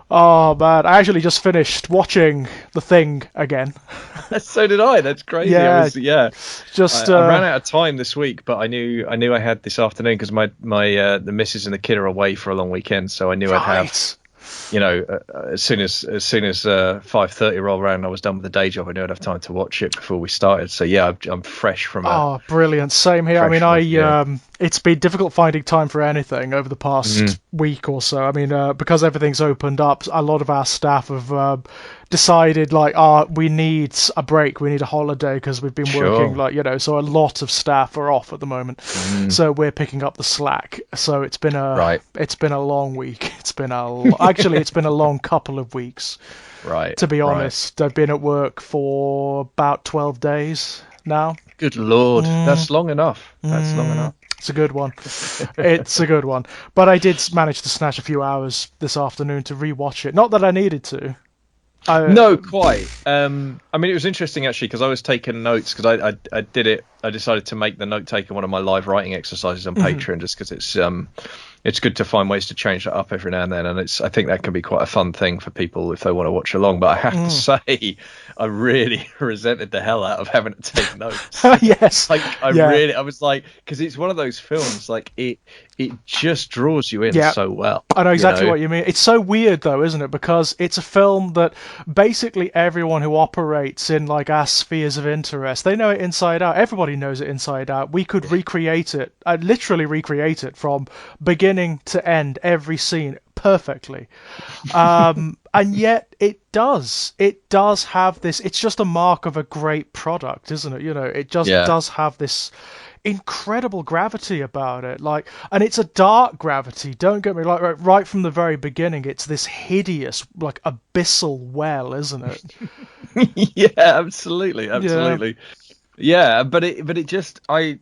Oh man, I actually just finished watching The Thing again. So did I. That's crazy. Yeah, just I ran out of time this week, but I knew I had this afternoon because my the missus and the kid are away for a long weekend, so I knew I'd have, right. as soon as 5:30 rolled around, and I was done with the day job. I knew I'd have time to watch it before we started. So yeah, I'm fresh from a Oh, brilliant. Same here. I fresh mean, from a yeah. it's been difficult finding time for anything over the Mm, past week or so. I mean, because everything's opened up, a lot of our staff have decided, like, we need a break, we need a holiday because we've been working, sure. like, so a lot of staff are off at the moment. Mm, So we're picking up the slack. So right. it's been a long week. Actually, it's been a long couple of weeks, Right. to be Right. honest. I've been at work for about 12 days now. Good Lord. Mm, That's long enough. That's long mm, enough. it's a good one. It's a good one. But I did manage to snatch a few hours this afternoon to rewatch it. Not that I needed to. I No, quite. I mean, it was interesting actually because I was taking notes because I did it. I decided to make the note taker one of my live writing exercises on Mhm. Patreon just because it's good to find ways to change that up every now and then, and I think that can be quite a fun thing for people if they want to watch along. But I have to say, I really resented the hell out of having to take notes. Yes. Like Yeah. I was like, because it's one of those films like it just draws you in Yeah. so well, I know you exactly know. what you mean. It's so weird though, isn't it? Because it's a film that basically everyone who operates in like our spheres of interest, they know it inside out. Everybody knows it inside out. We could recreate it, literally recreate it from beginning to end, every scene perfectly. And yet it does. It does have this. It's just a mark of a great product, isn't it? It just Yeah. does have this incredible gravity about it. Like, and it's a dark gravity. Don't get me like right from the very beginning. It's this hideous, like abyssal well, isn't it? Yeah, absolutely, Yeah. absolutely. Yeah, but it just I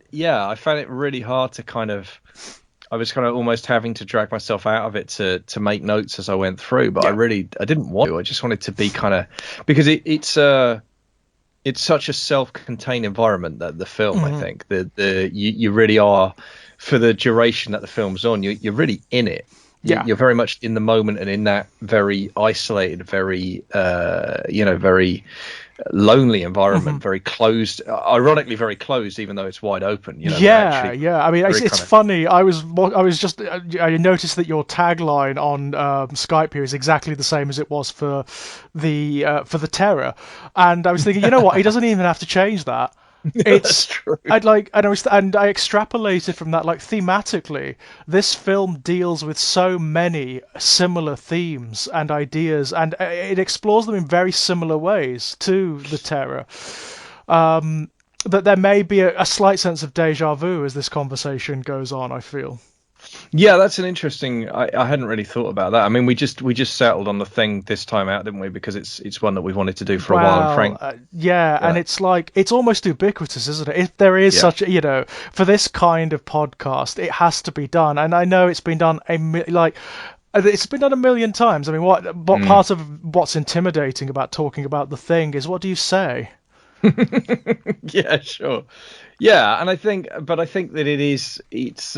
found it really hard to kind of I was kind of almost having to drag myself out of it to make notes as I went through, but Yeah. I didn't want to. I just wanted to be kind of because it's such a self-contained environment that the film, I Hmm. think, you really are for the duration that the film's on, you're really in it. Yeah. You're very much in the moment and in that very isolated, very very lonely Hmm. environment, very closed, ironically very closed, even though it's wide open. But Yeah, actually yeah. I mean, very it's kind of funny. I was just I noticed that your tagline on Skype here is exactly the same as it was for the Terror, and I was thinking, you know what? He doesn't even have to change that. that's It's true. and I extrapolated from that, like, thematically, this film deals with so many similar themes and ideas, and it explores them in very similar ways to the Terror. That there may be a slight sense of deja vu as this conversation goes on, I feel. Yeah, that's an interesting. I hadn't really thought about that. I mean, we just settled on the thing this time out, didn't we? Because it's one that we've wanted to do for a while, and Well, Frank, yeah, and yeah, it's like it's almost ubiquitous, isn't it? If there is yeah. such, for this kind of podcast, it has to be done, and I know it's been done it's been done a million times. I mean, what Mm. part of what's intimidating about talking about the thing is what do you say? Yeah, sure. Yeah, and I think that it's.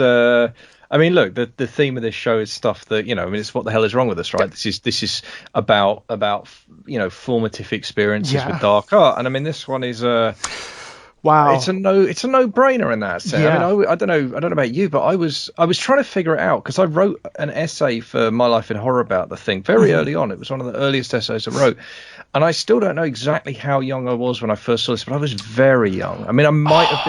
I mean, look, the theme of this show is stuff that I mean, it's what the hell is wrong with us, right? This is about formative experiences with Yeah. dark art, and I mean, this one is Wow. it's a no-brainer in that sense. I mean, Yeah. I don't know about you, but I was trying to figure it out because I wrote an essay for My Life in Horror about the thing very Hmm. early on. It was one of the earliest essays I wrote, and I still don't know exactly how young I was when I first saw this, but I was very young. I mean, I might have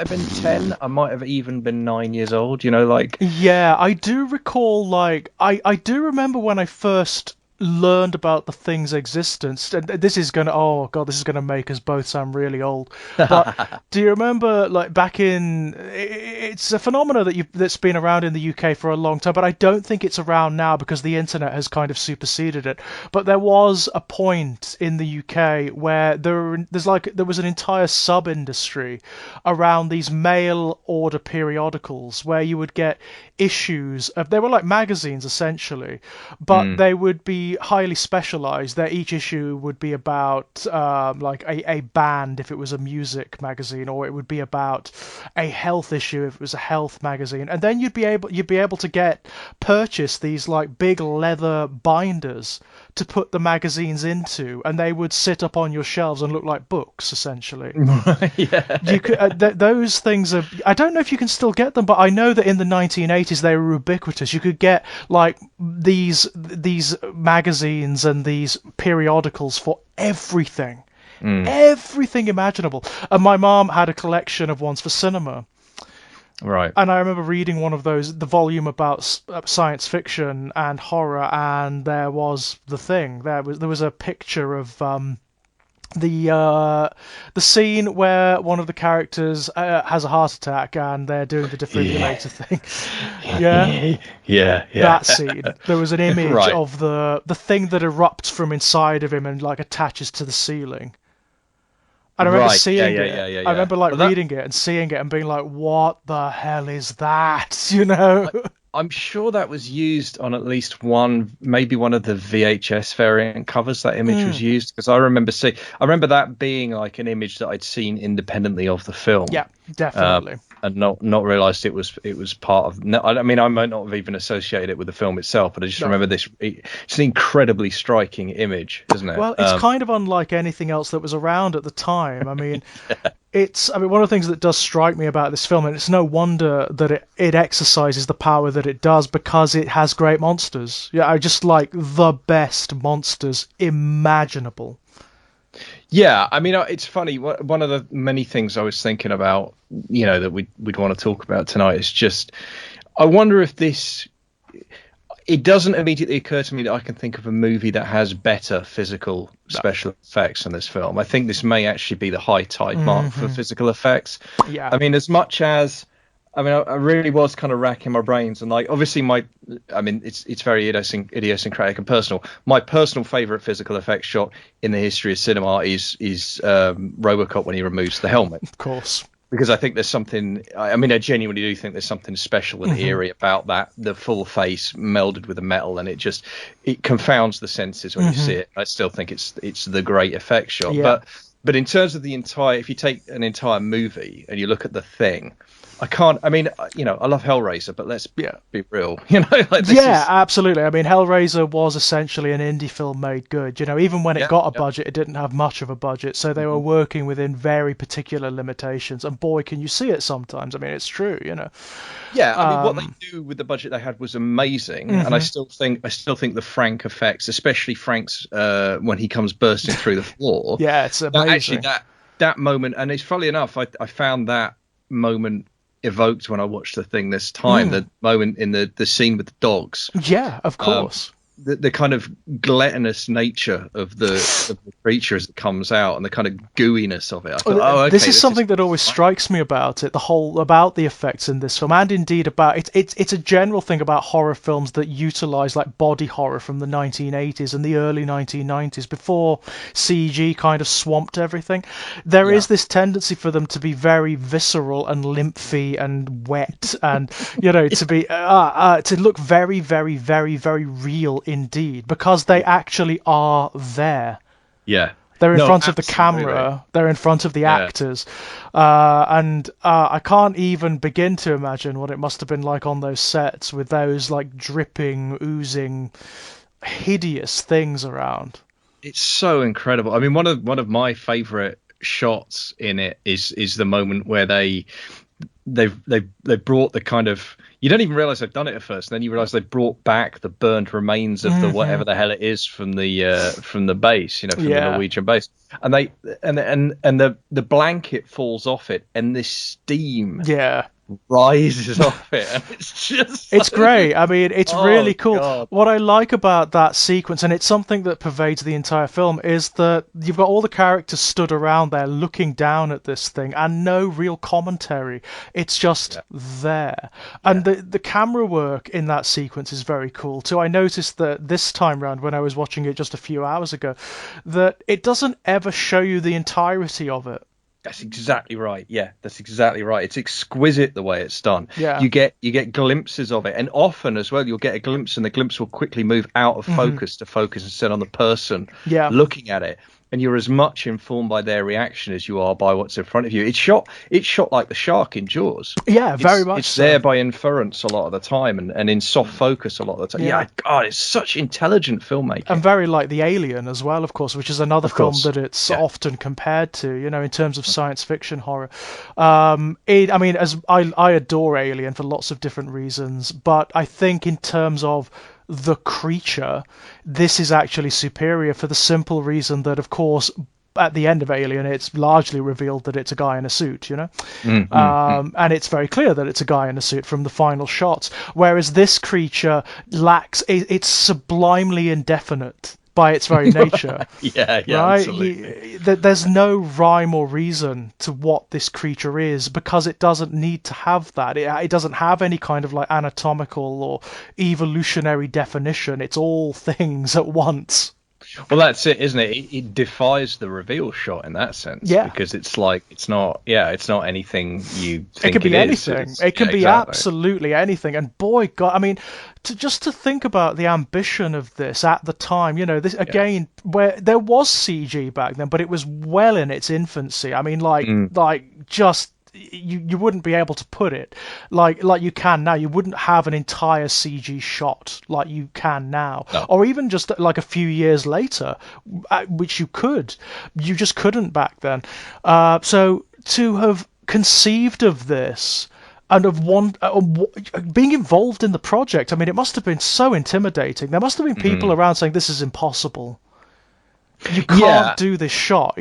been 10. I might have even been 9 years old. Like Yeah, I do recall, like, I do remember when I first learned about the thing's existence, and this is gonna, oh god, this is gonna make us both sound really old. But do you remember, like, back in, it's a phenomena that's been around in the UK for a long time, but I don't think it's around now because the internet has kind of superseded it. But there was a point in the UK where there was an entire sub-industry around these mail order periodicals where you would get issues of, they were like magazines essentially, but mm, they would be be highly specialized. That each issue would be about like a band if it was a music magazine, or it would be about a health issue if it was a health magazine. And then you'd be able to purchase these like big leather binders to put the magazines into, and they would sit up on your shelves and look like books essentially. Yeah. You could those things are. I don't know if you can still get them, but I know that in the 1980s they were ubiquitous. You could get like these magazines and these periodicals for everything, everything imaginable. And my mom had a collection of ones for cinema. Right. And I remember reading one of those, the volume about science fiction and horror, and there was The Thing. There was a picture of the scene where one of the characters has a heart attack and they're doing the defibrillator thing. Yeah. That scene. There was an image Right. of the thing that erupts from inside of him and like attaches to the ceiling. And I remember seeing it. I remember like reading it and seeing it and being like, "What the hell is that?" You know. I'm sure that was used on at least one, maybe one of the VHS variant covers. That image was used because I remember that being like an image that I'd seen independendly of the film. Yeah, definitely. And not realised it was part of. No, I mean, I might not have even associated it with the film itself, but I just remember this. It's an incredibly striking image, isn't it? Well, it's kind of unlike anything else that was around at the time. I mean, one of the things that does strike me about this film, and it's no wonder that it exercises the power that it does, because it has great monsters. Yeah, I just like the best monsters imaginable. Yeah, I mean, it's funny. One of the many things I was thinking about, that we'd want to talk about tonight is just, I wonder if this. It doesn't immediately occur to me that I can think of a movie that has better physical special effects than this film. I think this may actually be the high tide mark for physical effects. Yeah. I mean, as much as. I mean, I really was kind of racking my brains, and like, obviously, it's very idiosyncratic and personal. My personal favorite physical effects shot in the history of cinema is Robocop when he removes the helmet. Of course. Because I think there's something. I mean, I genuinely do think there's something special and eerie about that. The full face melded with the metal, and it confounds the senses when you see it. I still think it's the great effect shot. Yeah. But in terms of if you take an entire movie and you look at The Thing. I mean, I love Hellraiser, but let's be real. Absolutely. I mean, Hellraiser was essentially an indie film made good. Even when it got a budget, it didn't have much of a budget, so they were working within very particular limitations. And boy, can you see it sometimes. I mean, it's true. Yeah, I mean, what they do with the budget they had was amazing, and I still think the Frank effects, especially Frank's when he comes bursting through the floor. Yeah, it's amazing. That moment, and it's funny enough, I found that moment evoked when I watched The Thing this time, the moment in the scene with the dogs. Yeah, of course. The kind of gluttonous nature of the creature as it comes out, and the kind of gooiness of it. I thought, this is something that always strikes me about it, about the effects in this film, and indeed about it's a general thing about horror films that utilize like body horror from the 1980s and the early 1990s, before CG kind of swamped everything. There is this tendency for them to be very visceral and lymphy and wet, and to be to look very, very, very, very real indeed, because they actually are there. Yeah. They're in front of the camera. They're in front of the actors. And I can't even begin to imagine what it must have been like on those sets with those like dripping, oozing, hideous things around. It's so incredible. I mean, one of my favorite shots in it is the moment where they brought the kind of, you don't even realize they've done it at first, and then you realize they brought back the burned remains of the whatever the hell it is from the base, from the Norwegian base, and the blanket falls off it, and this steam rises off it, and it's great. I mean, it's really cool. God. What I like about that sequence, and it's something that pervades the entire film, is that you've got all the characters stood around there looking down at this thing, and no real commentary. It's just there. And the camera work in that sequence is very cool too. I noticed that this time round, when I was watching it just a few hours ago, that it doesn't ever show you the entirety of it. That's exactly right. Yeah, that's exactly right. It's exquisite the way it's done. Yeah. You get glimpses of it, and often as well, you'll get a glimpse, and the glimpse will quickly move out of Hmm. focus to focus instead on the person Yeah. looking at it, and you're as much informed by their reaction as you are by what's in front of you. It's shot like the shark in Jaws. Yeah, very much It's so. there by inference a lot of the time, and in soft focus a lot of the time. Yeah. Yeah, God, it's such intelligent And filmmaking. very like The Alien as well, of course, which is another Of film course. that it's Yeah. often compared to, in terms of science fiction horror. I mean, as I adore Alien for lots of different reasons, but I think in terms of the creature, this is actually superior for the simple reason that, of course, at the end of Alien, it's largely revealed that it's a guy in a suit, Mm. and it's very clear that it's a guy in a suit from the final shots. Whereas this creature lacks, it's sublimely indefinite by its very nature, Yeah, yeah, right? absolutely. There's no rhyme or reason to what this creature is because it doesn't need to have that. It doesn't have any kind of like anatomical or evolutionary definition. It's all things at once. Well, that's it, isn't it? It defies the reveal shot in that sense Yeah. because it's like it's not anything you It can think it be is. anything. It can Yeah, be exactly. absolutely anything. And boy, God, I mean, to think about the ambition of this at the time, this Yeah. again, where there was CG back then, but it was well in its infancy. I mean, Mm, like just you wouldn't be able to put it like you can now. You wouldn't have an entire CG shot like you can now, no. or even just like a few years later, which you could. You just couldn't back then. So to have conceived of this and of being involved in the project, I mean, it must have been so intimidating. There must have been people Mm. around saying this is impossible. You can't Yeah. do this shot.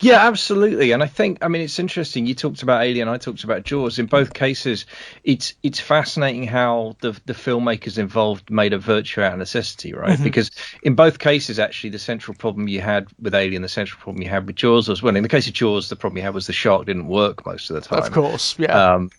Yeah, absolutely. And I think, I mean, it's interesting. You talked about Alien, I talked about Jaws. In both cases, it's fascinating how the filmmakers involved made a virtue out of necessity, right? Hmm. Because in both cases, actually, the central problem you had with Alien, the central problem you had with Jaws was, well, in the case of Jaws, the problem you had was the shark didn't work most of the Of time. course, yeah. Um,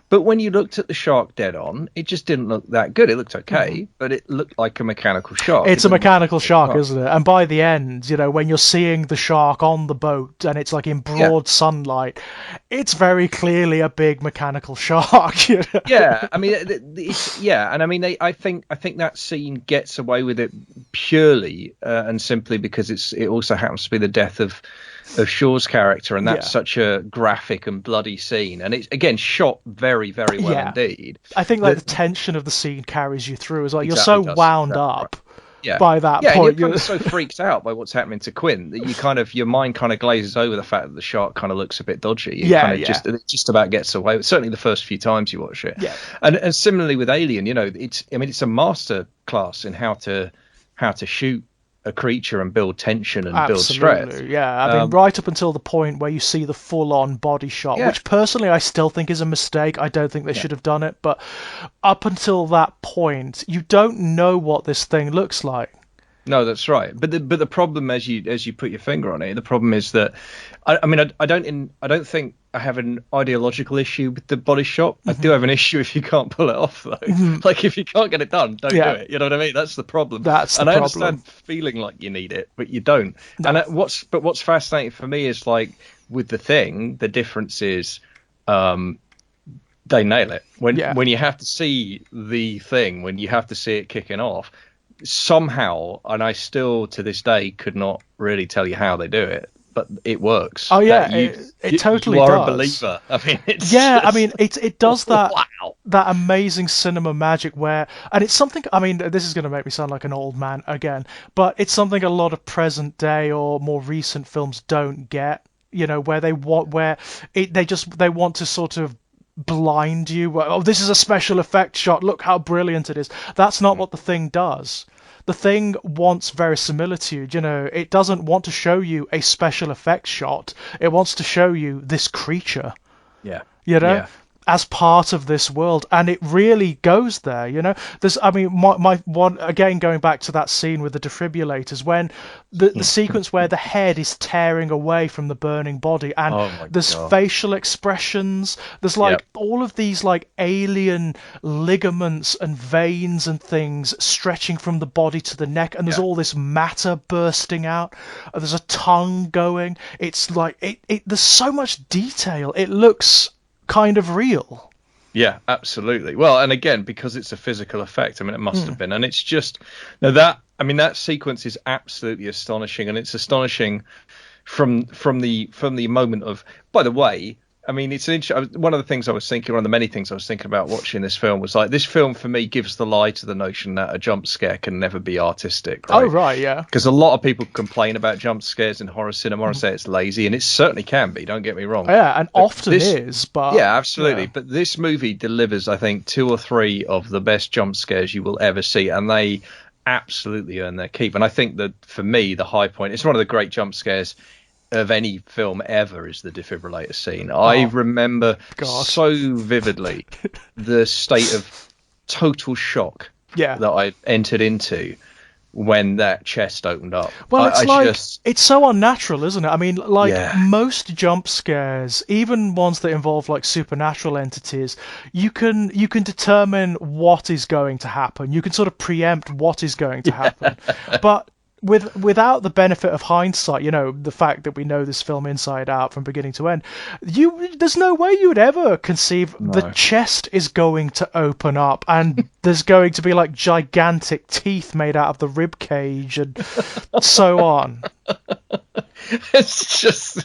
but when you looked at the shark dead on, it just didn't look that good. It looked Hmm. okay, but it looked like a mechanical shark. It It's a didn't look mechanical like a shark, shark. isn't it? And by the end, when you're seeing the shark on the boat and it's like in Yeah. broad sunlight, it's very clearly a big mechanical shark. Yeah, I mean, yeah, and I mean, I think that scene gets away with it purely and simply because it also happens to be the death of Shaw's character, and that's Yeah. such a graphic and bloody scene, and it's again shot very, very well Yeah. indeed. I think like the That tension of the scene carries you through as well. You're exactly so does wound exactly right. up Yeah, by that yeah, and you're point. kind of so freaked out by what's happening to Quinn that your mind kind of glazes over the fact that the shark kind of looks a bit dodgy. You Yeah, kind of yeah, just about gets away. Certainly the first few times you watch it, yeah. and similarly with Alien, it's a master class in how to shoot a creature and build tension and build stress. Absolutely, yeah. I mean, Um, right up until the point where you see the full-on body shot, yeah, which personally I still think is a mistake. I don't think they yeah. should have done it, but up until that point, you don't know what this thing looks like. No, that's right. But the problem, as you put your finger on it, the problem is that I mean I don't think I have an ideological issue with the body shot. I do Hmm. have an issue if you can't pull it off though. Hmm. Like if you can't get it done, don't do Yeah, it. You know what I mean? That's the problem. that's the And I problem. understand feeling like you need it, but you don't. No. And what's fascinating for me is like with the thing, the difference is um they nail it. When Yeah. when you have to see the thing, when you have to see it kicking off somehow, and I still to this day could not really tell you how they do it, but it works. Oh yeah, That you it totally you are a does. believer. I mean, it's Yeah, I just mean it does that wow. that amazing cinema magic where, and it's something, I mean, this is going to make me sound like an old man again, but it's something a lot of present day or more recent films don't get, where they want to sort of blind you. Oh, this is a special effect shot, look how brilliant it is. That's not what the thing does. The thing wants verisimilitude. It doesn't want to show you a special effects shot. It wants to show you this creature. Yeah, you know yeah, as part of this world, and it really goes there, you know. There's, I mean, my one again, going back to that scene with the defibrillators, when the sequence where the head is tearing away from the burning body, and Oh my there's God. facial expressions, there's like all of these like alien ligaments and veins and things stretching from the body to the neck, and there's all this matter bursting out, and there's a tongue going. It's like there's so much detail. It looks kind of real. Yeah, absolutely. Well, and again, because it's a physical effect, I mean, it must have been, and it's just now that, I mean, that sequence is absolutely astonishing, and it's astonishing from the moment of. By the way, I mean, it's one of the things I was thinking, one of the many things I was thinking about watching this film was like, this film for me gives the lie to the notion that a jump scare can never be artistic. Right? Oh, right, yeah. Because a lot of people complain about jump scares in horror cinema and say it's lazy, and it certainly can be. Don't get me wrong. Yeah, and but often is, but yeah, absolutely. Yeah. But this movie delivers, I think, 2 or 3 of the best jump scares you will ever see, and they absolutely earn their keep. And I think that for me, the high point, it's one of the great jump scares of any film ever, is the defibrillator scene. I remember so vividly the state of total shock that I entered into when that chest opened up. Well, it's so unnatural, isn't it? I mean, like most jump scares, even ones that involve like supernatural entities, you can determine what is going to happen. You can sort of preempt what is going to happen. But without the benefit of hindsight, you know, the fact that we know this film inside out from beginning to end, there's no way you would ever conceive the chest is going to open up and there's going to be like gigantic teeth made out of the rib cage and so on. It's just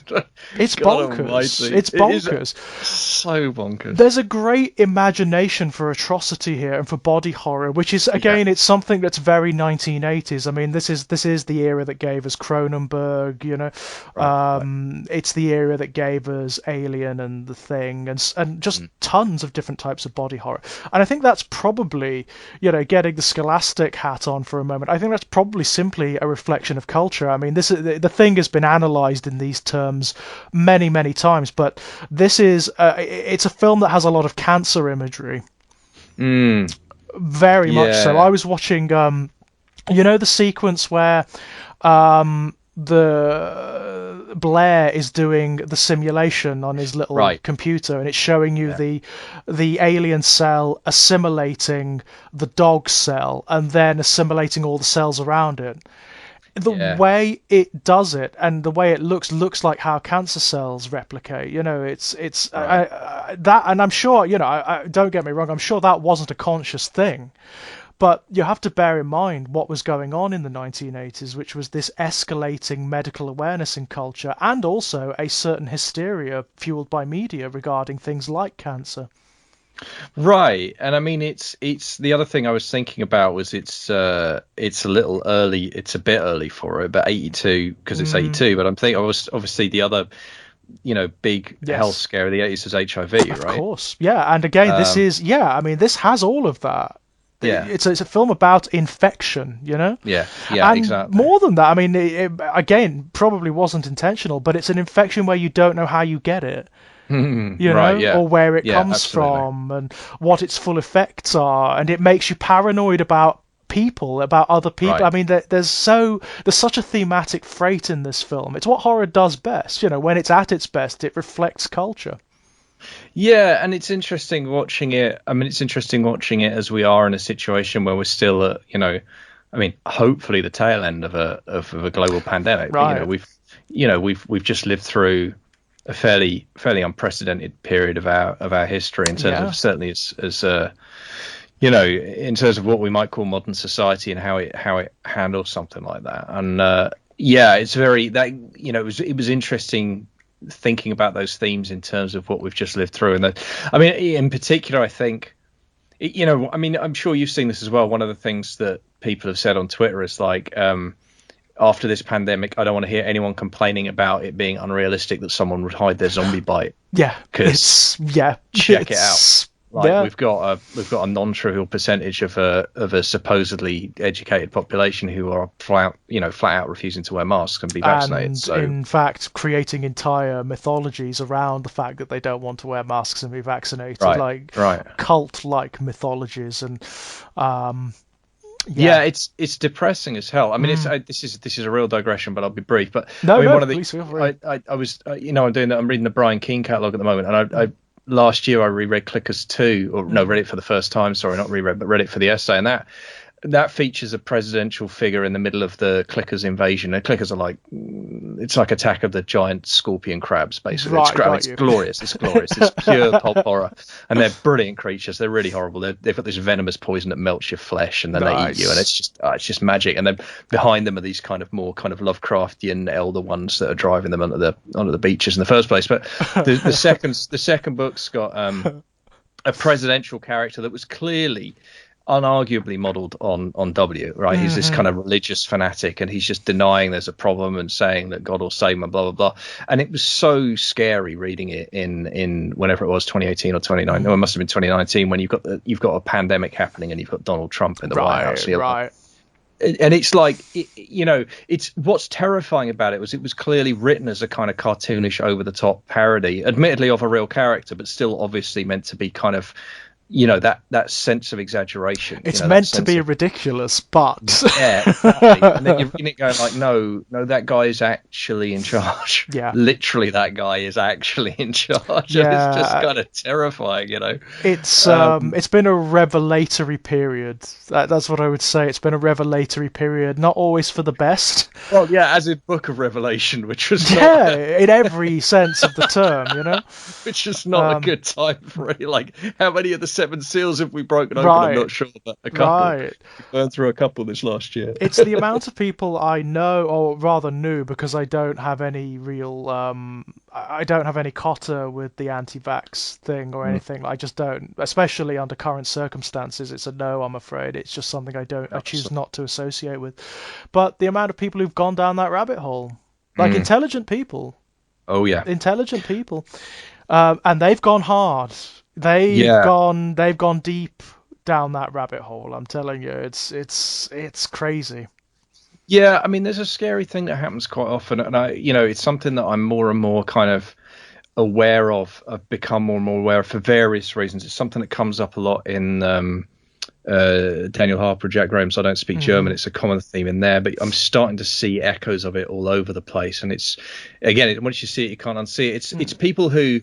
it's bonkers. It's bonkers. So bonkers. There's a great imagination for atrocity here and for body horror, which is again, it's something that's very 1980s. I mean, this is the era that gave us Cronenberg, you know. It's the era that gave us Alien and The Thing, and just tons of different types of body horror. And I think that's probably, you know, getting the scholastic hat on for a moment, I think that's probably simply a reflection of culture. I mean, the Thing has been analyzed in these terms many times, but this is it's a film that has a lot of cancer imagery, very much so. I was watching you know, the sequence where the Blair is doing the simulation on his little computer, and it's showing you the alien cell assimilating the dog cell and then assimilating all the cells around it. The way it does it and the way it looks like how cancer cells replicate. You know, it's that, and I'm sure, you know, I don't get me wrong, I'm sure that wasn't a conscious thing, but you have to bear in mind what was going on in the 1980s, which was this escalating medical awareness in culture, and also a certain hysteria fueled by media regarding things like cancer. Right, and I mean, it's the other thing I was thinking about was it's a little early. It's a bit early for it, but 82 because it's 82. But I'm thinking, obviously the other, you know, big health scare of the 80s was HIV, right? Of course, yeah. And again, this is I mean, this has all of that. Yeah, it's a film about infection, you know. Yeah, and exactly. More than that, I mean, it again, probably wasn't intentional, but it's an infection where you don't know how you get it. You know, or where it comes from and what its full effects are, and it makes you paranoid about people, about other people. I mean, there's such a thematic freight in this film. It's what horror does best. You know, when it's at its best, it reflects culture. Yeah, and it's interesting watching it. I mean, it's interesting watching it as we are in a situation where we're still at, you know, I mean, hopefully the tail end of a global pandemic. Right. But, we've just lived through a fairly unprecedented period of our history in terms of certainly as you know, in terms of what we might call modern society and how it handles something like that. And it's very that, you know, it was interesting thinking about those themes in terms of what we've just lived through. And I mean, in particular, I think, you know, I mean, I'm sure you've seen this as well. One of the things that people have said on Twitter is like, after this pandemic, I don't want to hear anyone complaining about it being unrealistic that someone would hide their zombie bite. Yeah, check it out. Like we've got a non-trivial percentage of a supposedly educated population who are flat out refusing to wear masks and be vaccinated. And So in fact, creating entire mythologies around the fact that they don't want to wear masks and be vaccinated, like cult-like mythologies, and it's depressing as hell. I mean, this is a real digression, but I'll be brief. But please feel free. I was I'm reading the Brian Keane catalog at the moment, and I last year I reread Clickers 2, or no, read it for the first time. Sorry, not reread, but read it for the essay, and that features a presidential figure in the middle of the Clickers invasion. And Clickers are like, it's like Attack of the Giant Scorpion Crabs, basically. It's glorious. It's glorious. It's pure pulp horror. And they're brilliant creatures. They're really horrible. They've got this venomous poison that melts your flesh, and then they eat you. And it's just magic. And then behind them are these kind of more kind of Lovecraftian elder ones that are driving them onto the beaches in the first place. But the second book's got a presidential character that was clearly unarguably modeled on W, right? He's this kind of religious fanatic, and he's just denying there's a problem and saying that God will save him and blah blah blah. And it was so scary reading it in whenever it was, 2018 or 2019. No, it must have been 2019, when you've got a pandemic happening and you've got Donald Trump in the White House. Right. And it's like, it's what's terrifying about it was clearly written as a kind of cartoonish, over the top parody, admittedly of a real character, but still obviously meant to be kind of, that sense of exaggeration. It's meant to be ridiculous, but exactly. And then you're reading it going like, no, that guy is actually in charge. Yeah, literally, that guy is actually in charge. Yeah, and it's just kind of terrifying. It's been a revelatory period. That's what I would say. It's been a revelatory period, not always for the best. Well, yeah, as in Book of Revelation, which was in every sense of the term, which is not a good time for any. Like, how many of the Seven Seals have we broken open? I'm not sure, but a couple. Right. We burned through a couple this last year. It's the amount of people I know, or rather knew, because I don't have any real, I don't have any cotter with the anti-vax thing or anything. I just don't, especially under current circumstances. It's a no, I'm afraid. It's just something I choose not to associate with. But the amount of people who've gone down that rabbit hole, like intelligent people. Oh yeah, intelligent people, and they've gone hard. They've gone deep down that rabbit hole. I'm telling you, it's crazy. Yeah, I mean, there's a scary thing that happens quite often, and it's something that I'm more and more kind of aware of. I've become more and more aware of for various reasons. It's something that comes up a lot in Daniel Harper, Jack Graham's I Don't Speak German. It's a common theme in there, but I'm starting to see echoes of it all over the place. And it's, again, once you see it, you can't unsee it. It's people who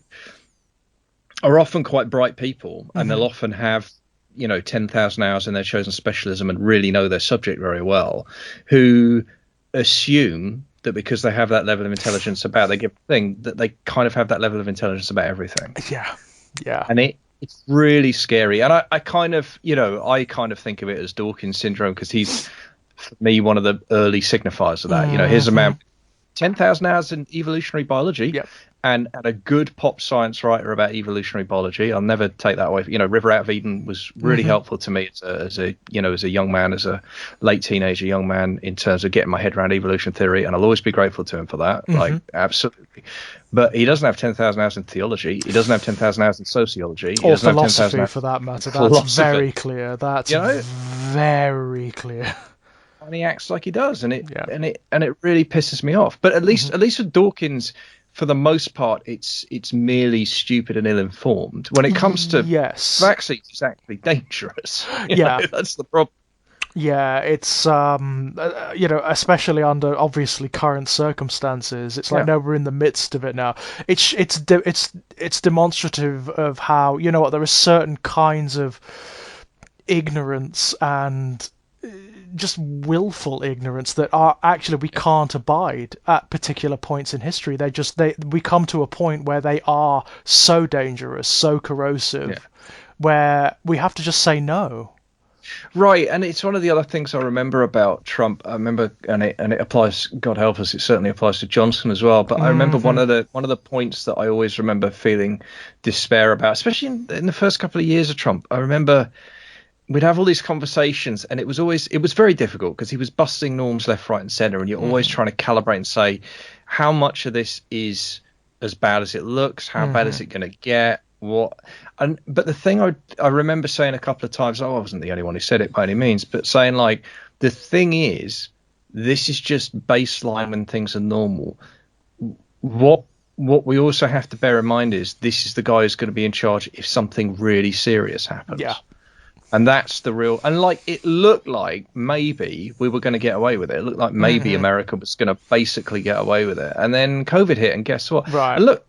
are often quite bright people, and they'll often have 10,000 hours in their chosen specialism and really know their subject very well, who assume that because they have that level of intelligence about their given thing, that they kind of have that level of intelligence about everything. Yeah. And it's really scary. And I kind of think of it as Dawkins syndrome, because he's, for me, one of the early signifiers of that. Here's a man 10,000 hours in evolutionary biology. Yep. And a good pop science writer about evolutionary biology. I'll never take that away. River Out of Eden was really helpful to me as a young man, as a late teenager young man, in terms of getting my head around evolution theory. And I'll always be grateful to him for that. Like, absolutely. But he doesn't have 10,000 hours in theology. He doesn't have 10,000 hours in sociology. Or philosophy, for that matter. That's very clear. That's very clear. And he acts like he does, and it really pisses me off. But at least with Dawkins, for the most part, it's merely stupid and ill-informed. When it comes to vaccines, it's actually dangerous. That's the problem. Yeah, it's especially under obviously current circumstances. It's like, no, we're in the midst of it now. It's demonstrative of how, there are certain kinds of ignorance and just willful ignorance that are actually we can't abide at particular points in history. We come to a point where they are so dangerous, so corrosive, where we have to just say no. Right, and it's one of the other things I remember about Trump. I remember, and it applies. God help us, it certainly applies to Johnson as well. But I remember one of the points that I always remember feeling despair about, especially in the first couple of years of Trump. I remember we'd have all these conversations, and it was very difficult because he was busting norms left, right, and centre, and you're always trying to calibrate and say, how much of this is as bad as it looks? How bad is it going to get? what, but the thing I remember saying a couple of times, I wasn't the only one who said it by any means, but saying like, the thing is, this is just baseline when things are normal. What what we also have to bear in mind is this is the guy who's going to be in charge if something really serious happens. Yeah. And that's the real, and like it looked like maybe we were going to get away with it. It looked like maybe America was going to basically get away with it. And then COVID hit, and guess what? Right. And look,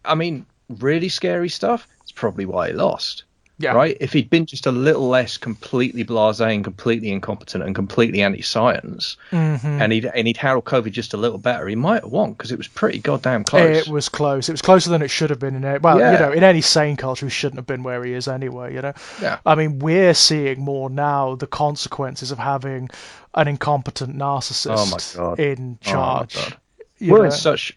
I mean, really scary stuff. It's probably why he lost. Yeah. Right? If he'd been just a little less completely blasé and completely incompetent and completely anti-science, and he'd handled COVID just a little better, he might have won because it was pretty goddamn close. It was close. It was closer than it should have been. In any sane culture, he shouldn't have been where he is anyway. Yeah. I mean, we're seeing more now the consequences of having an incompetent narcissist in charge. Oh my God.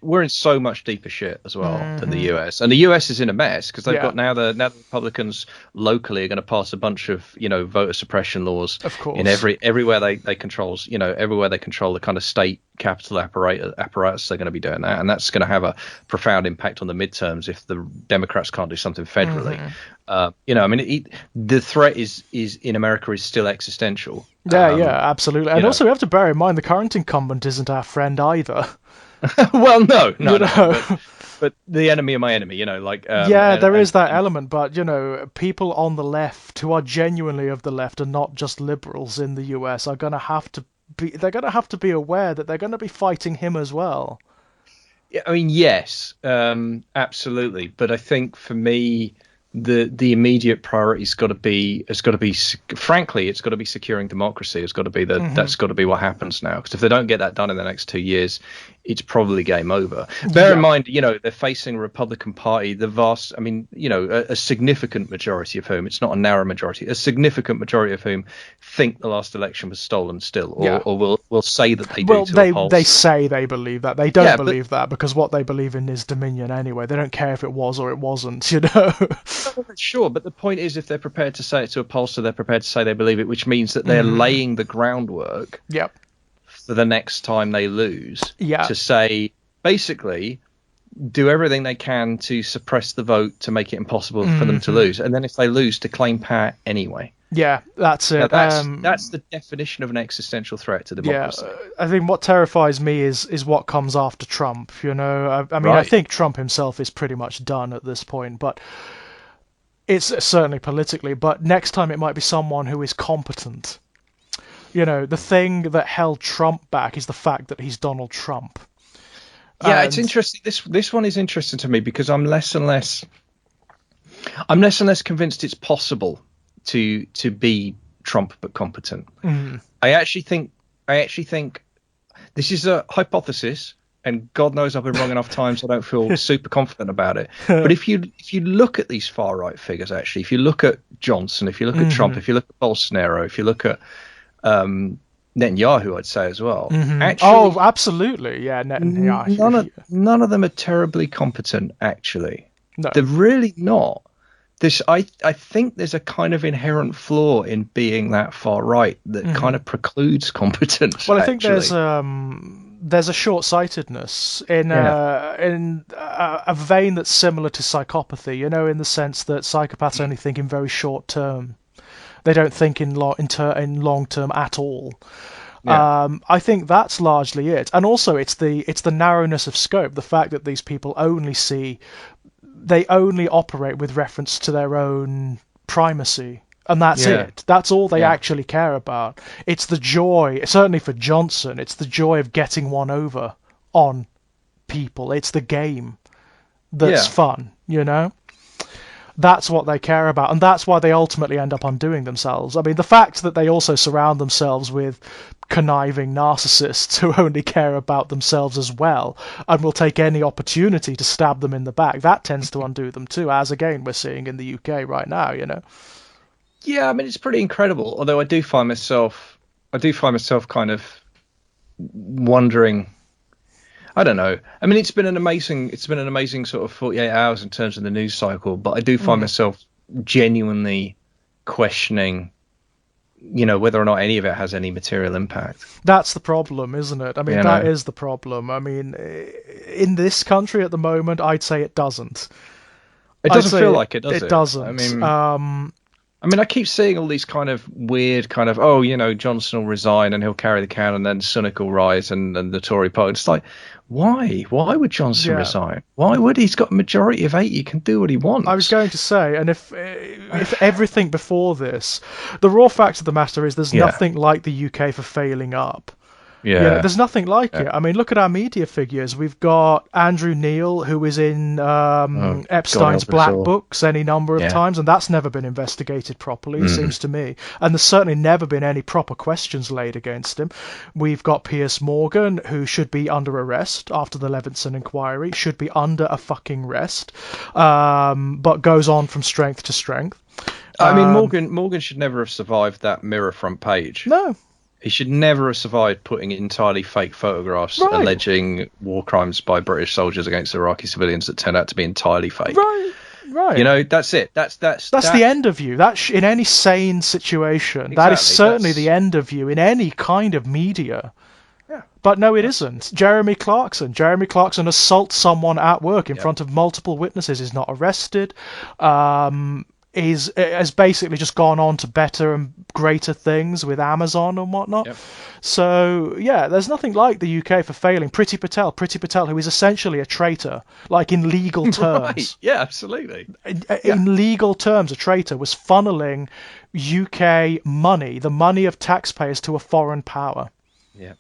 We're in so much deeper shit as well than the US, and the US is in a mess because they've got now the Republicans locally are going to pass a bunch of voter suppression laws. Of course. In everywhere they control everywhere they control the kind of state capital apparatus, they're going to be doing that, and that's going to have a profound impact on the midterms if the Democrats can't do something federally. The threat is in America is still existential. Yeah, absolutely, and also we have to bear in mind the current incumbent isn't our friend either. Well, no, but the enemy of my enemy, there is that element, but people on the left who are genuinely of the left and not just liberals in the US are going to have to be aware that they're going to be fighting him as well. Yeah, I mean, yes, absolutely, but I think for me, the immediate priority has got to be frankly, it's got to be securing democracy. It's got to be that's got to be what happens now, because if they don't get that done in the next 2 years, it's probably game over. Bear in mind, they're facing a Republican Party, a significant majority of whom, it's not a narrow majority, a significant majority of whom think the last election was stolen still, or will say that they do. Well, they say they believe that. They don't believe that, because what they believe in is dominion anyway. They don't care if it was or it wasn't, Sure, but the point is, if they're prepared to say it to a pollster, they're prepared to say they believe it, which means that they're laying the groundwork for the next time they lose. To say, basically, do everything they can to suppress the vote to make it impossible for them to lose. And then if they lose, to claim power anyway. Yeah, that's it. That's the definition of an existential threat to democracy. Yeah, I think what terrifies me is what comes after Trump. I think Trump himself is pretty much done at this point, but it's certainly politically. But next time it might be someone who is competent. The thing that held Trump back is the fact that he's Donald Trump. Yeah, it's interesting. This one is interesting to me because I'm less and less convinced it's possible to be Trump but competent. I actually think this is a hypothesis, and God knows I've been wrong enough times I don't feel super confident about it. But if you look at these far right figures, actually, if you look at Johnson, if you look at Trump, if you look at Bolsonaro, if you look at Netanyahu, I'd say as well. Actually, absolutely, yeah. Netanyahu. None of them are terribly competent. Actually, no. They're really not. I think there's a kind of inherent flaw in being that far right that kind of precludes competence. Well, I think there's a short-sightedness in a vein that's similar to psychopathy. In the sense that psychopaths only think in very short term. They don't think in long term at all. I think that's largely it, and also it's the narrowness of scope, the fact that these people they only operate with reference to their own primacy, and that's it. That's all they actually care about. It's the joy, certainly for Johnson, it's the joy of getting one over on people. It's the game that's fun, That's what they care about, and that's why they ultimately end up undoing themselves. I mean, the fact that they also surround themselves with conniving narcissists who only care about themselves as well and will take any opportunity to stab them in the back, that tends to undo them too, as again we're seeing in the UK right now, Yeah, I mean, it's pretty incredible, although I do find myself kind of wondering. I don't know. I mean, it's been an amazing sort of 48 hours in terms of the news cycle, but I do find myself genuinely questioning, whether or not any of it has any material impact. That's the problem, isn't it? I mean, that is the problem. I mean, in this country at the moment, I'd say it doesn't. It doesn't feel like it, does it? It doesn't. I mean, I keep seeing all these kind of weird kind of, oh, Johnson will resign and he'll carry the can, and then Sunak will rise and the Tory party. It's like, why? Why would Johnson resign? Why would he? He's got a majority of 8. He can do what he wants. I was going to say, and if everything before this, the raw fact of the matter is there's nothing like the UK for failing up. Yeah, there's nothing like it. I mean, look at our media figures. We've got Andrew Neil, who is in Epstein's black books any number of times, and that's never been investigated properly, it seems to me. And there's certainly never been any proper questions laid against him. We've got Piers Morgan, who should be under arrest after the Levinson inquiry, should be under a fucking rest, but goes on from strength to strength. I mean, Morgan should never have survived that Mirror front page. No. He should never have survived putting entirely fake photographs alleging war crimes by British soldiers against Iraqi civilians that turned out to be entirely fake. Right. That's it. That's the end of you. In any sane situation, exactly, that is certainly the end of you in any kind of media. Yeah. But no, it isn't. Jeremy Clarkson assaults someone at work in front of multiple witnesses, is not arrested. Has basically just gone on to better and greater things with Amazon and whatnot. Yep. So there's nothing like the UK for failing. Priti Patel, who is essentially a traitor, like in legal terms. Right. Yeah, absolutely. In legal terms, a traitor was funneling UK money, the money of taxpayers, to a foreign power. Yeah.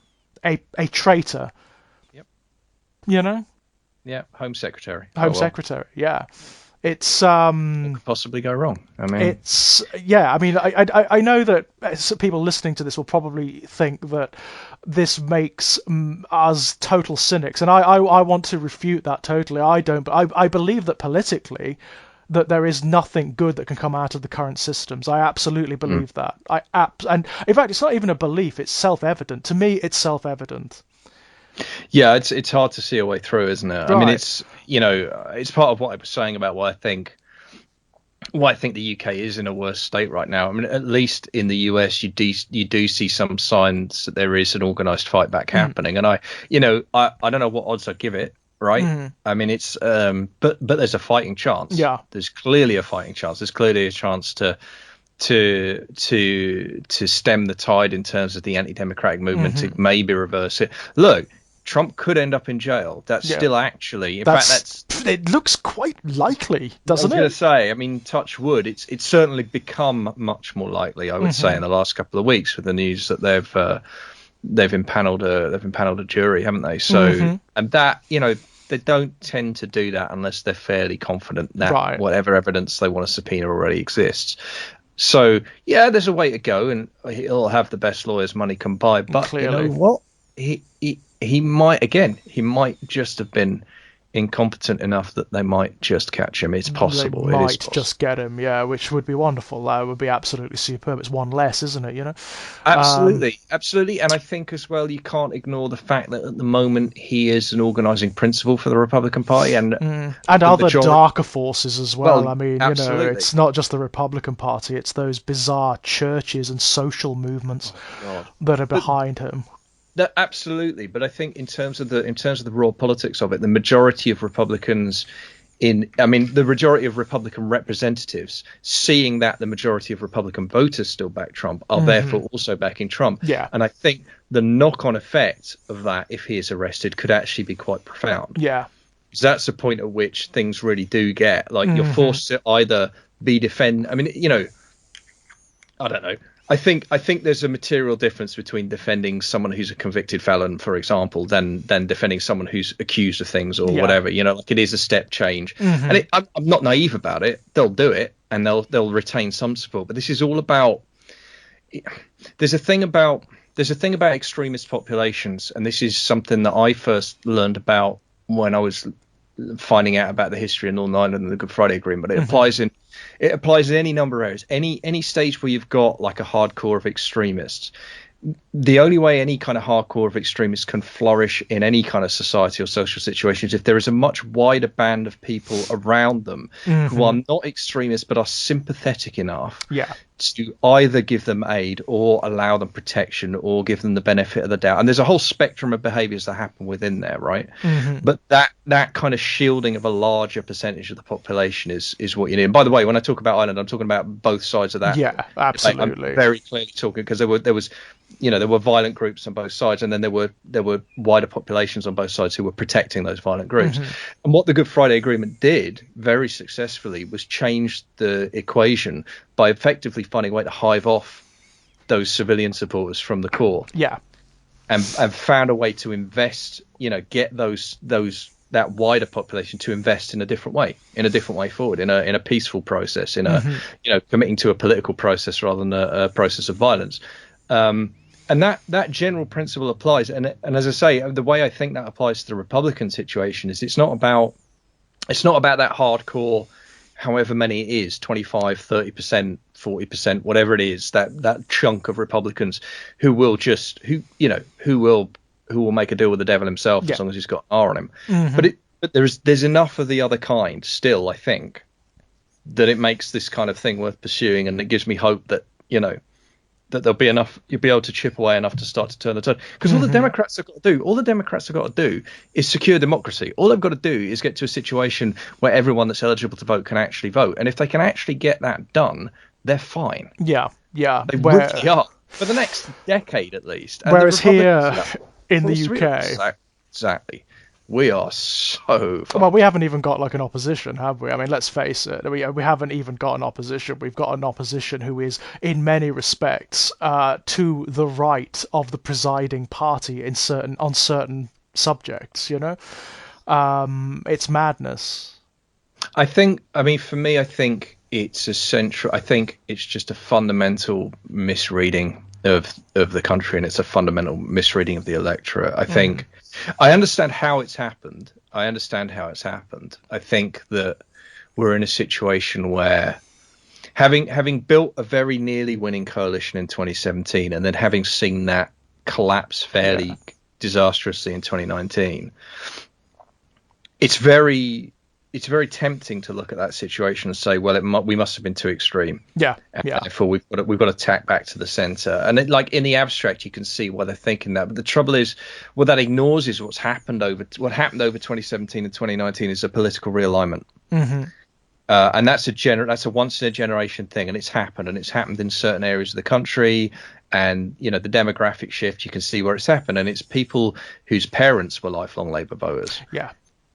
A traitor. Yep. Yeah, Home Secretary. Secretary. Yeah. It's what could possibly go wrong? I mean, I know that people listening to this will probably think that this makes us total cynics, and I want to refute that totally. I don't, but I believe that politically that there is nothing good that can come out of the current systems. I absolutely believe that. And in fact, it's not even a belief; it's self-evident. To me, it's self-evident. Yeah, it's hard to see a way through, isn't it? Right. I mean, it's it's part of what I was saying about why I think the UK is in a worse state right now. I mean, at least in the US, you do see some signs that there is an organised fight back happening, and I don't know what odds I give it. Right? I mean, it's but there's a fighting chance. Yeah, there's clearly a fighting chance. There's clearly a chance to stem the tide in terms of the anti-democratic movement, to maybe reverse it. Look, Trump could end up in jail. That's still actually, it looks quite likely, doesn't it? I was going to say, I mean, touch wood, it's certainly become much more likely, I would say, in the last couple of weeks with the news that they've impaneled a jury, haven't they? So, and that, they don't tend to do that unless they're fairly confident that whatever evidence they want to subpoena already exists. So, there's a way to go, and he'll have the best lawyers money can buy. But clearly, you know what? He might just have been incompetent enough that they might just catch him. It's possible. They might just get him, which would be wonderful. That would be absolutely superb. It's one less, isn't it? Absolutely. And I think as well, you can't ignore the fact that at the moment he is an organising principle for the Republican Party and other darker forces as well. I mean, absolutely. It's not just the Republican Party; it's those bizarre churches and social movements that are behind him. Absolutely, but I think in terms of the raw politics of it, the majority of Republicans the majority of Republican representatives, seeing that the majority of Republican voters still back Trump, are therefore also backing Trump. Yeah. And I think the knock-on effect of that, if he is arrested, could actually be quite profound. Yeah. Because that's the point at which things really do get, like, you're forced to either be I don't know. I think there's a material difference between defending someone who's a convicted felon, for example, than defending someone who's accused of things or whatever. Like, it is a step change. And I'm not naive about it. They'll do it and they'll retain some support. But this is all about. There's a thing about extremist populations, and this is something that I first learned about when I was finding out about the history of Northern Ireland and the Good Friday Agreement. It applies in any number of areas. Any stage where you've got like a hardcore of extremists. The only way any kind of hardcore of extremists can flourish in any kind of society or social situation is if there is a much wider band of people around them who are not extremists but are sympathetic enough to either give them aid or allow them protection or give them the benefit of the doubt. And there's a whole spectrum of behaviors that happen within there, right? But that kind of shielding of a larger percentage of the population is what you need. And by the way, when I talk about Ireland, I'm talking about both sides of that. Yeah, absolutely. I'm very clearly talking, because there were violent groups on both sides, and then there were wider populations on both sides who were protecting those violent groups. And what the Good Friday Agreement did very successfully was change the equation by effectively finding a way to hive off those civilian supporters from the core. Yeah. And found a way to invest, get that wider population to invest in a different way forward, in a peaceful process, in a committing to a political process rather than a process of violence. And that general principle applies. And as I say, the way I think that applies to the Republican situation is it's not about that hardcore, however many it is, 25, 30%, 40%, whatever it is, that chunk of Republicans who will make a deal with the devil himself as long as he's got an R on him. But there's enough of the other kind still, I think, that it makes this kind of thing worth pursuing, and it gives me hope that that there'll be enough, you'll be able to chip away enough to start to turn the tide. Because all the Democrats have got to do is secure democracy. All they've got to do is get to a situation where everyone that's eligible to vote can actually vote. And if they can actually get that done, they're fine. Yeah. They really are. For the next decade at least. And whereas here in the UK... Exactly. We are so far. Well, we haven't even got like an opposition, have we? I mean, let's face it. We haven't even got an opposition. We've got an opposition who is, in many respects, to the right of the presiding party on certain subjects. It's madness. For me, I think it's essential. I think it's just a fundamental misreading of the country, and it's a fundamental misreading of the electorate. I think I understand how it's happened. I think that we're in a situation where having built a very nearly winning coalition in 2017 and then having seen that collapse fairly disastrously in 2019, it's very tempting to look at that situation and say, well, we must have been too extreme. And therefore we've got to tack back to the center. And in the abstract, you can see why they're thinking that. But the trouble is, what that ignores is what happened over 2017 and 2019 is a political realignment. And that's a once in a generation thing, and it's happened in certain areas of the country. And the demographic shift, you can see where it's happened, and it's people whose parents were lifelong Labour voters.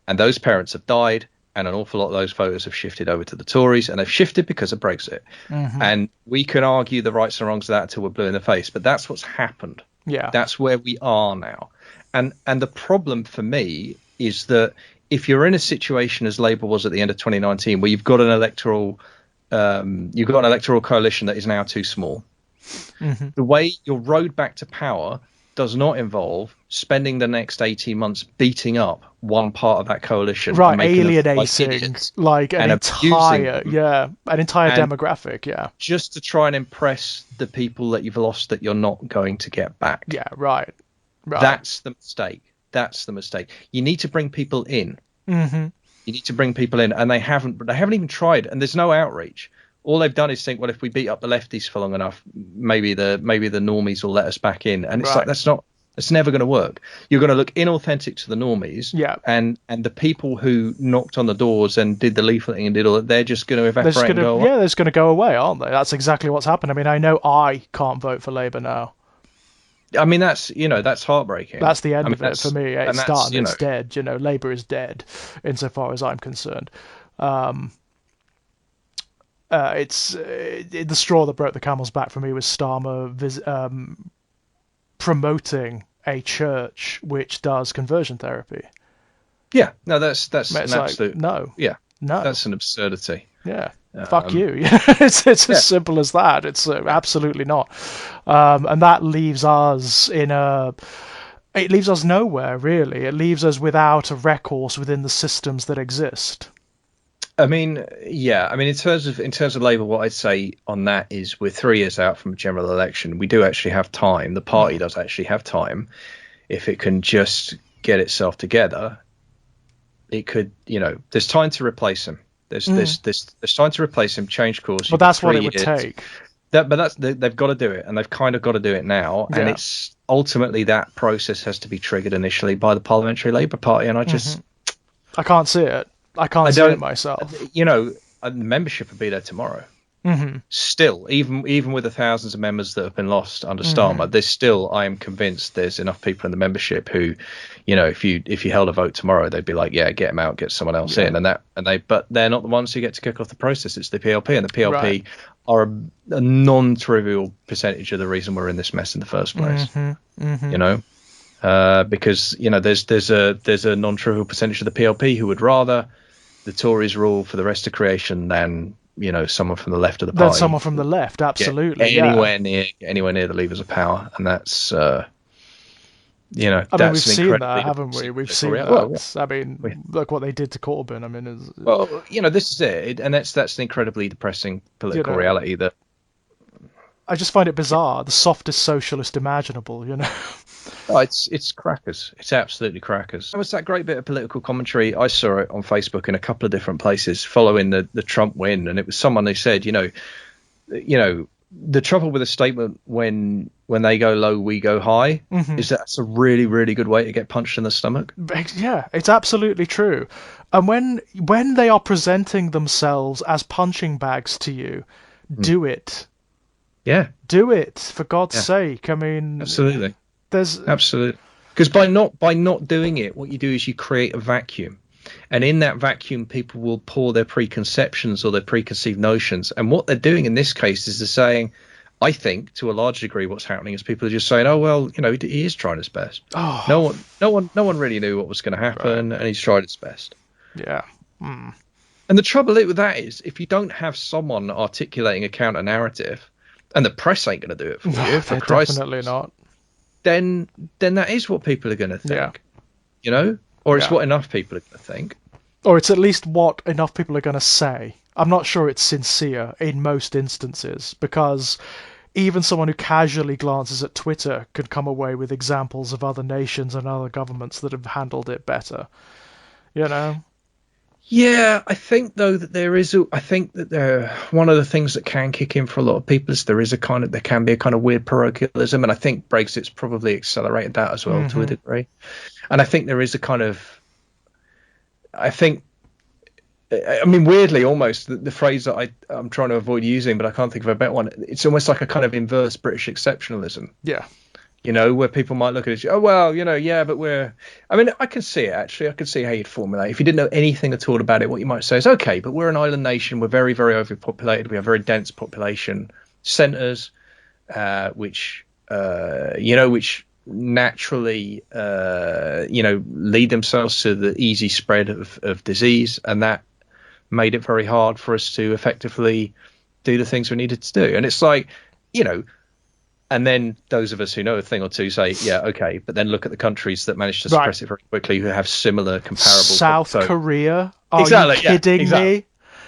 And those parents have died. And an awful lot of those voters have shifted over to the Tories, and they've shifted because of Brexit. And we can argue the rights and wrongs of that until we're blue in the face, but that's what's happened. That's where we are now. And the problem for me is that if you're in a situation as Labour was at the end of 2019, where you've got an electoral coalition that is now too small, the way your road back to power does not involve spending the next 18 months beating up one part of that coalition, alienating like an entire demographic, just to try and impress the people that you've lost that you're not going to get back. Right. That's the mistake. You need to bring people in. You need to bring people in, and they haven't even tried, and there's no outreach. All they've done is think, well, if we beat up the lefties for long enough, maybe the normies will let us back in. And it's like, that's never going to work. You're going to look inauthentic to the normies. And the people who knocked on the doors and did the leafleting and did all that, they're just going to evaporate and go away. Yeah, they're just going to go away, aren't they? That's exactly what's happened. I mean, I know I can't vote for Labour now. I mean, that's heartbreaking. That's the end of it for me. It's done. It's dead. Labour is dead, insofar as I'm concerned. It's the straw that broke the camel's back for me was Starmer promoting a church which does conversion therapy. That's an absolute no. That's an absurdity. Fuck you. It's as simple as that. It's absolutely not. And that leaves us it leaves us nowhere, really. It leaves us without a recourse within the systems that exist. I mean, in terms of Labour, what I'd say on that is we're 3 years out from a general election. We do actually have time. The party does actually have time. If it can just get itself together, it could, there's time to replace him. There's time to replace him, change course. But that's what it would take. they've got to do it, and they've kind of got to do it now. And Yeah. it's ultimately that process has to be triggered initially by the Parliamentary Labour Party. And I can't see it. I can't I see it don't, myself. membership will be there tomorrow. Hmm. Still, even with the thousands of members that have been lost under Starmer, I am convinced there's enough people in the membership who, if you held a vote tomorrow, they'd be like, yeah, get them out, get someone else in, but they're not the ones who get to kick off the process. It's the PLP, and the PLP Right. are a non-trivial percentage of the reason we're in this mess in the first place. Because there's a non-trivial percentage of the PLP who would rather the Tories rule for the rest of creation than someone from the left of the party. Then someone from the left, absolutely. Anywhere near the levers of power, and that's I mean, we've seen that, haven't we? We've seen that. Well, yeah. I mean, look what they did to Corbyn. I mean, this is it, and that's an incredibly depressing political reality that. I just find it bizarre. The softest socialist imaginable, Oh, it's crackers. It's absolutely crackers. There was that great bit of political commentary. I saw it on Facebook in a couple of different places following the Trump win, and it was someone who said, the trouble with a statement when they go low, we go high, is that's a really, really good way to get punched in the stomach. Yeah, it's absolutely true. And when they are presenting themselves as punching bags to you, do it. Yeah. Do it, for God's sake. I mean, absolutely. Absolutely. Because by not doing it, what you do is you create a vacuum. And in that vacuum, people will pour their preconceptions or their preconceived notions. And what they're doing in this case is they're saying, I think, to a large degree, what's happening is people are just saying, oh, well, he is trying his best. Oh. No one really knew what was going to happen, and he's tried his best. Yeah. And the trouble with that is, if you don't have someone articulating a counter narrative, and the press ain't going to do it for you, for Christ's definitely not. Then that is what people are going to think, or it's what enough people are going to think, or it's at least what enough people are going to say. I'm not sure it's sincere in most instances, because even someone who casually glances at Twitter could come away with examples of other nations and other governments that have handled it better. Yeah, I think though that one of the things that can kick in for a lot of people is there can be a kind of weird parochialism, and I think Brexit's probably accelerated that as well to a degree. And I think there is a kind of, weirdly, almost the phrase that I'm trying to avoid using, but I can't think of a better one. It's almost like a kind of inverse British exceptionalism. Yeah. Where people might look at it, oh, well, but I can see it, actually. I can see how you'd formulate. If you didn't know anything at all about it, what you might say is, okay, but we're an island nation. We're very, very overpopulated. We have very dense population centres, which naturally, lead themselves to the easy spread of disease. And that made it very hard for us to effectively do the things we needed to do. And it's like, and then those of us who know a thing or two say, yeah, okay, but then look at the countries that managed to suppress it very quickly, who have similar comparable. South Korea? Are exactly, you kidding me?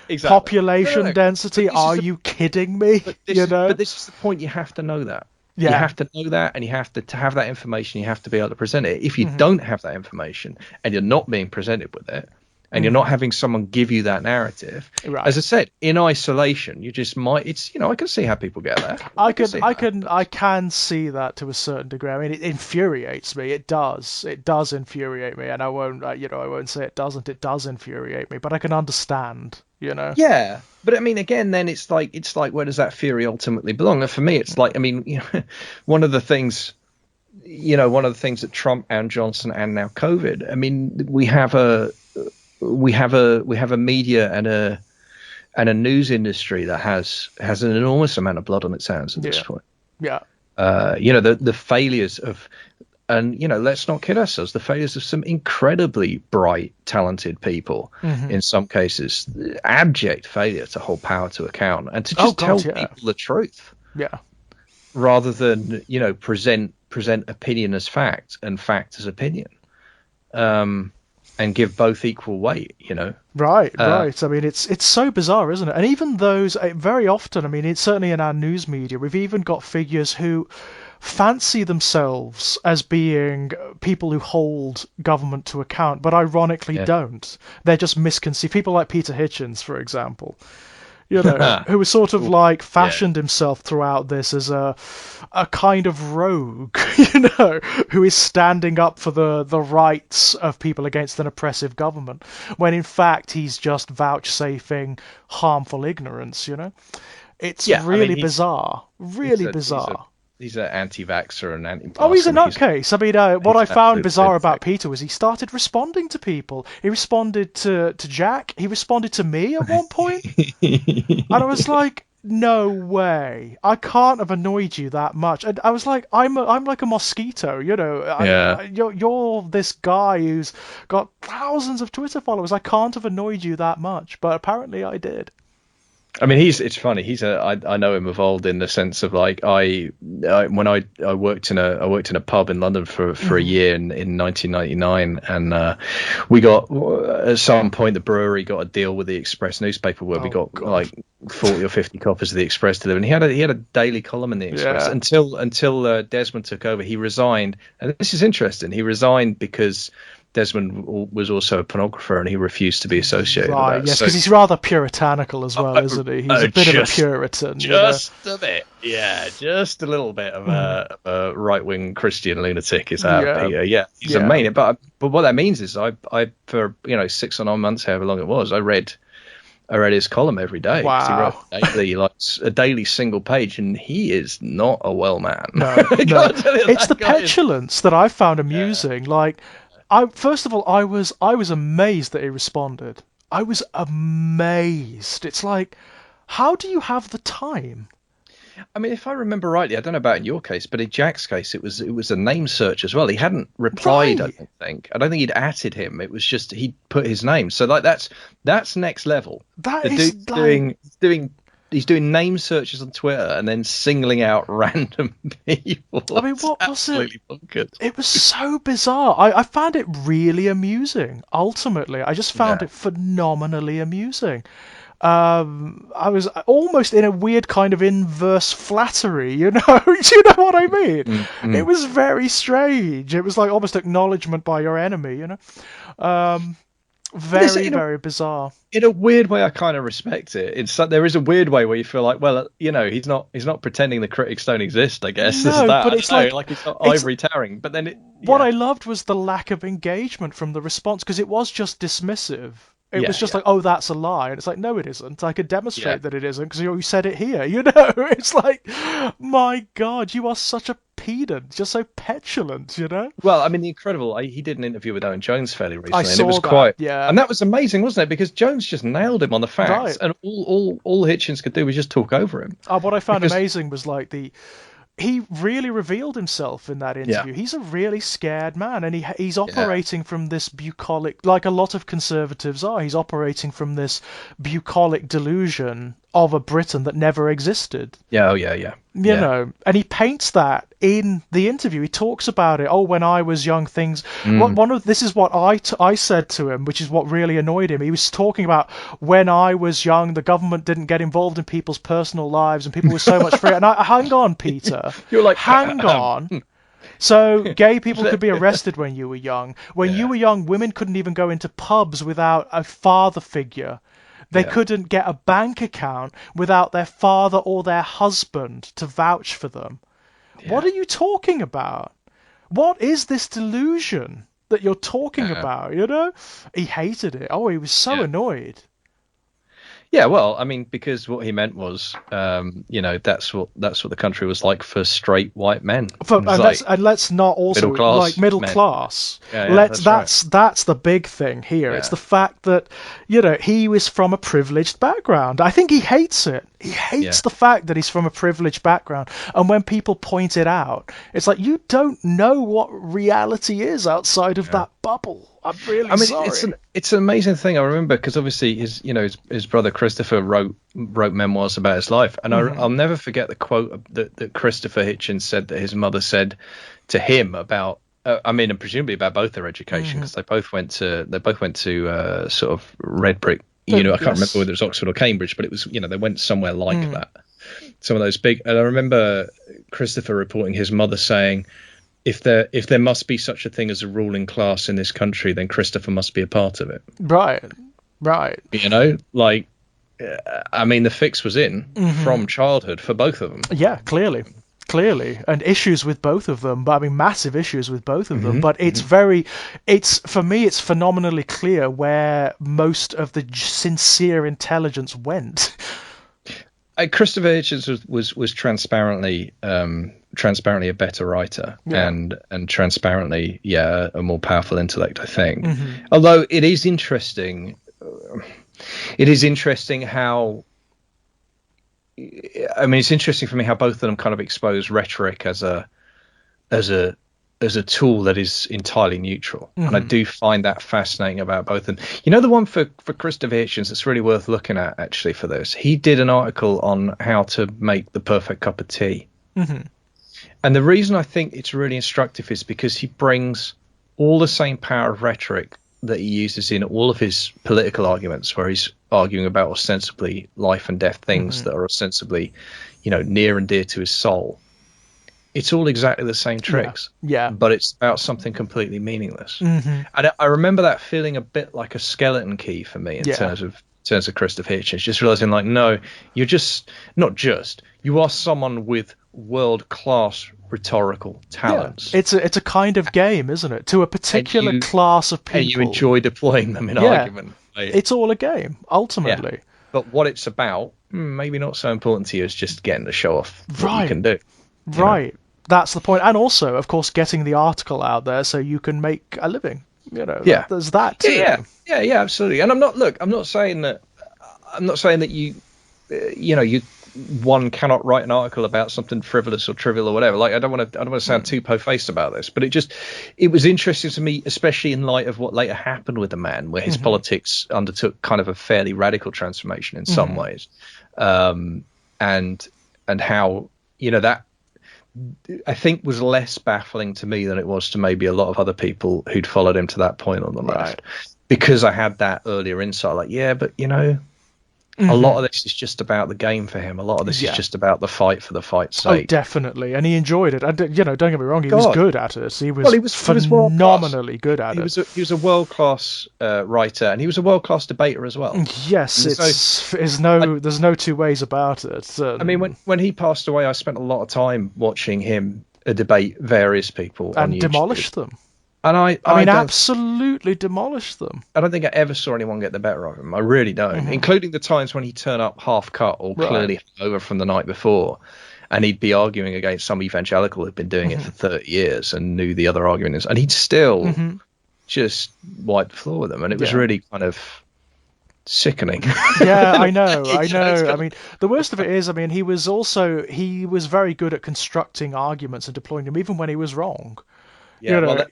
Exactly. Population density? Are you kidding me? But this is the point. You have to know that. Yeah. You have to know that, and you have to have that information. You have to be able to present it. If you don't have that information and you're not being presented with it, and you're not having someone give you that narrative, as I said, in isolation, you just might. It's I can see how people get there. I can see that to a certain degree. I mean, it infuriates me. It does infuriate me, and I won't say it doesn't. It does infuriate me, but I can understand. Yeah, but again, then it's like where does that fury ultimately belong? And for me, it's like one of the things. One of the things that Trump and Johnson and now COVID. We have a media and a news industry that has an enormous amount of blood on its hands at this point. Yeah. The failures of, and let's not kid ourselves, the failures of some incredibly bright, talented people in some cases, abject failure to hold power to account and to just tell people the truth. Yeah. Rather than present opinion as fact and fact as opinion. And give both equal weight, Right. I mean, it's so bizarre, isn't it? And even those, very often, it's certainly in our news media, we've even got figures who fancy themselves as being people who hold government to account, but ironically don't. They're just misconceived. People like Peter Hitchens, for example, you know, who was sort of like Yeah. fashioned himself throughout this as a kind of rogue, who is standing up for the rights of people against an oppressive government, when in fact he's just vouchsafing harmful ignorance. It's Yeah, I mean, really bizarre, really bizarre. he's an anti-vaxxer and Oh, he's a anti-masker. nutcase. I mean, what He's I an found absolute bizarre about lunatic. Peter was he started responding to people. He responded to Jack. He responded to me at one point. And I was like, no way. I can't have annoyed you that much. And I was like, I'm like a mosquito, Yeah. You're this guy who's got thousands of Twitter followers. I can't have annoyed you that much, but apparently I did. I mean, it's funny. I know him evolved in the sense of like when I worked in a pub in London for a year in 1999, and we got at some point the brewery got a deal with the Express newspaper where we got God. like 40 or 50 copies of the Express delivered. And he had a daily column in the Express Yeah. until Desmond took over. He resigned, and this is interesting. He resigned because Desmond was also a pornographer, and he refused to be associated Right, with that. yes, So because he's rather puritanical as well, isn't he? He's a bit of a Puritan. just a bit, yeah, just a little bit of a right-wing Christian lunatic is how Yeah. he's a maniac. But what that means is I for 6 or 9 months, however long it was, I read his column every day. 'Cause Wow. he wrote daily, like a daily single page, and he is not a well man. No, I no. can't tell you, It's the that guy is- petulance that I found amusing. Like, first of all, I was amazed that he responded. I was amazed. It's like, how do you have the time? I mean, if I remember rightly, I don't know about in your case, but in Jack's case, it was a name search as well. He hadn't replied. Right. I don't think he'd atted him. It was just he put his name. So like that's next level. That The is dude's like, he's doing name searches on Twitter and then singling out random people. I mean, what It's was it? absolutely bonkers. It was so bizarre. I found it really amusing. Ultimately, I just found Yeah. it phenomenally amusing. I was almost in a weird kind of inverse flattery, Do you know what I mean? It was very strange. It was like almost acknowledgement by your enemy, Very, very bizarre. In a weird way, I kind of respect it. There is a weird way where you feel like, well, he's not pretending the critics don't exist. I guess No, is that. but I it's don't know, like- he's not it's- ivory towering. But then What I loved was the lack of engagement from the response, because it was just dismissive. It Yeah, was just yeah. like, oh, that's a lie. And it's like, no, it isn't. I could demonstrate Yeah. that it isn't because you said it here, It's like, my God, you are such a pedant. Just so petulant, Well, I mean, he did an interview with Owen Jones fairly recently, and saw it was that, quite, yeah. and that was amazing, wasn't it? Because Jones just nailed him on the facts, Right. and all Hitchens could do was just talk over him. What I found Because- amazing was like he really revealed himself in that interview. He's a really scared man, and he's operating from this bucolic, like a lot of conservatives are. He's operating from this bucolic delusion of a Britain that never existed. Yeah, yeah. And he paints that in the interview. He talks about it. Oh, when I was young, things. This is what I said to him, which is what really annoyed him. He was talking about when I was young, the government didn't get involved in people's personal lives, and people were so much freer. And hang on, Peter. You're like, hang on. So gay people could be arrested when you were young. When you were young, women couldn't even go into pubs without a father figure. They couldn't get a bank account without their father or their husband to vouch for them. Yeah. What are you talking about? What is this delusion that you're talking about, He hated it. Oh, he was so annoyed. Yeah, well, I mean, because what he meant was, that's what the country was like for straight white men. Let's not also middle class like middle men. class. Yeah, that's the big thing here. Yeah. It's the fact that he was from a privileged background. I think he hates it. He hates the fact that he's from a privileged background. And when people point it out, it's like, you don't know what reality is outside of that bubble. I'm really sorry. It's an amazing thing. I remember because obviously his brother Christopher wrote memoirs about his life, and I'll never forget the quote that Christopher Hitchens said that his mother said to him about. And presumably about both their education, because they both went to sort of red brick. I can't remember whether it was Oxford or Cambridge, but it was they went somewhere like that. Some of those big. And I remember Christopher reporting his mother saying, If there must be such a thing as a ruling class in this country, then Christopher must be a part of it. Right. Like I mean, the fix was in from childhood for both of them. Yeah, clearly, and issues with both of them, but I mean massive issues with both of them. But it's for me, it's phenomenally clear where most of the sincere intelligence went. Christopher Hitchens was transparently a better writer, and transparently a more powerful intellect, I think. Although it is interesting how, I mean, it's interesting for me how both of them kind of expose rhetoric as a tool that is entirely neutral, and I do find that fascinating about both of them. You know, the one for Christopher Hitchens that's really worth looking at actually for this. He did an article on how to make the perfect cup of tea, and the reason I think it's really instructive is because he brings all the same power of rhetoric that he uses in all of his political arguments, where he's arguing about ostensibly life and death things that are ostensibly, near and dear to his soul. It's all exactly the same tricks, but it's about something completely meaningless. And I remember that feeling a bit like a skeleton key for me in terms of Christopher Hitchens, just realizing like, no, you're you are someone with world-class rhetorical talents. It's a kind of game, isn't it? To a particular class of people. And you enjoy deploying them in argument. It's all a game, ultimately. Yeah. But what it's about, maybe not so important to you as just getting to show off what you can do. Right. That's the point. And also, of course, getting the article out there so you can make a living. There's that too. Yeah, absolutely. And I'm not saying that one cannot write an article about something frivolous or trivial or whatever. Like, I don't want to sound too po-faced about this, but it was interesting to me, especially in light of what later happened with the man, where his politics undertook kind of a fairly radical transformation in some ways, and how that I think was less baffling to me than it was to maybe a lot of other people who'd followed him to that point on the left, because I had that earlier insight. Like, but a lot of this is just about the game for him. A lot of this is just about the fight for the fight's sake. Oh, definitely, and he enjoyed it. And don't get me wrong, he was good at it. He was phenomenally good at it. He was a world-class writer, and he was a world-class debater as well. Yes, there's no two ways about it. I mean, when he passed away, I spent a lot of time watching him debate various people and on YouTube. demolish them. And I absolutely demolished them. I don't think I ever saw anyone get the better of him. I really don't. Including the times when he'd turn up half cut or clearly over from the night before, and he'd be arguing against some evangelical who'd been doing it for 30 years and knew the other arguments, and he'd still just wipe the floor with them. And it was really kind of sickening. Yeah, I know. I mean, the worst of it is, he was very good at constructing arguments and deploying them, even when he was wrong. Yeah, well,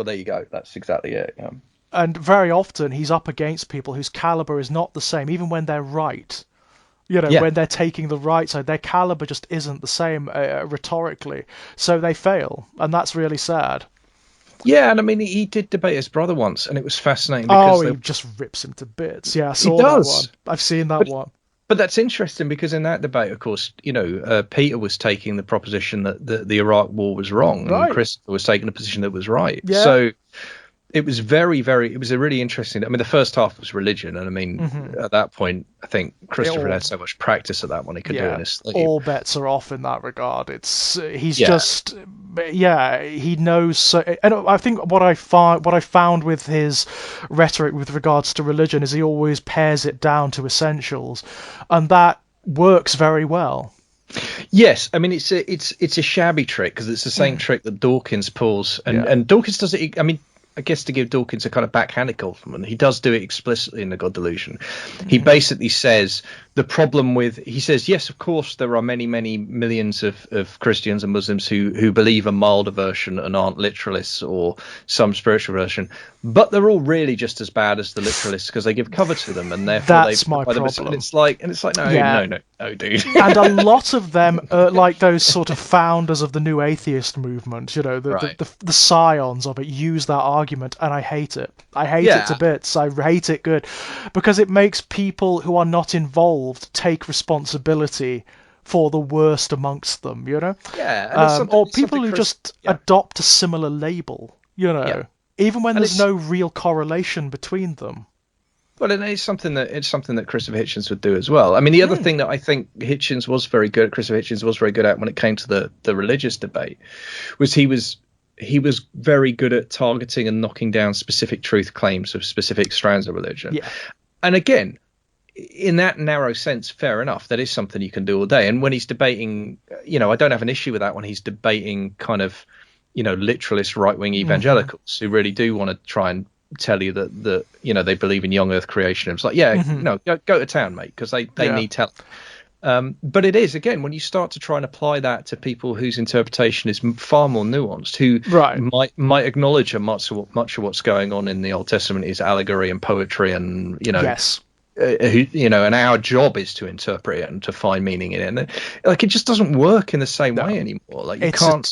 there you go. That's exactly it. Yeah. And very often he's up against people whose caliber is not the same, even when they're right. When they're taking the right side, their caliber just isn't the same rhetorically. So they fail, and that's really sad. Yeah, and he did debate his brother once, and it was fascinating. Because he just rips him to bits. Yeah, I saw that one. I've seen that one. But that's interesting because in that debate, of course, Peter was taking the proposition that the Iraq War was wrong, and Christopher was taking the position that was right. Yeah. So it was it was a really interesting. The first half was religion, and at that point, I think Christopher had so much practice at that one he could do in his sleep. All bets are off in that regard. He knows. So, and I think what I found with his rhetoric with regards to religion is he always pares it down to essentials, and that works very well. Yes, it's a shabby trick because it's the same trick that Dawkins pulls, and Dawkins does it. I guess to give Dawkins a kind of backhanded compliment, he does do it explicitly in The God Delusion. He basically says yes, of course, there are many, many millions of Christians and Muslims who believe a milder version and aren't literalists or some spiritual version, but they're all really just as bad as the literalists because they give cover to them, and therefore that's my problem. And it's like no, dude. And a lot of them, like those sort of founders of the new atheist movement, the scions of it, use that argument, and I hate it. I hate it to bits. I hate it good because it makes people who are not involved take responsibility for the worst amongst them, or people who just adopt a similar label, even when there's no real correlation between them. Well, and it's something that Christopher Hitchens would do as well. I mean, the other thing that I think Christopher Hitchens was very good at when it came to the religious debate was he was very good at targeting and knocking down specific truth claims of specific strands of religion. Yeah. And again, in that narrow sense, fair enough. That is something you can do all day. And when he's debating, I don't have an issue with that when he's debating kind of, literalist right-wing evangelicals who really do want to try and tell you that they believe in young earth creation. It's like, go to town, mate, because they need help. But it is, again, when you start to try and apply that to people whose interpretation is far more nuanced, who might acknowledge much of what's going on in the Old Testament is allegory and poetry, and yes. And our job is to interpret it and to find meaning in it. And like, it just doesn't work in the same way anymore. Like, you can't,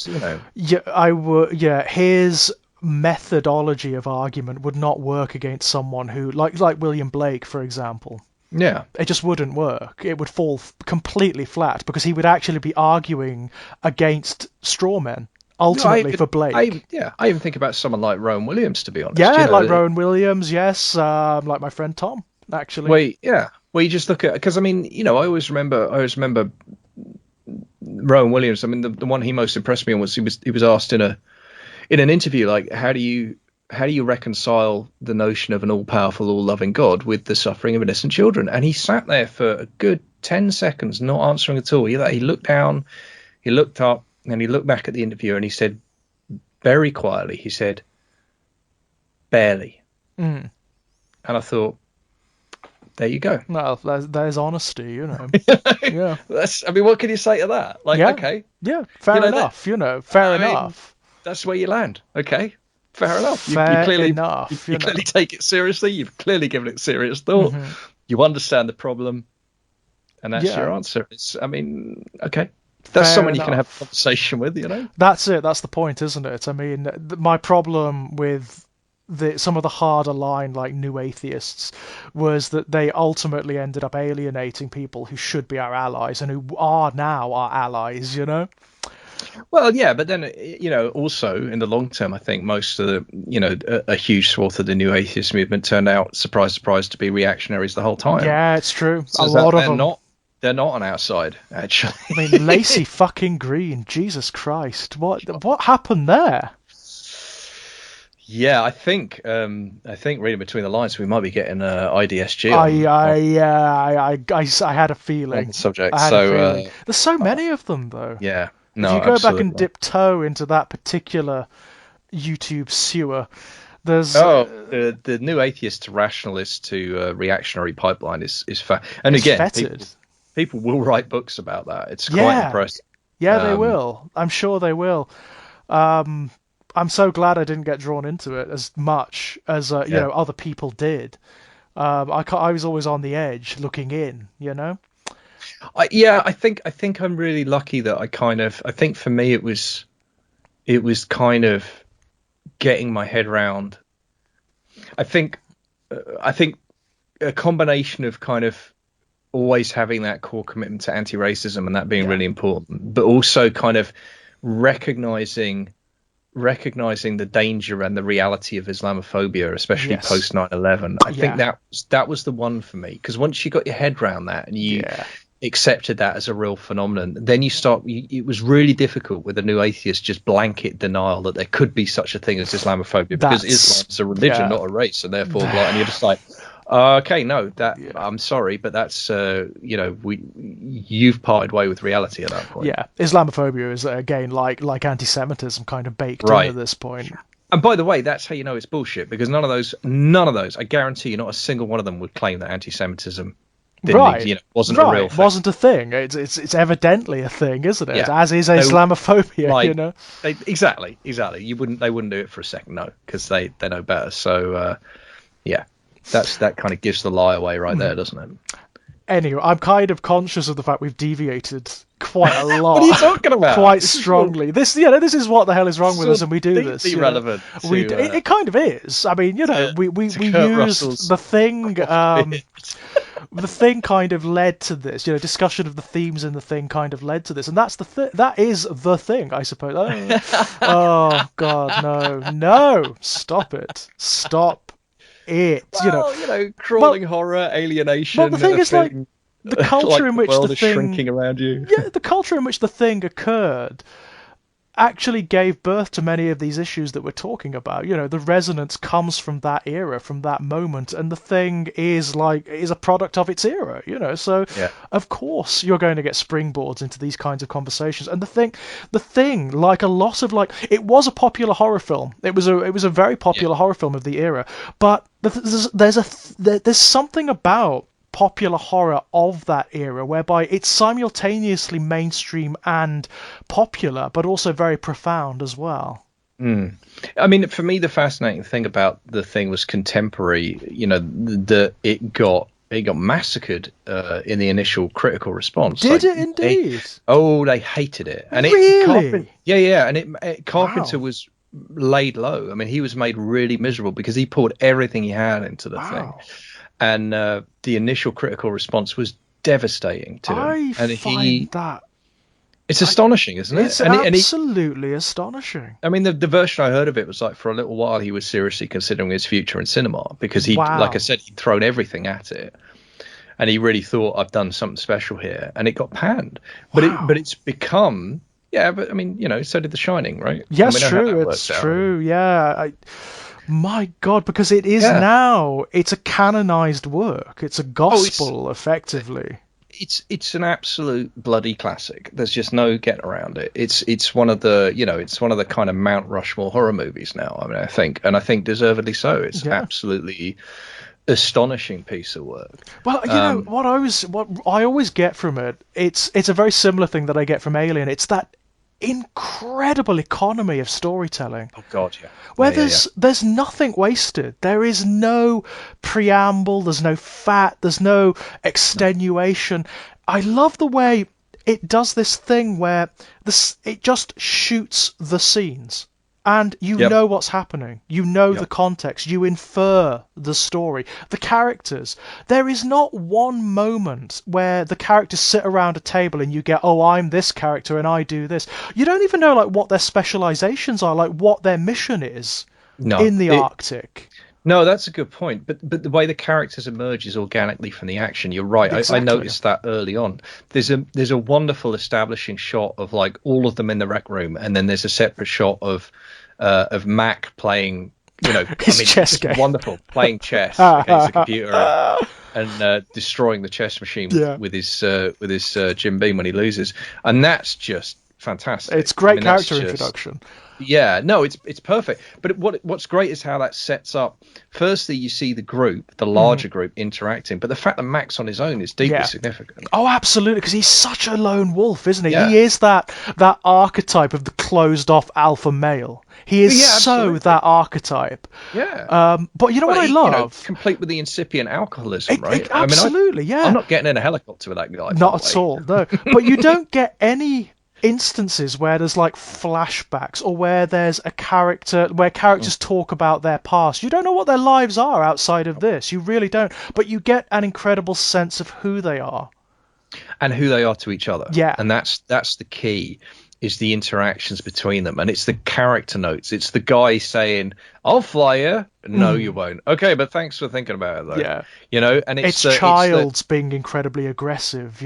his methodology of argument would not work against someone who, like William Blake, for example. Yeah, it just wouldn't work. It would fall completely flat because he would actually be arguing against straw men. Ultimately, for Blake. I even think about someone like Rowan Williams, to be honest. Yeah, like Rowan Williams, yes. Like my friend Tom, actually. Well, you just look at, because I mean, I always remember Rowan Williams. I mean, the one he most impressed me on was he was asked in an interview, like, how do you reconcile the notion of an all-powerful, all-loving God with the suffering of innocent children? And he sat there for a good 10 seconds, not answering at all. He looked down, he looked up, and he looked back at the interviewer, and he said, very quietly, he said, barely. And I thought, there you go. Well, there's honesty, Yeah. What can you say to that? Like, okay. Yeah, fair enough, fair enough. That's where you land. Okay. Fair enough. You clearly take it seriously. You've clearly given it serious thought. You understand the problem, and that's your answer. Okay. That's someone you can have a conversation with, That's it. That's the point, isn't it? I mean, my problem with some of the harder line, like new atheists, was that they ultimately ended up alienating people who should be our allies and who are now our allies, Well, yeah, but then, also in the long term, I think most of the, a huge swath of the new atheist movement turned out, surprise, surprise, to be reactionaries the whole time. Yeah, it's true. So a lot of them. They're not on our side, actually. I mean, Lacey fucking Green, Jesus Christ, what happened there? Yeah, I think reading between the lines, we might be getting IDSG. I had a feeling on the subject. There's so many of them, though. Yeah. No, if you go back and dip toe into that particular YouTube sewer, there's the new atheist to rationalist to reactionary pipeline is fat. And again, people will write books about that. It's quite impressive. Yeah, they will. I'm sure they will. I'm so glad I didn't get drawn into it as much as other people did. I was always on the edge, looking in. I think I'm really lucky that I think for me it was kind of getting my head round. I think a combination of kind of always having that core commitment to anti-racism and that being really important, but also kind of recognizing the danger and the reality of Islamophobia, especially post 9/11. I think that was the one for me, because once you got your head around that and you accepted that as a real phenomenon, then it was really difficult with a new atheist just blanket denial that there could be such a thing as Islamophobia, because Islam is a religion, not a race, and therefore and you're just like, okay, no, I'm sorry, but that's you've parted way with reality at that point. Yeah, Islamophobia is again like anti-Semitism, kind of baked in at this point. And by the way, that's how you know it's bullshit, because none of those, I guarantee you, not a single one of them would claim that anti-Semitism wasn't a real thing. Wasn't a thing. It's evidently a thing, isn't it? As is Islamophobia, Exactly. They wouldn't do it for a second, no, because they know better. So that kind of gives the lie away right there, doesn't it? Anyway, I'm kind of conscious of the fact we've deviated quite a lot. What are you talking about? Quite strongly. This is what the hell is wrong with us, and we do this. Irrelevant. It kind of is. I mean, we used the thing. The thing kind of led to this. Discussion of the themes in the thing kind of led to this, and that's that is the thing, I suppose. Oh God, no! Stop it! Stop it. Well, Well, crawling horror, well, the alienation, thing a is, like, thing the culture like in the which the world is thing, shrinking around you. yeah, the culture in which the thing occurred actually gave birth to many of these issues that we're talking about. The resonance comes from that era, from that moment, and the thing is a product of its era. So Yeah. of course you're going to get springboards into these kinds of conversations. And the thing, like a lot of it was a popular horror film. It was a very Yeah. popular horror film of the era, but there's something about popular horror of that era whereby it's simultaneously mainstream and popular but also very profound as well. Mm. I mean, for me, the fascinating thing about the thing was contemporary. That it got massacred in the initial critical response. Did it indeed? They hated it, and Really? Carpenter Wow. was laid low. I mean, he was made really miserable because he poured everything he had into the thing, Wow. and the initial critical response was devastating to him. I And find that it's astonishing, isn't it? it's absolutely astonishing. I mean, the version I heard of it was like for a little while he was seriously considering his future in cinema because like I Wow. said, he'd thrown everything at it, and he really thought I've done something special here, and it got panned. Wow. But it's become, yeah. But I mean, so did The Shining, right? And Yes, we know how true. that It's worked out. true. Yeah. My God, because it is Yeah. now, it's a canonized work. It's a Oh, it's gospel, effectively. it's an absolute bloody classic. There's just no getting around it. It's one of the it's one of the kind of Mount Rushmore horror movies now. I mean, I think deservedly so. It's Yeah. absolutely astonishing piece of work. Well, what I always get from it, it's a very similar thing that I get from Alien. It's that incredible economy of storytelling Oh God, yeah, where yeah. there's nothing wasted. There is no preamble, there's no fat, there's no extenuation. I love the way it does this thing where it just shoots the scenes. And you Yep, know what's happening. You know the yep. context. You infer the story. The characters. There is not one moment where the characters sit around a table and you get, oh, I'm this character and I do this. You don't even know what their specializations are, what their mission is No, in the Arctic. no, that's a good point. But the way the characters emerge is organically from the action. You're right. I Exactly. noticed that early on. There's a wonderful establishing shot of like all of them in the rec room, and then there's a separate shot of Mac playing. I His mean, chess just game. wonderful playing chess against the computer and destroying the chess machine Yeah. with his Jim Beam when he loses, and that's just fantastic. It's I great mean, that's character just introduction. yeah, no, it's perfect. But what's great is how that sets up. Firstly, you see the group, the larger group, interacting, but the fact that Mac's on his own is deeply Yeah. significant. Oh, absolutely, because he's such a lone wolf, isn't he? Yeah, He is that archetype of the closed-off alpha male. He is yeah, so absolutely. that archetype. Yeah. But you know what Well, I love? complete with the incipient alcoholism, right? I mean, Absolutely, I'm yeah. not getting in a helicopter with that guy, by Not the at way. all, no. But you don't get any instances where there's flashbacks or where there's where characters talk about their past. You don't know what their lives are outside of this. You really don't. But you get an incredible sense of who they are. And who they are to each other. Yeah. And that's the key, is the interactions between them. And it's the character notes. It's the guy saying, I'll fly you. No, you won't. Okay, but thanks for thinking about it, though. Yeah. And It's Childs being incredibly aggressive.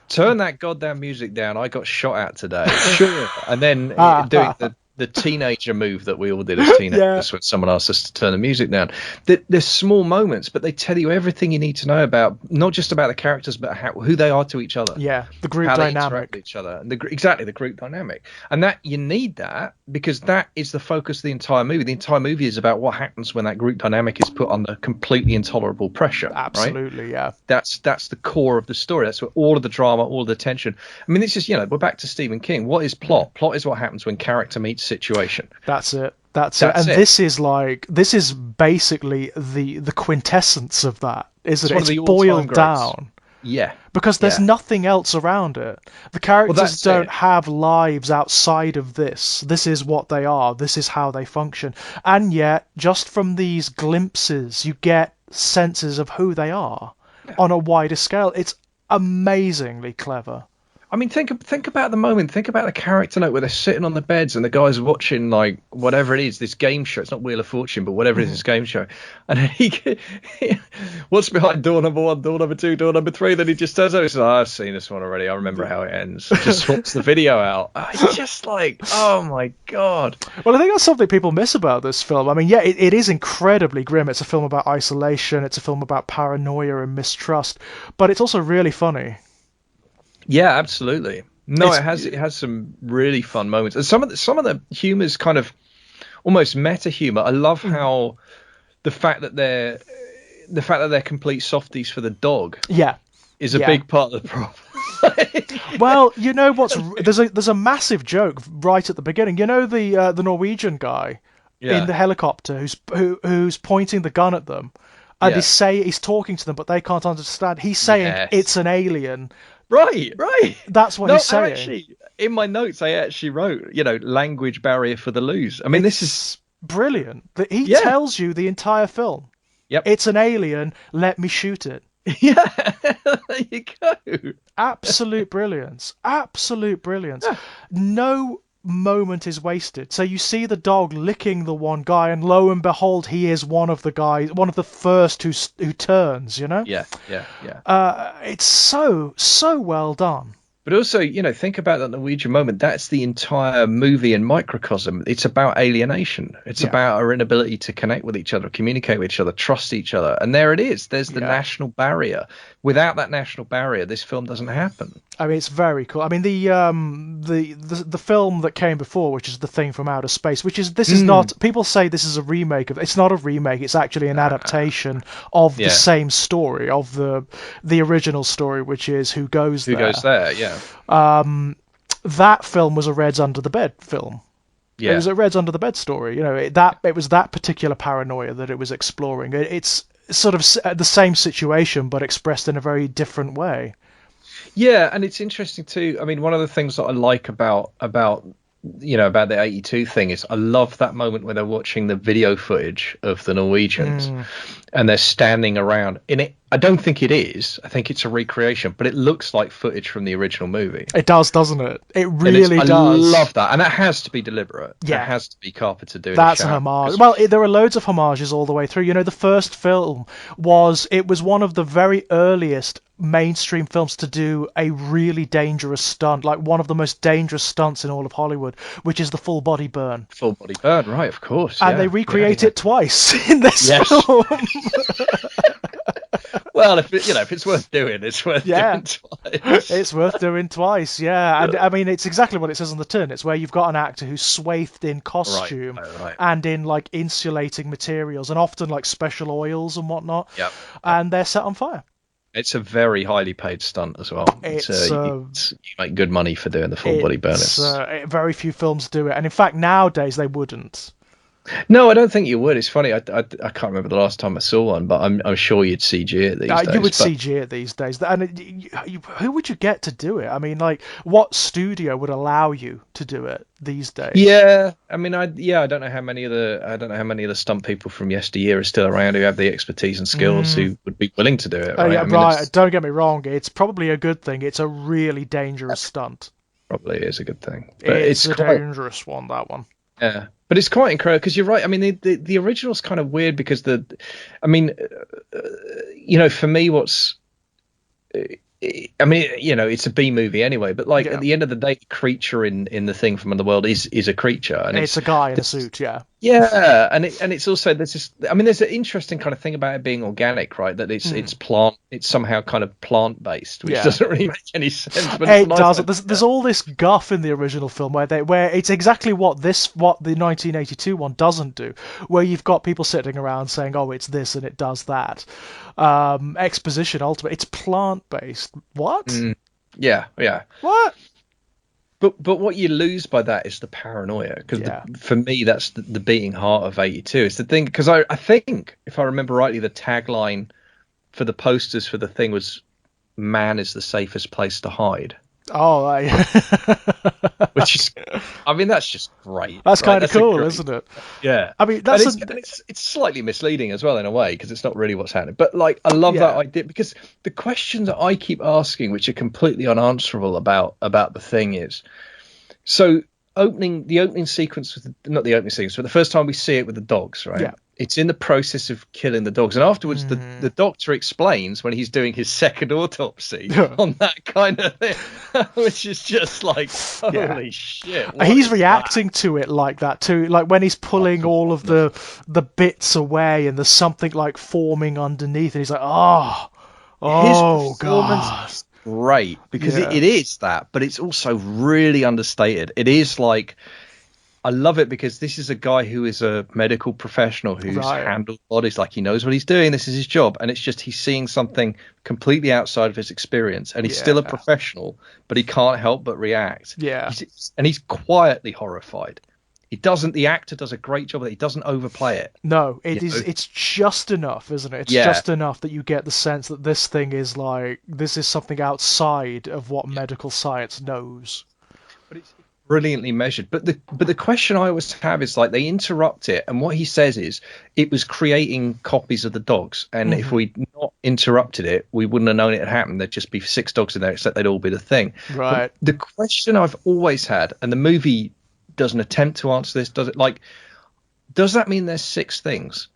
turn that goddamn music down. I got shot at today. Sure. And then doing the teenager move that we all did as Yeah. teenagers when someone asked us to turn the music down. There's small moments, but they tell you everything you need to know about, not just about the characters, but who they are to each other. Yeah, the group How they interact dynamic. with each other, and exactly the group dynamic, and that you need that because that is the focus of the entire movie. The entire movie is about what happens when that group dynamic is put under completely intolerable pressure. Absolutely, right? yeah. That's the core of the story. That's where all of the drama, all of the tension. I mean, it's just we're back to Stephen King. What is plot? Plot is what happens when character meets situation. That's it. That's it. And this is basically the quintessence of that, isn't It's one it? of the It's all-time boiled greats. down. Yeah. Because there's nothing else around it. The characters that's don't it. have lives outside of this. This is what they are. This is how they function. And yet, just from these glimpses, you get senses of who they are on a wider scale. It's amazingly clever. I mean, think about the moment. Think about the character note where they're sitting on the beds and the guy's watching like whatever it is, this game show. It's not Wheel of Fortune, but whatever it is, this game show. And then what's behind door number 1, door number 2, door number 3? Then he just turns over and says, oh, "I've seen this one already. I remember how it ends." Just swaps the video out. It's just like, oh my god. Well, I think that's something people miss about this film. I mean, yeah, it is incredibly grim. It's a film about isolation. It's a film about paranoia and mistrust, but it's also really funny. Yeah, absolutely. No, it has some really fun moments, and some of the humor is kind of almost meta humor. I love how the fact that they're complete softies for the dog. Yeah, is a big part of the problem. Well, you know what's there's a massive joke right at the beginning. You know the Norwegian guy in the helicopter who's pointing the gun at them, and he's talking to them, but they can't understand. He's saying it's an alien. Right. That's what he's saying. Actually, in my notes, I actually wrote, language barrier for the lose. I mean, this is brilliant. He tells you the entire film. Yep. It's an alien. Let me shoot it. Yeah, there you go. Absolute brilliance. Absolute brilliance. Yeah. No moment is wasted. So you see the dog licking the one guy, and lo and behold, he is one of the first who turns. Yeah. It's so well done. But also, think about that Norwegian moment. That's the entire movie in microcosm. It's about alienation. It's about our inability to connect with each other, communicate with each other, trust each other. And there it is. There's the national barrier. Without that national barrier, this film doesn't happen. I mean, it's very cool. I mean, the film that came before, which is The Thing from Outer Space, this is not. People say this is a remake of. It's not a remake. It's actually an adaptation of the same story, of the original story, which is Who Goes There. Who Goes There? Yeah. That film was a Reds Under the Bed film. Yeah. It was a Reds Under the Bed story. It was that particular paranoia that it was exploring. It's sort of the same situation, but expressed in a very different way. Yeah, and it's interesting too. I mean, one of the things that I like about the 82 thing is I love that moment where they're watching the video footage of the Norwegians and they're standing around in it. I don't think it is. I think it's a recreation, but it looks like footage from the original movie. It does, doesn't it? It really does. I love that. And that has to be deliberate. Yeah. It has to be Carpenter doing That's a homage. Well, there are loads of homages all the way through. The first film was one of the very earliest mainstream films to do a really dangerous stunt, like one of the most dangerous stunts in all of Hollywood, which is the full body burn. Full body burn, right, of course. And they recreate it twice in this film. Well, if it's worth doing, it's worth doing twice. It's worth doing twice, yeah. And I mean, it's exactly what it says on the tin. It's where you've got an actor who's swathed in costume and in like insulating materials and often like special oils and whatnot. Yep. And they're set on fire. It's a very highly paid stunt as well. You make good money for doing the full body burn. Very few films do it, and in fact, nowadays they wouldn't. No, I don't think you would. It's funny. I can't remember the last time I saw one, but I'm sure you'd CG it these days. You would CG it these days. And who would you get to do it? I mean, like, what studio would allow you to do it these days? Yeah, I mean, I don't know how many of the stunt people from yesteryear are still around who have the expertise and skills who would be willing to do it. Right? Don't get me wrong. It's probably a good thing. It's a really dangerous stunt. Probably is a good thing. But it's a dangerous one. That one. Yeah, but it's quite incredible because you're right. I mean, the original's kind of weird because for me, it's a B movie anyway. But at the end of the day, the creature in the Thing from Underworld is a creature, and it's a guy in a suit. Yeah. Yeah, and it's also there's an interesting kind of thing about it being organic, right? That it's plant, it's somehow kind of plant based, which doesn't really make any sense. But it does. There's all this guff in the original film where it's exactly what the 1982 one doesn't do, where you've got people sitting around saying, "Oh, it's this and it does that." Exposition ultimate. It's plant based. What? Yeah. What? But what you lose by that is the paranoia, because for me that's the beating heart of 82. It's the thing, because I think, if I remember rightly, the tagline for the posters for the Thing was "Man is the safest place to hide." Oh, which is, I mean, that's just great, that's right? kind of That's a cool, great, isn't it? yeah. I mean, And that's a it's slightly misleading as well in a way because it's not really what's happening. But like, I love that yeah, idea because the questions that I keep asking, which are completely unanswerable about the thing is, so the opening sequence with not the opening sequence, but the first time we see it with the dogs, right? yeah. It's in the process of killing the dogs, and afterwards the Mm. doctor explains when he's doing his second autopsy on that kind of thing, which is just like, Yeah. holy shit, what He's is that? reacting to it like that too, like when he's Oh, pulling come all on, of man. the bits away and there's something like forming underneath and he's like, oh, His oh performance god. is great because Yeah. it is that, but it's also really understated. It is like I love it because this is a guy who is a medical professional who's Right. handled bodies, like he knows what he's doing. This is his job, and it's just he's seeing something completely outside of his experience, and he's still a Yeah. professional, but he can't help but react. Yeah. He's quietly horrified. He doesn't. The actor does a great job of it. He doesn't overplay it. No, You know? it's just enough, isn't it? It's Yeah. just enough that you get the sense that this thing is like this is something outside of what Yeah. medical science knows. But it's brilliantly measured. But the question I always have is like they interrupt it, and what he says is it was creating copies of the dogs, and if Hmm. we'd not interrupted it, we wouldn't have known it had happened. There'd just be six dogs in there, except they'd all be the thing. But Right. the question I've always had, and the movie doesn't attempt to answer this, does it? Like, does that mean there's six things?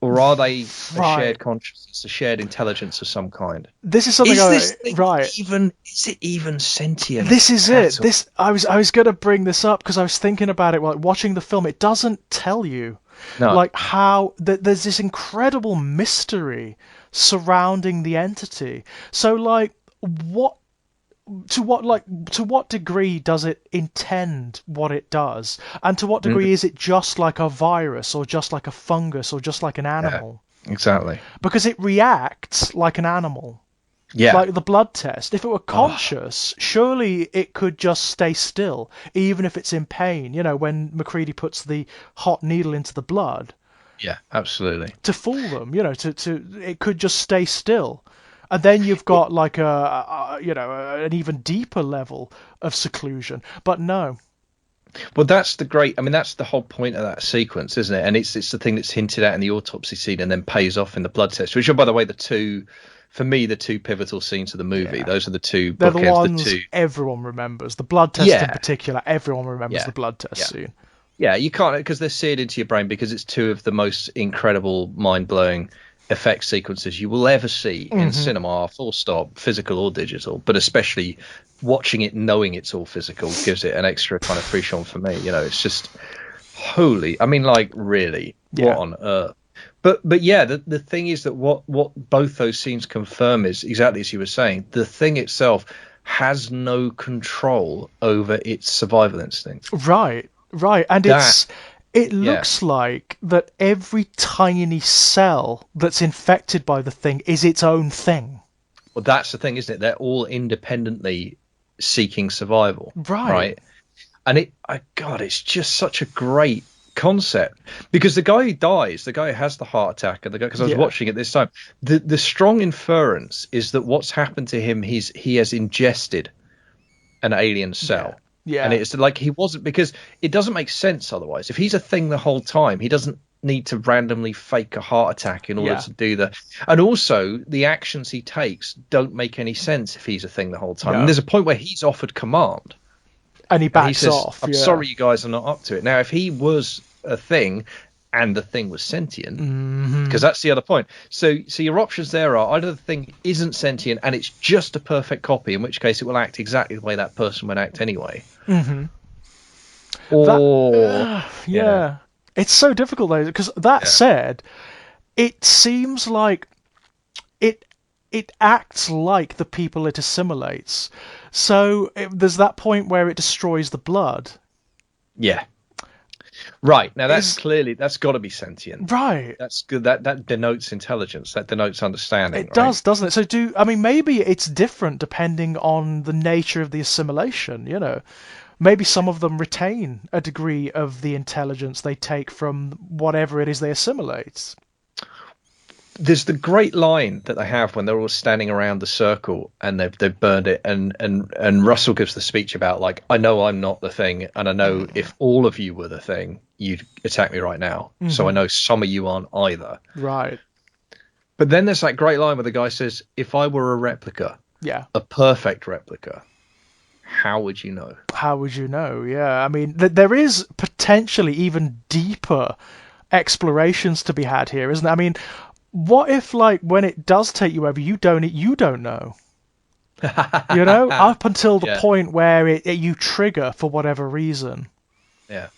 Or are they a Right. shared consciousness, a shared intelligence of some kind? This is something Is I this thing right. even is it even sentient This is at it. all? This I was gonna bring this up because I was thinking about it while watching the film. It doesn't tell you No. like how there's this incredible mystery surrounding the entity. So like what to what degree does it intend what it does? And to what Mm, degree is it just like a virus or just like a fungus or just like an yeah, animal? exactly. Because it reacts like an animal. Yeah. Like the blood test, if it were Oh, conscious, surely it could just stay still, even if it's in pain. You know, when McCready puts the hot needle into the blood yeah, absolutely. to fool them, you know, to it could just stay still. And then you've got like an even deeper level of seclusion. But no, Well, that's the great. I mean, that's the whole point of that sequence, isn't it? And it's the thing that's hinted at in the autopsy scene, and then pays off in the blood test. Which are, by the way, for me, the two pivotal scenes of the movie. yeah, Those are the two they're the bookends. The ones two. everyone remembers. The blood test in Yeah, particular, everyone remembers yeah, the blood test yeah, scene. yeah. You can't because they're seared into your brain because it's two of the most incredible, mind-blowing effect sequences you will ever see in Hmm. cinema. Full stop, physical or digital, but especially watching it, knowing it's all physical, gives it an extra kind of frisson for me. It's just holy. I mean, like really, what Yeah, on earth? But yeah, the thing is that what both those scenes confirm is exactly as you were saying. The thing itself has no control over its survival instinct. right, right, and That it yeah. looks like that every tiny cell that's infected by the thing is its own thing. Well, that's the thing, isn't it? They're all independently seeking survival, Right. right? And God, it's just such a great concept because the guy who dies, the guy who has the heart attack, and the guy because I was Yeah. watching it this time, the strong inference is that what's happened to him, he has ingested an alien Yeah. cell. And Yeah. it's like he wasn't because it doesn't make sense otherwise. If he's a thing the whole time, he doesn't need to randomly fake a heart attack in order Yeah. to do the. And also, the actions he takes don't make any sense if he's a thing the whole time. And No. there's a point where he's offered command, And he and he backs says, off. "I'm Yeah. sorry, you guys are not up to it." Now, if he was a thing, and the thing was sentient, Hmm. because that's the other point. So your options there are either the thing isn't sentient and it's just a perfect copy, in which case it will act exactly the way that person would act anyway, Hmm. That. or yeah, Yeah. It's so difficult though, because that yeah, said, it seems like it it acts like the people it assimilates. So there's that point where it destroys the blood. yeah. Right now, Is that's got to be sentient. right. That's good. That denotes intelligence. That denotes understanding, It right? does, doesn't it? So I mean maybe it's different depending on the nature of the assimilation, you know. Maybe some of them retain a degree of the intelligence they take from whatever it is they assimilate. there's the great line that they have when they're all standing around the circle and they've burned it, and Russell gives the speech about, like, I know I'm not the thing, and I know if all of you were the thing, you'd attack me right now. So I know some of you aren't either. Right. But then there's that great line where the guy says, if I were a replica, a perfect replica, how would you know? How would you know? Yeah, I mean, there is potentially even deeper explorations to be had here, isn't there? I mean, what if, like, when it does take you over, you don't know? You know, up until the point where you trigger for whatever reason. Yeah.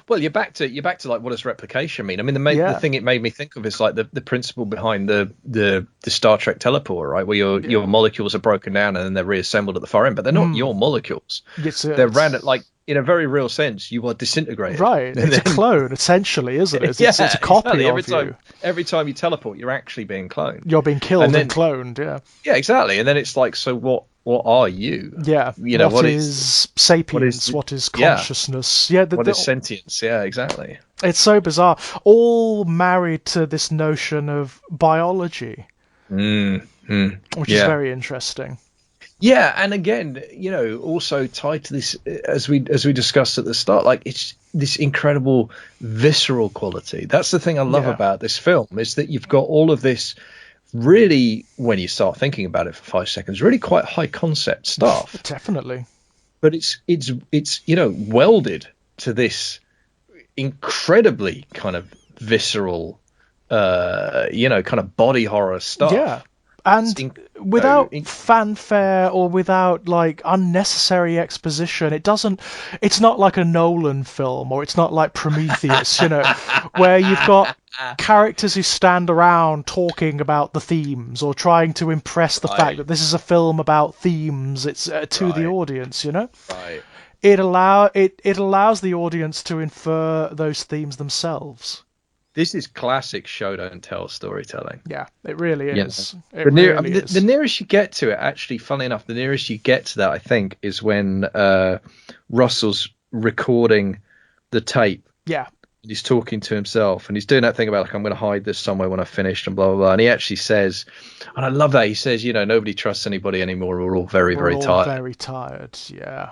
Well, you're back to like, what does replication mean? I mean, the thing it made me think of is like the principle behind the Star Trek teleporter, right? Where your molecules are broken down and then they're reassembled at the far end, but they're not your molecules. They're random, like, in a very real sense, you are disintegrated. Right. It's a clone, essentially, isn't it? It's a copy of you. Every time you teleport, you're actually being cloned. You're being killed and cloned, yeah. Yeah, exactly. And then it's like, so what are you? Yeah. You know, what is sapience? What is consciousness? Yeah. What is sentience? Yeah, exactly. It's so bizarre. All married to this notion of biology, which is very interesting. Yeah, and again, you know, also tied to this, as we discussed at the start, like, it's this incredible visceral quality. That's the thing I love about this film, is that you've got all of this really, when you start thinking about it for 5 seconds, really quite high concept stuff. Definitely. But it's you know, welded to this incredibly kind of visceral, you know, kind of body horror stuff. Yeah. And without fanfare or without, like, unnecessary exposition, it's not like a Nolan film, or it's not like Prometheus, you know, where you've got characters who stand around talking about the themes or trying to impress the fact that this is a film about themes. It's to the audience, you know. Right. It allows the audience to infer those themes themselves. This is classic show don't tell storytelling. Yeah, it really is. Yeah. The nearest you get to it, actually, funnily enough, the nearest you get to that, I think, is when Russell's recording the tape. Yeah. He's talking to himself, and he's doing that thing about, like, I'm going to hide this somewhere when I've finished, and blah, blah, blah. And he actually says, and I love that, he says, you know, nobody trusts anybody anymore. We're all very tired. Very tired, yeah.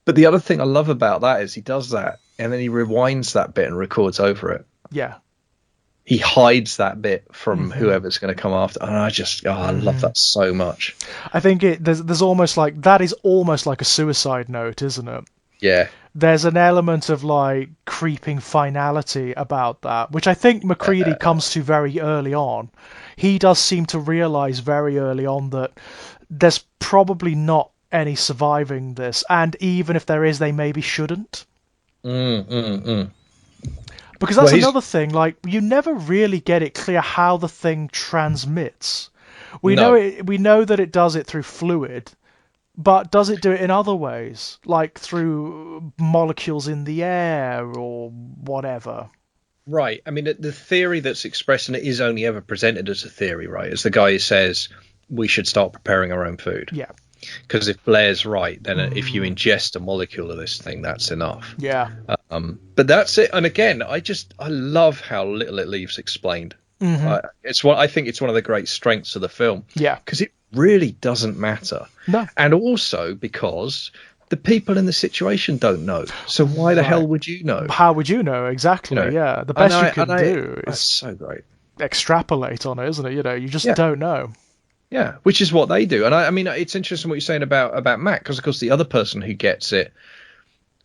But the other thing I love about that is he does that, and then he rewinds that bit and records over it. Yeah. He hides that bit from whoever's going to come after, and I love that so much. I think there's almost like, that is almost like a suicide note, isn't it? Yeah. There's an element of, like, creeping finality about that, which I think Macready comes to very early on. He does seem to realize very early on that there's probably not any surviving this, and even if there is, they maybe shouldn't. Because that's another thing, like, you never really get it clear how the thing transmits. We know that it does it through fluid, but does it do it in other ways, like through molecules in the air or whatever? Right. I mean, the theory that's expressed in it is only ever presented as a theory, right? As the guy who says we should start preparing our own food. Yeah. Because if Blair's right, then if you ingest a molecule of this thing, that's enough. Yeah. But that's it. And again, I love how little it leaves explained. I think it's one of the great strengths of the film. Yeah. Because it really doesn't matter. No. And also because the people in the situation don't know. So why the hell would you know? How would you know? Exactly. You know, yeah. The best you can do is so great. Extrapolate on it, isn't it? You know, you just don't know. Yeah, which is what they do. And I mean, it's interesting what you're saying about Mac, because, of course, the other person who gets it,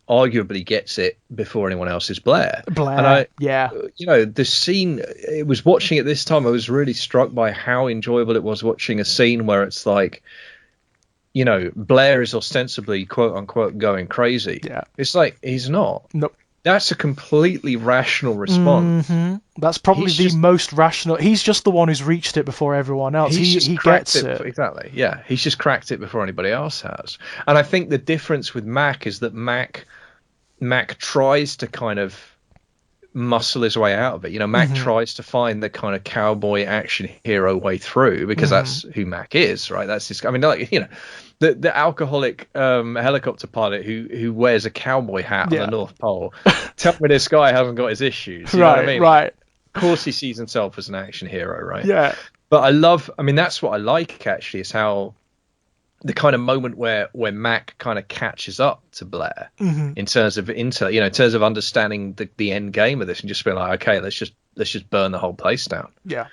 arguably gets it before anyone else, is Blair. And you know, the scene, it was watching it this time, I was really struck by how enjoyable it was watching a scene where it's like, you know, Blair is ostensibly, quote unquote, going crazy. Yeah. It's like, he's not. Nope. That's a completely rational response. That's probably the most rational. He's just the one who's reached it before everyone else. He gets it. Exactly. Yeah. He's just cracked it before anybody else has. And I think the difference with Mac is that Mac tries to kind of muscle his way out of it. You know, Mac tries to find the kind of cowboy action hero way through, because that's who Mac is, right? That's his. I mean, like, you know, the alcoholic helicopter pilot who wears a cowboy hat on the North Pole. Tell me this guy hasn't got his issues. You know what I mean? Right. course he sees himself as an action hero, right? Yeah. But I mean, that's what I like actually, is how the kind of moment where Mac kind of catches up to Blair in terms of in terms of understanding the end game of this, and just being like, okay, let's just burn the whole place down. Yeah.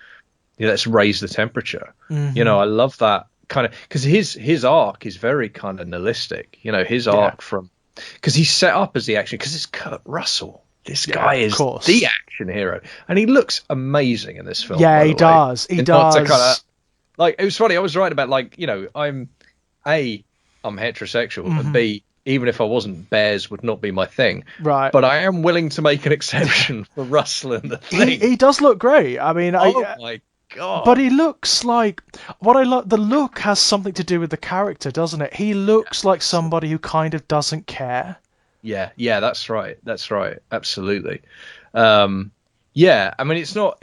Let's raise the temperature. I love that kind of, because his arc is very kind of nihilistic. His arc because he's set up as the action, because it's Kurt Russell. This guy is the action hero, and he looks amazing in this film. Yeah, he does. He does. Like, it was funny. I was right about, like, I'm heterosexual, and B, even if I wasn't, bears would not be my thing. Right. But I am willing to make an exception for Russell and the Thing. He does look great. I mean, my God. But he looks like, what I love, the look has something to do with the character, doesn't it? He looks like somebody who kind of doesn't care. Yeah, that's right. Absolutely. I mean, it's not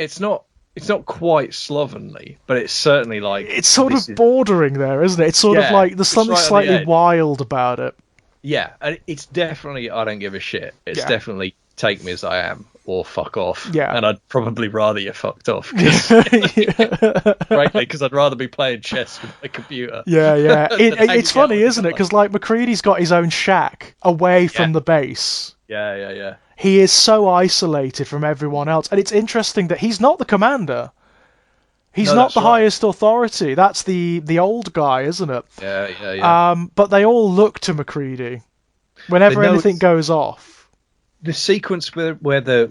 quite slovenly, but it's certainly like, it's sort of bordering there, isn't it? It's sort of like there's something slightly wild about it. Yeah, and it's definitely, I don't give a shit. It's definitely take me as I am, or fuck off. Yeah. And I'd probably rather you fucked off. Frankly, because I'd rather be playing chess with my computer. Yeah. It's funny, isn't it? Because, like, McCready's got his own shack away from the base. Yeah. He is so isolated from everyone else. And it's interesting that he's not the commander. He's not the highest authority. That's the old guy, isn't it? Yeah. But they all look to McCready whenever anything goes off. The sequence where the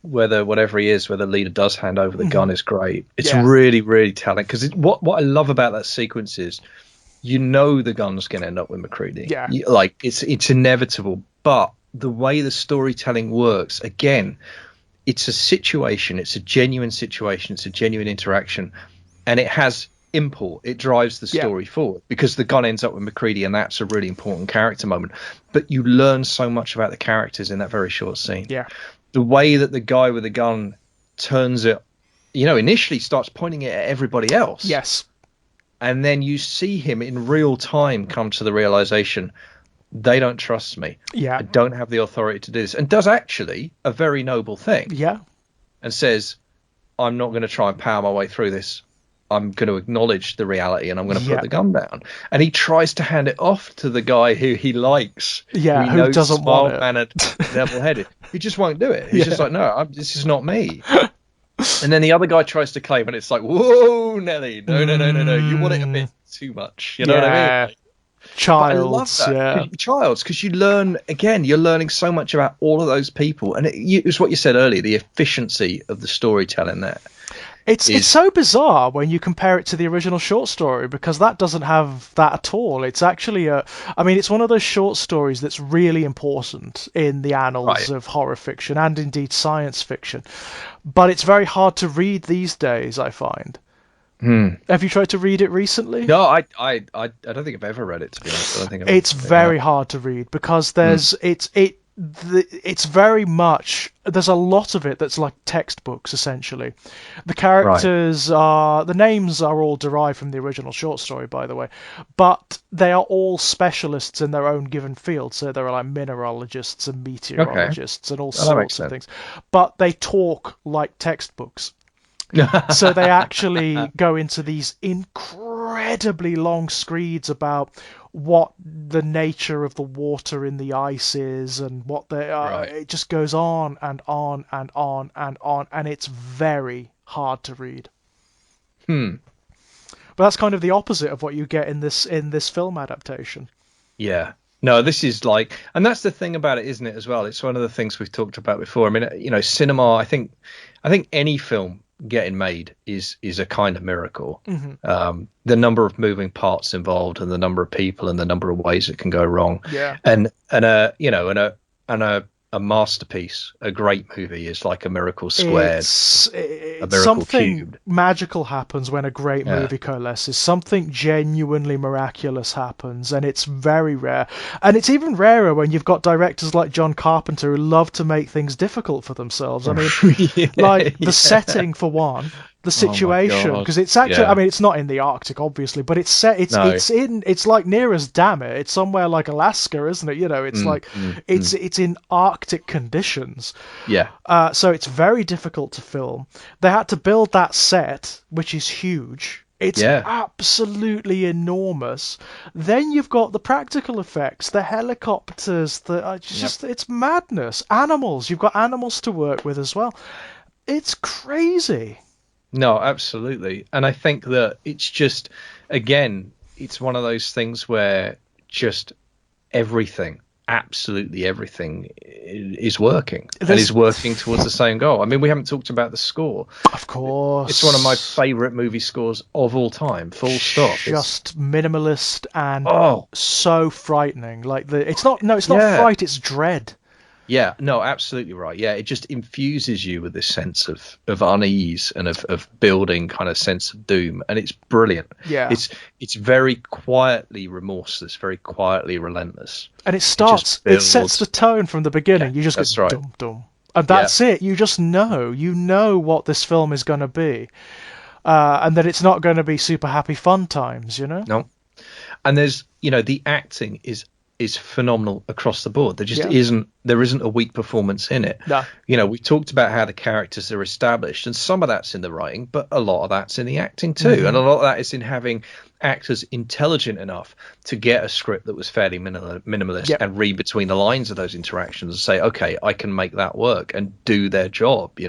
whatever he is, where the leader does hand over the gun, is great. It's really, really telling, because what I love about that sequence is, the gun's going to end up with McCready. Yeah. Like, it's inevitable. But the way the storytelling works, again, it's a situation, it's a genuine situation, it's a genuine interaction, and it has import. It drives the story forward, because the gun ends up with McCready, and that's a really important character moment. But you learn so much about the characters in that very short scene. Yeah. The way that the guy with the gun turns it, initially starts pointing it at everybody else. Yes. And then you see him in real time come to the realization, they don't trust me. Yeah. I don't have the authority to do this. And does actually a very noble thing. Yeah. And says, I'm not going to try and power my way through this. I'm going to acknowledge the reality, and I'm going to put the gun down. And he tries to hand it off to the guy who he likes. Yeah, who doesn't want it. Mannered, level-headed. He just won't do it. He's just like, no, this is not me. And then the other guy tries to claim, and it's like, whoa, Nelly, no. You want it a bit too much. You know what I mean? Childs, Childs, because you're learning so much about all of those people. And it's what you said earlier, the efficiency of the storytelling there. It's so bizarre when you compare it to the original short story, because that doesn't have that at all. It's actually it's one of those short stories that's really important in the annals of horror fiction and indeed science fiction. But it's very hard to read these days, I find. Have you tried to read it recently? No, I don't think I've ever read it, to be honest. I don't think it's very hard to read, because it's very much, there's a lot of it that's like textbooks, essentially. The characters the names are all derived from the original short story, by the way, but they are all specialists in their own given field. So there are like mineralogists and meteorologists and all sorts of things, but they talk like textbooks. So they actually go into these incredibly long screeds about what the nature of the water in the ice is, and what they are. It just goes on and on and on and on, and it's very hard to read. But that's kind of the opposite of what you get in this film adaptation. Yeah. No, this is like, and that's the thing about it, isn't it, as well? It's one of the things we've talked about before. I mean, cinema, I think any film getting made is a kind of miracle. The number of moving parts involved, and the number of people, and the number of ways it can go wrong. And a masterpiece, a great movie, is like a miracle squared, a miracle something cubed. Magical happens when a great movie coalesces. Something genuinely miraculous happens, and it's very rare. And it's even rarer when you've got directors like John Carpenter who love to make things difficult for themselves. I mean, the setting, for one, the Oh my situation, God. because it's actually, I Yeah. mean, it's not in the Arctic, obviously, but it's set, No. it's like near as, damn it, it's somewhere like Alaska, isn't it? You know, it's Mm, like mm, it's mm. it's in Arctic conditions. Yeah. So it's very difficult to film. They had to build that set, which is huge. It's Yeah. absolutely enormous. Then you've got the practical effects, the helicopters, Yep. it's madness. Animals, you've got animals to work with as well. It's crazy. No, absolutely. And I think that it's just, again, it's one of those things where just everything, absolutely everything is working and There's, is working towards the same goal. I mean, we haven't talked about the score. of It's one of my course, favorite movie scores of all time, full stop. It's, just minimalist and oh, so frightening. Like it's not, no, it's not yeah. fright, it's dread. Yeah, no, absolutely right. Yeah, it just infuses you with this sense of unease and of building kind of sense of doom, and it's brilliant. Yeah. It's very quietly remorseless, very quietly relentless. And It just it sets the builds. tone from the beginning. Yeah, You just that's go right. dum dum, and Yeah, that's it. You know what this film is going to be, and that it's not going to be super happy fun times. You know. no. And there's, the acting is phenomenal across the board. Yeah. There isn't a weak performance in it. No. We talked about how the characters are established, and some of that's in the writing, but a lot of that's in the acting too. Mm-hmm. And a lot of that is in having actors intelligent enough to get a script that was fairly minimalist Yep. and read between the lines of those interactions and say, okay, I can make that work and do their job.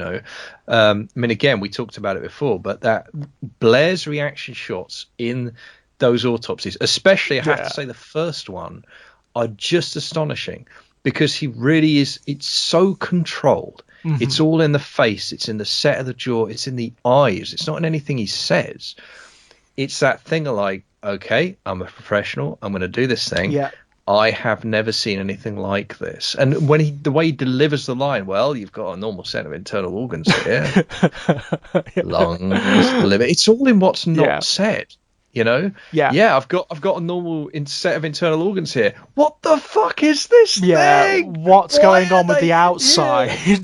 I mean, again, we talked about it before, but that Blair's reaction shots in those autopsies, especially I have Yeah. to say the first one, are just astonishing because he really is. It's so controlled. Mm-hmm. It's all in the face. It's in the set of the jaw. It's in the eyes. It's not in anything he says. It's that thing of like, okay, I'm a professional. I'm going to do this thing. Yeah. I have never seen anything like this. And the way he delivers the line, well, you've got a normal set of internal organs here, lungs, liver. It's all in what's not Yeah. said. Yeah. I've got a normal set of internal organs here. What the fuck is this Yeah. thing? What's Why going are on with they the outside? here?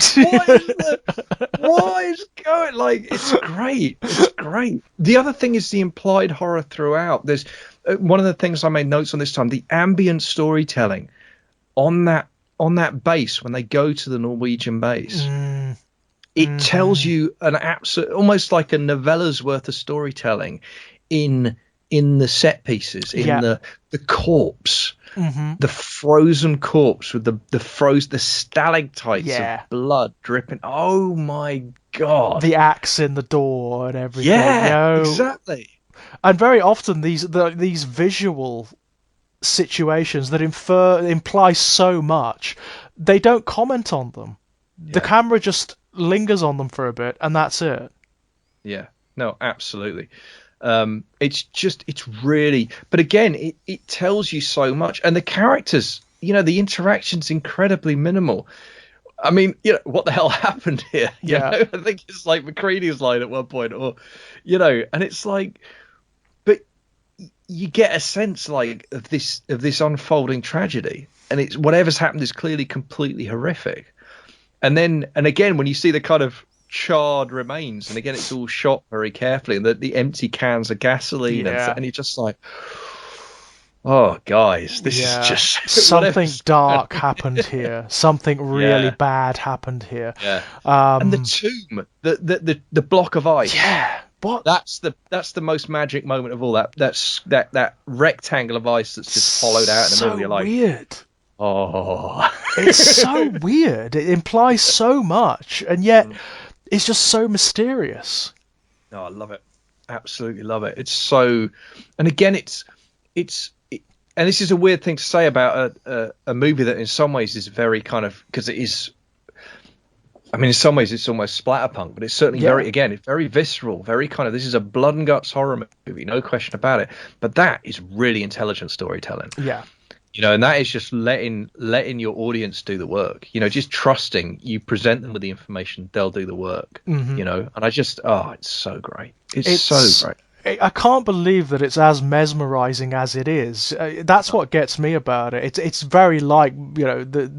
What is going? Like, it's great. It's great. The other thing is the implied horror throughout. There's one of the things I made notes on this time: the ambient storytelling on that base when they go to the Norwegian base. It tells you an absolute, almost like a novella's worth of storytelling in the set pieces, in the corpse, the frozen corpse with the stalactites of blood dripping. Oh my God! The axe in the door and everything. Yeah, exactly. And very often these visual situations that imply so much, they don't comment on them. Yeah. The camera just lingers on them for a bit, and that's it. Yeah. No, absolutely. It's really, but again, it tells you so much, and the characters, the interaction's incredibly minimal. I mean, what the hell happened here? I think it's like McCready's line at one point, or, and it's like, but you get a sense like of this unfolding tragedy, and it's whatever's happened is clearly completely horrific. And again, when you see the kind of charred remains, and again it's all shot very carefully, and the empty cans of gasoline, and you're just like, oh guys, this is just something dark happened here. Something really bad happened here. And the tomb, the block of ice, what, that's the most magic moment of all. That rectangle of ice that's just hollowed out in the middle of your life. Weird. Oh, it's so weird. It implies so much, and yet it's just so mysterious. No, I love it. Absolutely love it. It's so, and again, and this is a weird thing to say about a movie that in some ways is very kind of, because it is, I mean, in some ways it's almost splatterpunk, but it's certainly it's very visceral, very kind of, this is a blood and guts horror movie, no question about it. But that is really intelligent storytelling. Yeah. And that is just letting your audience do the work, just trusting you present them with the information, they'll do the work, and I just, it's so great. It's so great. I can't believe that it's as mesmerizing as it is. That's what gets me about it. It's very like, the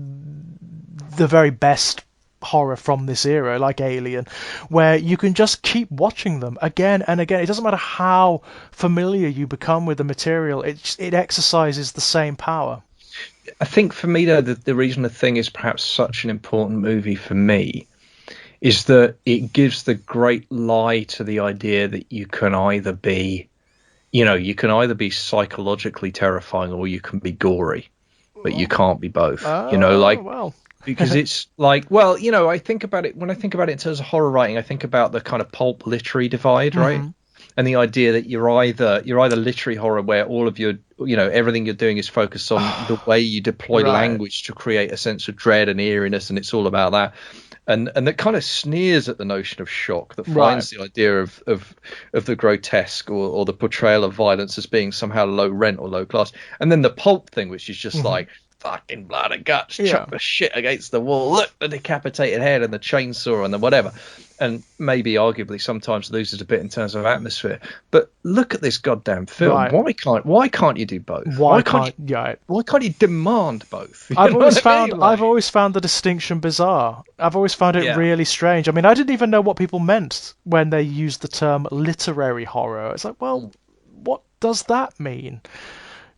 very best horror from this era, like Alien, where you can just keep watching them again and again. It doesn't matter how familiar you become with the material, it exercises the same power. I think for me, though, the reason The Thing is perhaps such an important movie for me is that it gives the great lie to the idea that you can either be, you can either be psychologically terrifying or you can be gory, but you can't be both. Well. Because it's like, well, I think about it when I think about it in terms of horror writing. I think about the kind of pulp literary divide, right? And the idea that you're either literary horror where all of your, everything you're doing is focused on the way you deploy language to create a sense of dread and eeriness, and it's all about that. And that kind of sneers at the notion of shock, that finds the idea of the grotesque or the portrayal of violence as being somehow low rent or low class. And then the pulp thing, which is just like, fucking blood and guts, chuck the shit against the wall, look, the decapitated head and the chainsaw and the whatever. And maybe arguably sometimes loses a bit in terms of atmosphere. But look at this goddamn film. Why can't you do both? Why can't you demand both? I've always found the distinction bizarre. I've always found it really strange. I mean, I didn't even know what people meant when they used the term literary horror. It's like, well, what does that mean?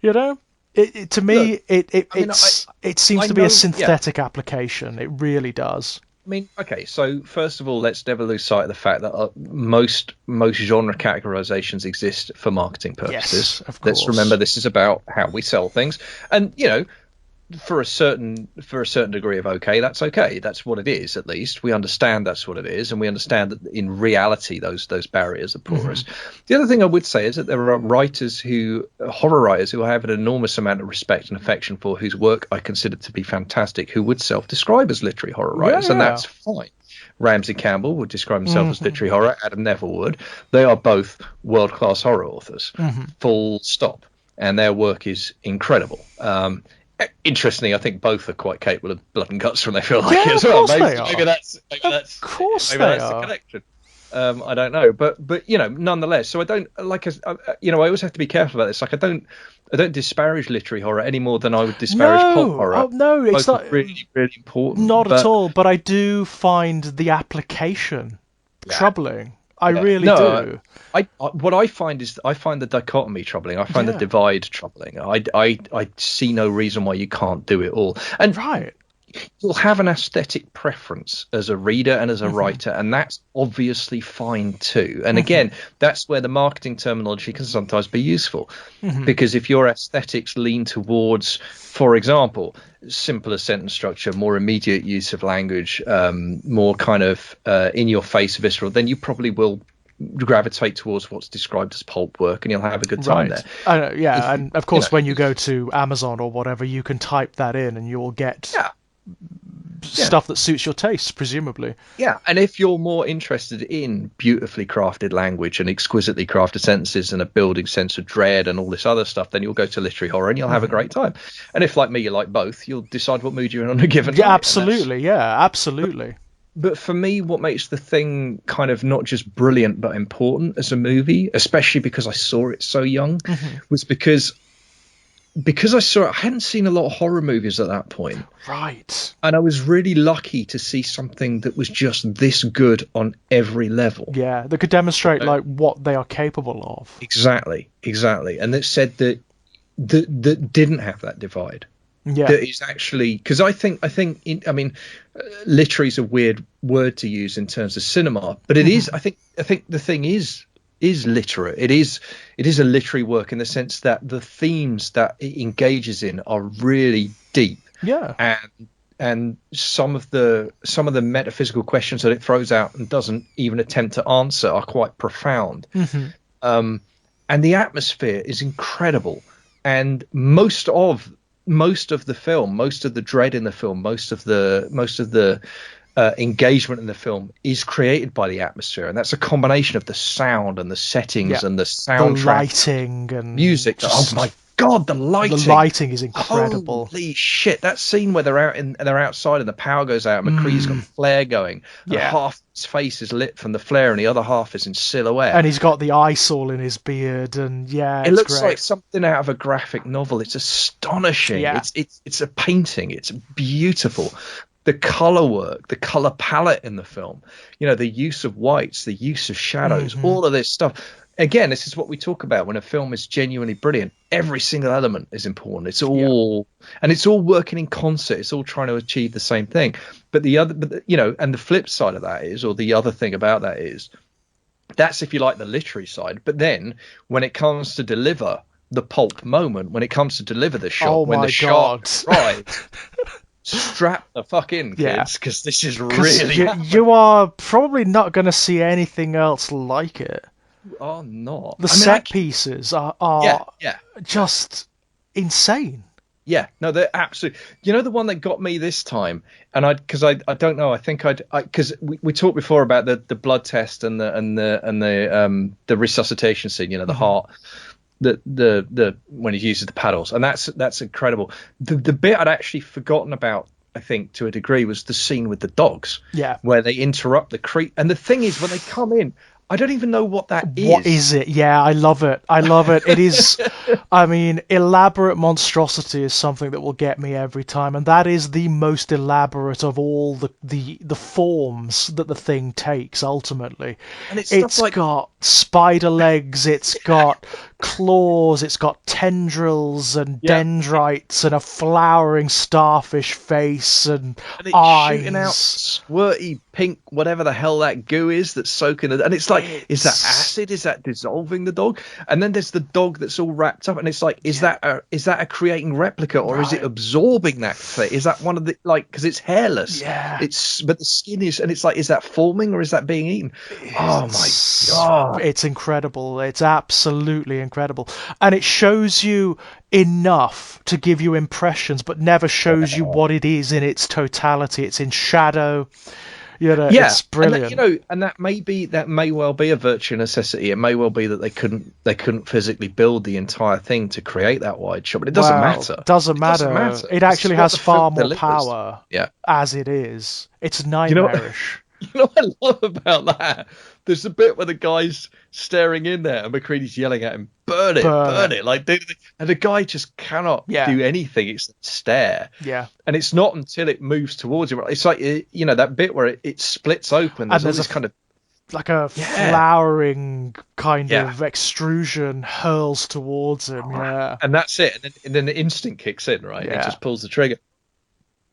To me, it seems to be a synthetic application. It really does. I mean, okay, so first of all, let's never lose sight of the fact that most genre categorizations exist for marketing purposes. Yes, of course. Let's remember this is about how we sell things, and for a certain degree of okay, that's okay. That's what it is. At least we understand that's what it is, and we understand that in reality those barriers are porous. The other thing I would say is that there are horror writers who I have an enormous amount of respect and affection for, whose work I consider to be fantastic, who would self-describe as literary horror writers, and that's fine. Ramsey Campbell would describe himself as literary horror. Adam Neville would. They are both world-class horror authors. Full stop. And their work is incredible. Interestingly, I think both are quite capable of blood and guts when they feel like it as well. Maybe that's the connection. I don't know, but nonetheless. So I don't I always have to be careful about this. Like I don't disparage literary horror any more than I would disparage pulp horror. Oh no, it's not really, really important. Not at all. But I do find the application troubling. I really do. What I find is I find the dichotomy troubling. I find the divide troubling. I see no reason why you can't do it all. And you'll have an aesthetic preference as a reader and as a writer, and that's obviously fine too. And again, that's where the marketing terminology can sometimes be useful, because if your aesthetics lean towards, for example, simpler sentence structure, more immediate use of language, more kind of in your face visceral, then you probably will gravitate towards what's described as pulp work, and you'll have a good time there. And of course, when you go to Amazon or whatever, you can type that in and you will get stuff that suits your tastes, presumably. Yeah, and if you're more interested in beautifully crafted language and exquisitely crafted sentences and a building sense of dread and all this other stuff, then you'll go to literary horror and you'll have a great time. And if, like me, you like both, you'll decide what mood you're in on a given night. Absolutely. But for me, what makes The Thing kind of not just brilliant but important as a movie, especially because I saw it so young, was because I saw it, I hadn't seen a lot of horror movies at that point. Right. And I was really lucky to see something that was just this good on every level. Yeah, that could demonstrate like what they are capable of. Exactly. And that said that didn't have that divide. Yeah. That is actually, because I think literary is a weird word to use in terms of cinema, but it is. I think The Thing is literate. It is a literary work in the sense that the themes that it engages in are really deep. Yeah. And some of the metaphysical questions that it throws out and doesn't even attempt to answer are quite profound. And the atmosphere is incredible. And most of the film, most of the dread in the film, most of the engagement in the film is created by the atmosphere, and that's a combination of the sound and the settings and the soundtrack, the lighting and music. Oh my god, the lighting is incredible. Holy shit, that scene where they're outside and the power goes out, McCree's got the flare going, and half his face is lit from the flare and the other half is in silhouette, and he's got the ice all in his beard, and it looks great. like something out of a graphic novel. It's astonishing. It's a painting. It's beautiful. the color work, the color palette in the film, the use of whites, the use of shadows, all of this stuff. Again, this is what we talk about when a film is genuinely brilliant. Every single element is important. It's all, and it's all working in concert. It's all trying to achieve the same thing. But and the flip side of that is, or the other thing about that is, that's if you like the literary side. But then when it comes to deliver the pulp moment, when it comes to deliver the shot, when the shot arrives, strap the fuck in, kids, because this is really you are probably not going to see anything else like it. You are not. The set pieces are just insane. Yeah, no, they're absolutely. The one that got me this time, and I don't know. I think because we talked before about the blood test and the resuscitation scene. The heart, the when he uses the paddles, and that's incredible. The bit I'd actually forgotten about, I think, to a degree, was the scene with the dogs. Yeah, where they interrupt the creep. And the thing is, when they come in, I don't even know what that is. What is it? Yeah, I love it. It is, I mean, elaborate monstrosity is something that will get me every time, and that is the most elaborate of all the forms that the thing takes ultimately. And it's got spider legs, it's got claws, it's got tendrils and dendrites and a flowering starfish face and it's eyes. Shooting out squirty pink, whatever the hell that goo is that's soaking it. And it's like, is that acid? Is that dissolving the dog? And then there's the dog that's all wrapped up, and it's like, is that a creating replica, or is it absorbing that thing? Is that one of the, because it's hairless? Yeah. But the skin is, and it's like, is that forming or is that being eaten? Oh my god. It's incredible. It's absolutely incredible. And it shows you enough to give you impressions, but never shows you what it is in its totality. It's in shadow. It's brilliant. And that may well be a virtue necessity. It may well be that they couldn't physically build the entire thing to create that wide shot, but it doesn't matter. Doesn't matter. It actually has far more power. Yeah. As it is. It's nightmarish. You know what I love about that? There's a bit where the guy's staring in there and McCready's yelling at him, burn it. Like, and the guy just cannot do anything except stare. Yeah. And it's not until it moves towards him. It's like, that bit where it splits open. There's all this kind of, like a flowering kind of extrusion hurls towards him. Yeah. And that's it. And then the instinct kicks in, right? Yeah. It just pulls the trigger.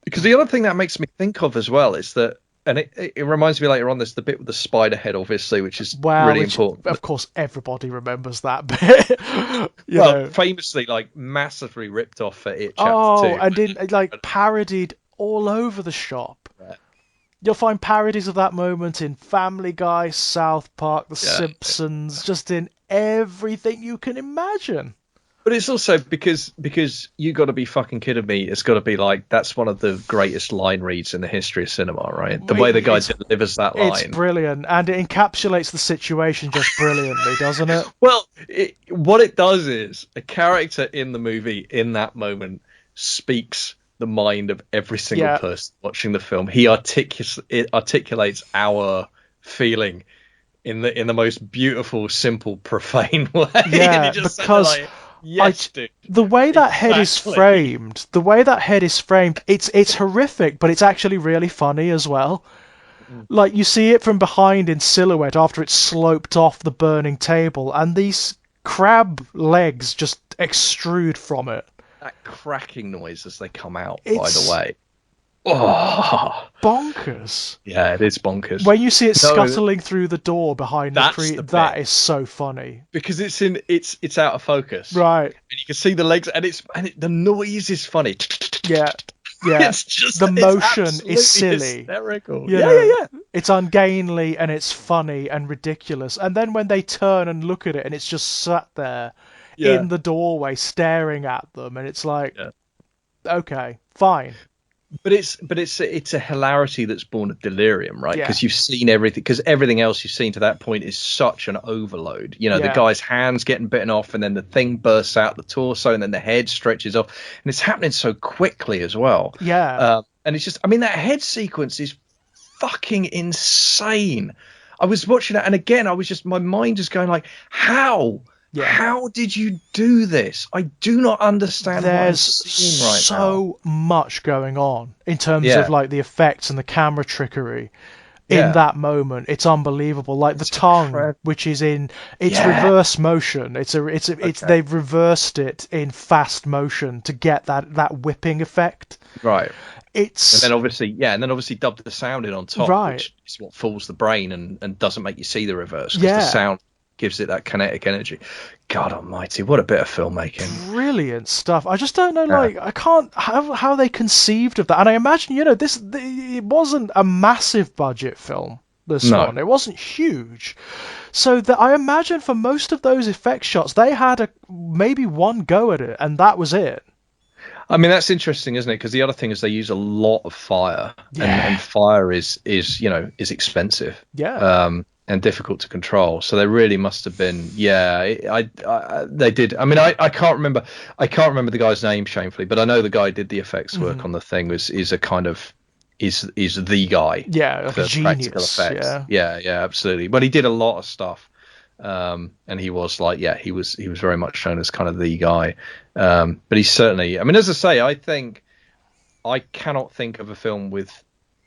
Because the other thing that makes me think of as well is that, and it reminds me later on, there's the bit with the spider head, obviously, which is really important. Of course, everybody remembers that bit. Famously, massively ripped off for It Chapter 2. And parodied all over the shop. Yeah. You'll find parodies of that moment in Family Guy, South Park, The Simpsons, just in everything you can imagine. But it's also because You Gotta Be Fucking Kidding Me, it's got to be that's one of the greatest line reads in the history of cinema, right? The way the guy delivers that line. It's brilliant, and it encapsulates the situation just brilliantly, doesn't it? Well, what it does is a character in the movie in that moment speaks the mind of every single person watching the film. He articulates our feeling in the most beautiful, simple, profane way. Yeah, because... Yes, dude. The way that head is framed, it's horrific, but it's actually really funny as well. Like, you see it from behind in silhouette after it's sloped off the burning table, and these crab legs just extrude from it. That cracking noise as they come out, by the way. Bonkers. Yeah, it is bonkers. When you see it scuttling through the door behind that is so funny because it's out of focus, right? And you can see the legs, and the noise is funny. Yeah. It's just the motion is silly, hysterical. Yeah. It's ungainly and it's funny and ridiculous. And then when they turn and look at it, and it's just sat there in the doorway staring at them, and it's like, okay, fine. But it's a hilarity that's born of delirium, right? Because you've seen everything. Because everything else you've seen to that point is such an overload. The guy's hands getting bitten off, and then the thing bursts out the torso, and then the head stretches off, and it's happening so quickly as well. Yeah. And it's just, I mean, that head sequence is fucking insane. I was watching it, and again, my mind just going like, how Yeah. How did you do this? I do not understand what I'm There's seeing right now. so much going on in terms of Yeah, like the effects and the camera trickery in yeah. that moment. It's unbelievable. Like the It's tongue, incredible. which is in its Yeah. reverse motion. It's Okay. they've reversed it in fast motion to get that whipping effect. Right. And then It's obviously, yeah, and then obviously dubbed the sound in on top, right. which is what fools the brain and doesn't make you see the reverse because the Yeah. sound gives it that kinetic energy. God Almighty, what a bit of filmmaking! Brilliant stuff. I just don't know, Yeah. like, I can't how they conceived of that. And I imagine, it wasn't a massive budget film. This No, one, it wasn't huge, so that I imagine for most of those effect shots, they had maybe one go at it, and that was it. I mean that's interesting, isn't it? Because the other thing is they use a lot of fire, and Yeah, fire is expensive. yeah. And difficult to control. So they really must have been. Yeah, they did. I mean, I can't remember. I can't remember the guy's name, shamefully, but I know the guy who did the effects work on the thing. Is a kind of is the guy Yeah, like a for practical genius. effects. Yeah. Yeah, yeah, absolutely. But he did a lot of stuff. And he was like, yeah, he was very much shown as kind of the guy. But he's certainly. I mean, as I say, I think I cannot think of a film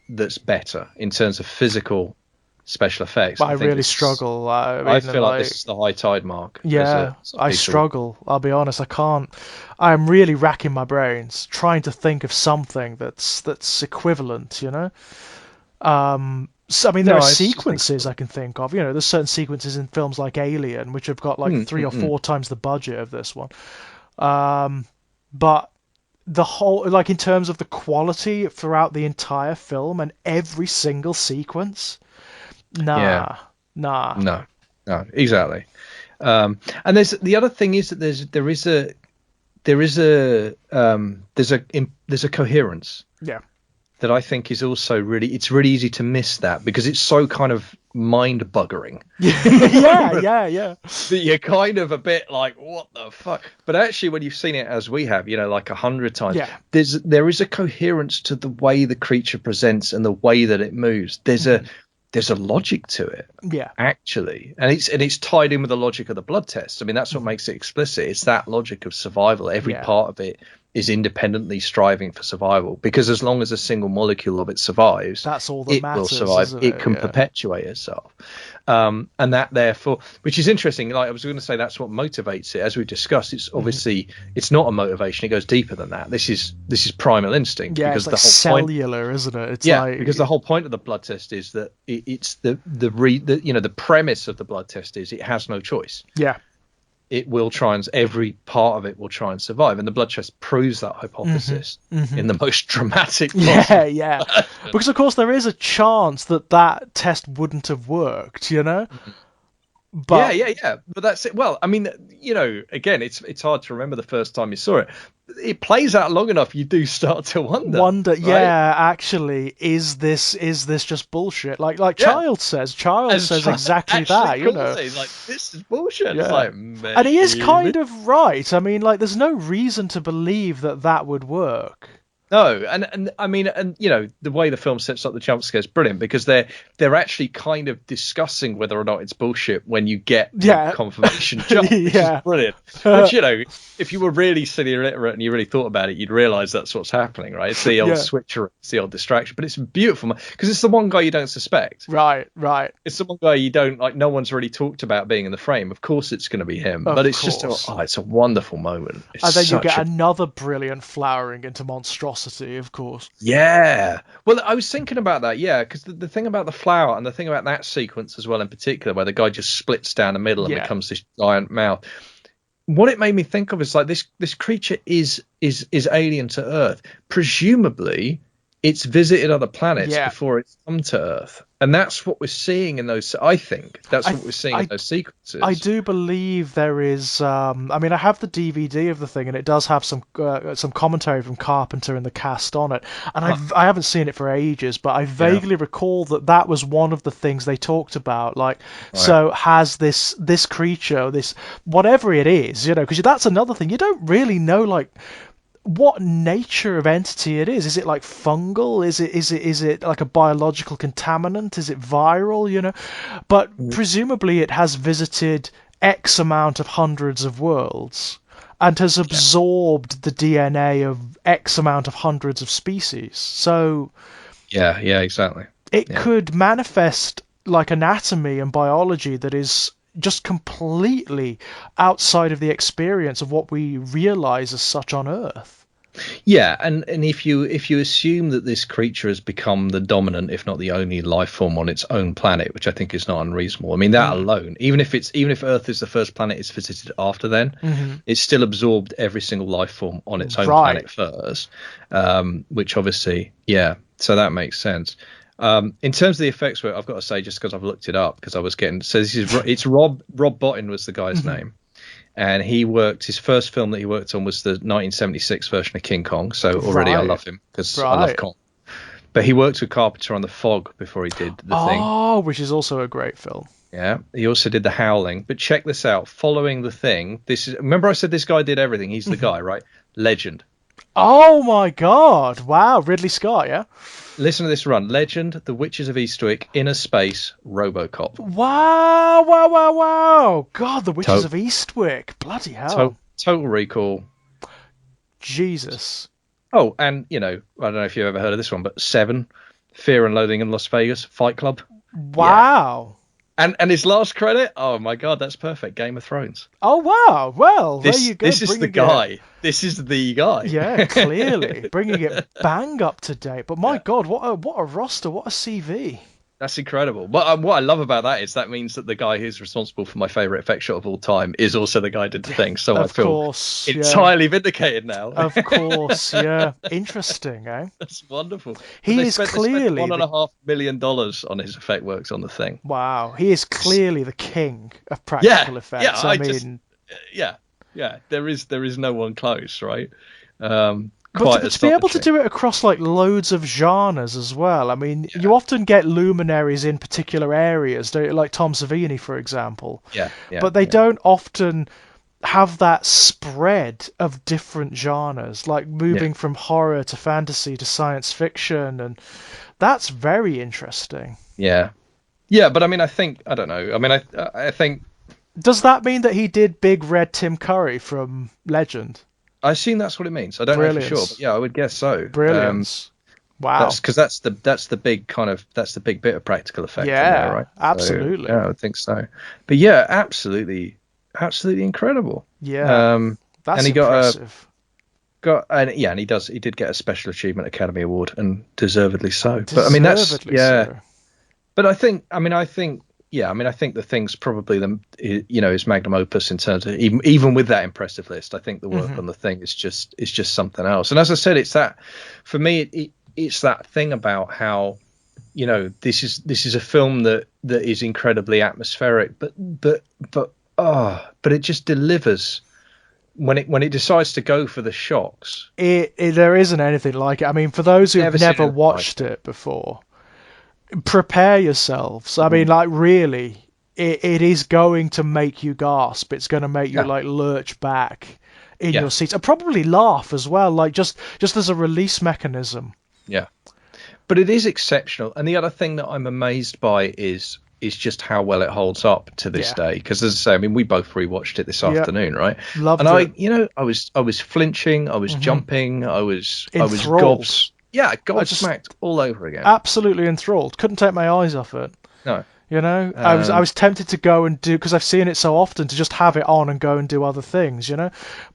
that's better in terms of physical special effects. But I think really struggle. I I mean, feel like this is the high tide mark. yeah, As a I piece of. struggle. I'll be honest. I can't. I'm really racking my brains trying to think of something that's equivalent. So, I mean, there No, are I just think. sequences I can think of. There's certain sequences in films like Alien which have got like Mm, three mm, or mm. four times the budget of this one. But the whole, like in terms of the quality throughout the entire film and every single sequence, Yeah, nah, nah. no, no, exactly. And there's the other thing is that there's a coherence Yeah. that I think is also it's really easy to miss that because it's so kind of mind buggering. Yeah, yeah, yeah. That you're kind of a bit like, what the fuck? But actually, when you've seen it as we have, like 100 times, Yeah. there is a coherence to the way the creature presents and the way that it moves. There's a logic to it, Yeah. actually, and it's tied in with the logic of the blood test. I mean, that's what makes it explicit. It's that logic of survival. Every Yeah. part of it is independently striving for survival because as long as a single molecule of it survives, That's all that it will matters, survive. isn't It it? can Yeah. perpetuate itself. And that therefore, which is interesting. Like I was going to say, that's what motivates it. As we've discussed, it's obviously it's not a motivation. It goes deeper than that. This is primal instinct Yeah, because it's like the whole point. cellular, isn't it? It's Yeah, like because the whole point of the blood test is that it's the premise of the blood test is it has no choice. yeah. It will try and every part of it will try and survive, and the blood test proves that hypothesis in the most dramatic Yeah, possible. yeah. Because of course there is a chance that test wouldn't have worked, But Yeah. But that's it. Well, I mean, again, it's hard to remember the first time you saw it. It plays out long enough, you do start to wonder. Right? yeah, actually, is this just bullshit? Like Yeah. Child says exactly that, Actually calls it. He's like, this is bullshit. Yeah. It's like, And he is maybe. kind of right. I mean, like, there's no reason to believe that would work. No, and I mean, and the way the film sets up the jump scare is brilliant because they're actually kind of discussing whether or not it's bullshit when you get the confirmation jump, which Yeah. is brilliant. Which if you were really silly illiterate and you really thought about it, you'd realise that's what's happening, right? It's the old switcher, it's the old distraction, but it's beautiful because it's the one guy you don't suspect. Right. It's the one guy you don't like. No one's really talked about being in the frame. Of course, it's going to be him, but it's just it's a wonderful moment. And then you get another brilliant flowering into monstrosity, of course. Yeah. Well, I was thinking about that, because the thing about the flower and the thing about that sequence as well in particular, where the guy just splits down the middle and becomes this giant mouth. What it made me think of is like this creature is alien to Earth. Presumably, it's visited other planets before it's come to Earth. And that's what we're seeing in those. I think that's what we're seeing in those sequences. I do believe there is. I mean, I have the DVD of the thing, and it does have some commentary from Carpenter and the cast on it. And I haven't seen it for ages, but I vaguely recall that was one of the things they talked about. Like, so has this creature, this whatever it is, because that's another thing you don't really know, like, what nature of entity it is. Is it like fungal? Is it like a biological contaminant? Is it viral? But presumably it has visited X amount of hundreds of worlds and has absorbed the DNA of X amount of hundreds of species. So Yeah, exactly. it could manifest like anatomy and biology that is just completely outside of the experience of what we realize as such on Earth. Yeah, and if you assume that this creature has become the dominant, if not the only life form on its own planet, which I think is not unreasonable. I mean, that alone, even if Earth is the first planet it's visited after then, it's still absorbed every single life form on its own planet first, which obviously, so that makes sense. In terms of the effects work, I've got to say, just because I've looked it up, because I was getting, so it's Rob Bottin was the guy's name. And his first film that he worked on was the 1976 version of King Kong. So already I love him because I love Kong. But he worked with Carpenter on The Fog before he did The Thing. Oh, which is also a great film. Yeah. He also did The Howling. But check this out. Following The Thing, remember I said this guy did everything. He's the guy, right? Legend. Oh my God. Wow. Ridley Scott, yeah? Listen to this run. Legend, The Witches of Eastwick, Inner Space, Robocop. Wow. God, The Witches of Eastwick. Bloody hell. Total Recall. Jesus. Oh, and, I don't know if you've ever heard of this one, but Seven, Fear and Loathing in Las Vegas, Fight Club. Wow. Yeah. And his last credit, oh my God, that's perfect. Game of Thrones. Oh, wow. Well, there you go. This is the guy. This is the guy. Yeah, clearly. Bringing it bang up to date. But my God, what a roster. What a CV. That's incredible. But what I love about that is that means that the guy who's responsible for my favourite effect shot of all time is also the guy who did The Thing. So I feel entirely vindicated now. Of course, yeah. Interesting, eh? That's wonderful. He is clearly $1.5 million on his effect works on The Thing. Wow. He is clearly the king of practical effects. Yeah. There is no one close, right? But to be able to do it across like loads of genres as well. I mean, you often get luminaries in particular areas, don't you? Like Tom Savini, for example. But they don't often have that spread of different genres, like moving from horror to fantasy to science fiction, and that's very interesting. Yeah, but I mean, I don't know. I mean, I think. Does that mean that he did Big Red Tim Curry from Legend? I assume that's what it means. I don't know for sure, but yeah, I would guess so. Brilliance. Wow. Because that's the big bit of practical effect. Yeah, in there, right? absolutely. So, yeah, I would think so. But yeah, absolutely incredible. Yeah, that's impressive. And he did get a Special Achievement Academy Award, and deservedly so. But I mean, But I think The Thing's probably his magnum opus in terms of even with that impressive list. I think the work on The Thing is just something else. And as I said, it's that for me. It's that thing about how this is a film that is incredibly atmospheric, but it just delivers when it decides to go for the shocks. There isn't anything like it. I mean, for those who've never watched it before, prepare yourselves. I mean, like, really, it is going to make you gasp. It's going to make you like lurch back in your seats and probably laugh as well, like just as a release mechanism. Yeah, but it is exceptional. And the other thing that I'm amazed by is just how well it holds up to this day. Because as I say, I mean, we both rewatched it this afternoon, right? Loved it. I was flinching, I was jumping, I was enthralled. Gobsmacked all over again. Absolutely enthralled. Couldn't take my eyes off it. No. I was tempted to go and do, because I've seen it so often, to just have it on and go and do other things,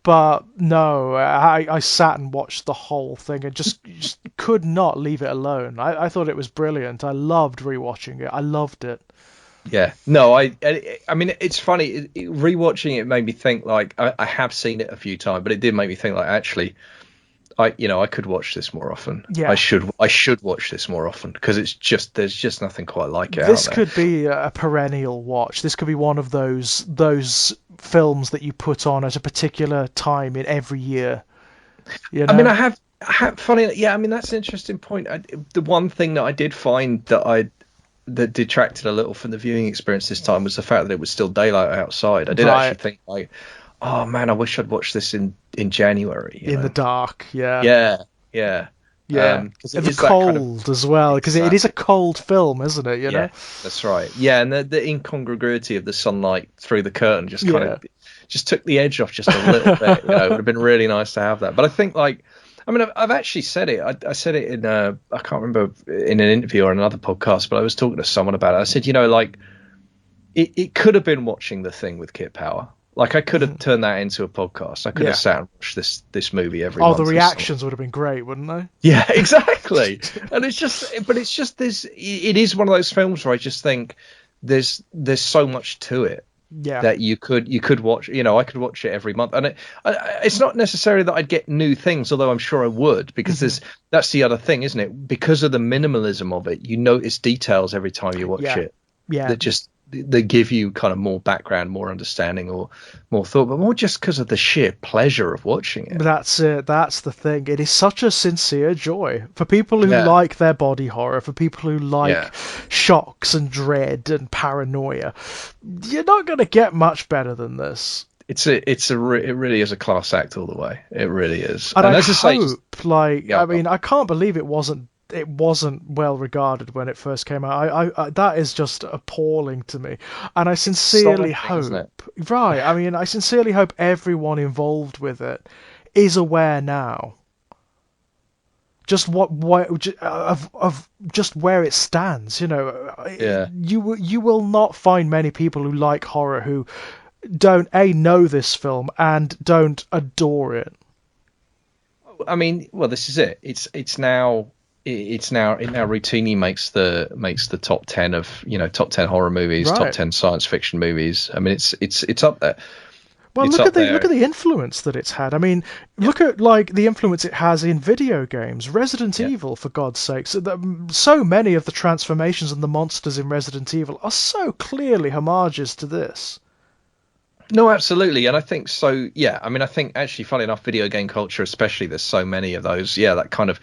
But no, I sat and watched the whole thing and just could not leave it alone. I thought it was brilliant. I loved rewatching it. I loved it. Yeah. No, I mean, it's funny. Rewatching it made me think, like, I have seen it a few times, but it did make me think, like, actually, I could watch this more often. Yeah. I should watch this more often, because there's just nothing quite like it. This could be a perennial watch. This could be one of those films that you put on at a particular time in every year. I mean, I have funny. Yeah, I mean, that's an interesting point. The one thing that I did find that detracted a little from the viewing experience this time was the fact that it was still daylight outside. I did actually think, like, oh man, I wish I'd watched this in January. In the dark, yeah. Yeah. Yeah, 'cause it and the is that kind of cold as well, because it is a cold film, isn't it? You know. Yeah, that's right. Yeah, and the incongruity of the sunlight through the curtain just kind of just took the edge off just a little bit. You know, it would have been really nice to have that. But I think, like, I mean, I've actually said it. I said it in I can't remember, in an interview or another podcast, but I was talking to someone about it. I said, you know, like, it could have been watching The Thing with Kit Power. Like, I could have turned that into a podcast. I could have sat and watched this movie every month. Oh, the reactions would have been great, wouldn't they? Yeah, exactly. And it's just this. It is one of those films where I just think there's so much to it that you could watch. You know, I could watch it every month, and it's not necessarily that I'd get new things, although I'm sure I would, because that's the other thing, isn't it? Because of the minimalism of it, you notice details every time you watch it. Yeah. That give you kind of more background, more understanding, or more thought, but more just because of the sheer pleasure of watching it. That's it. That's the thing. It is such a sincere joy for people who like their body horror, for people who like shocks and dread and paranoia. You're not going to get much better than this. It really is a class act all the way. It really is. And I hope, I mean, I can't believe it wasn't well regarded when it first came out. I that is just appalling to me, and I sincerely hope, right? I mean, I sincerely hope everyone involved with it is aware now. Just of just where it stands, you know. You will not find many people who like horror who don't know this film and don't adore it. I mean, well, this is it. It now routinely makes the top 10 of, you know, top 10 horror movies, top 10 science fiction movies. I mean, it's up there. Well, look at the influence that it's had. I mean, look at like the influence it has in video games. Resident Evil, for God's sake. So many of the transformations and the monsters in Resident Evil are so clearly homages to this. No, absolutely. And I think so. Yeah. I mean, I think actually, funny enough, video game culture, especially, there's so many of those. Yeah. That kind of,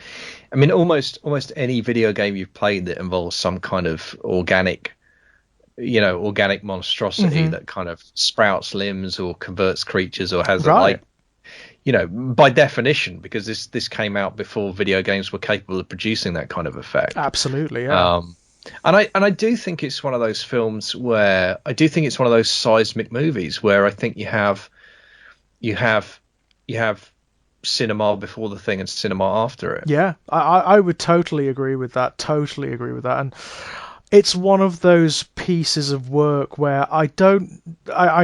I mean, almost any video game you've played that involves some kind of organic monstrosity that kind of sprouts limbs or converts creatures or has like, you know, by definition, because this came out before video games were capable of producing that kind of effect. Absolutely. Yeah. And I do think it's one of those films where I do think it's one of those seismic movies where I think you have cinema before the thing and cinema after it. Yeah, I would totally agree with that. And it's one of those pieces of work where I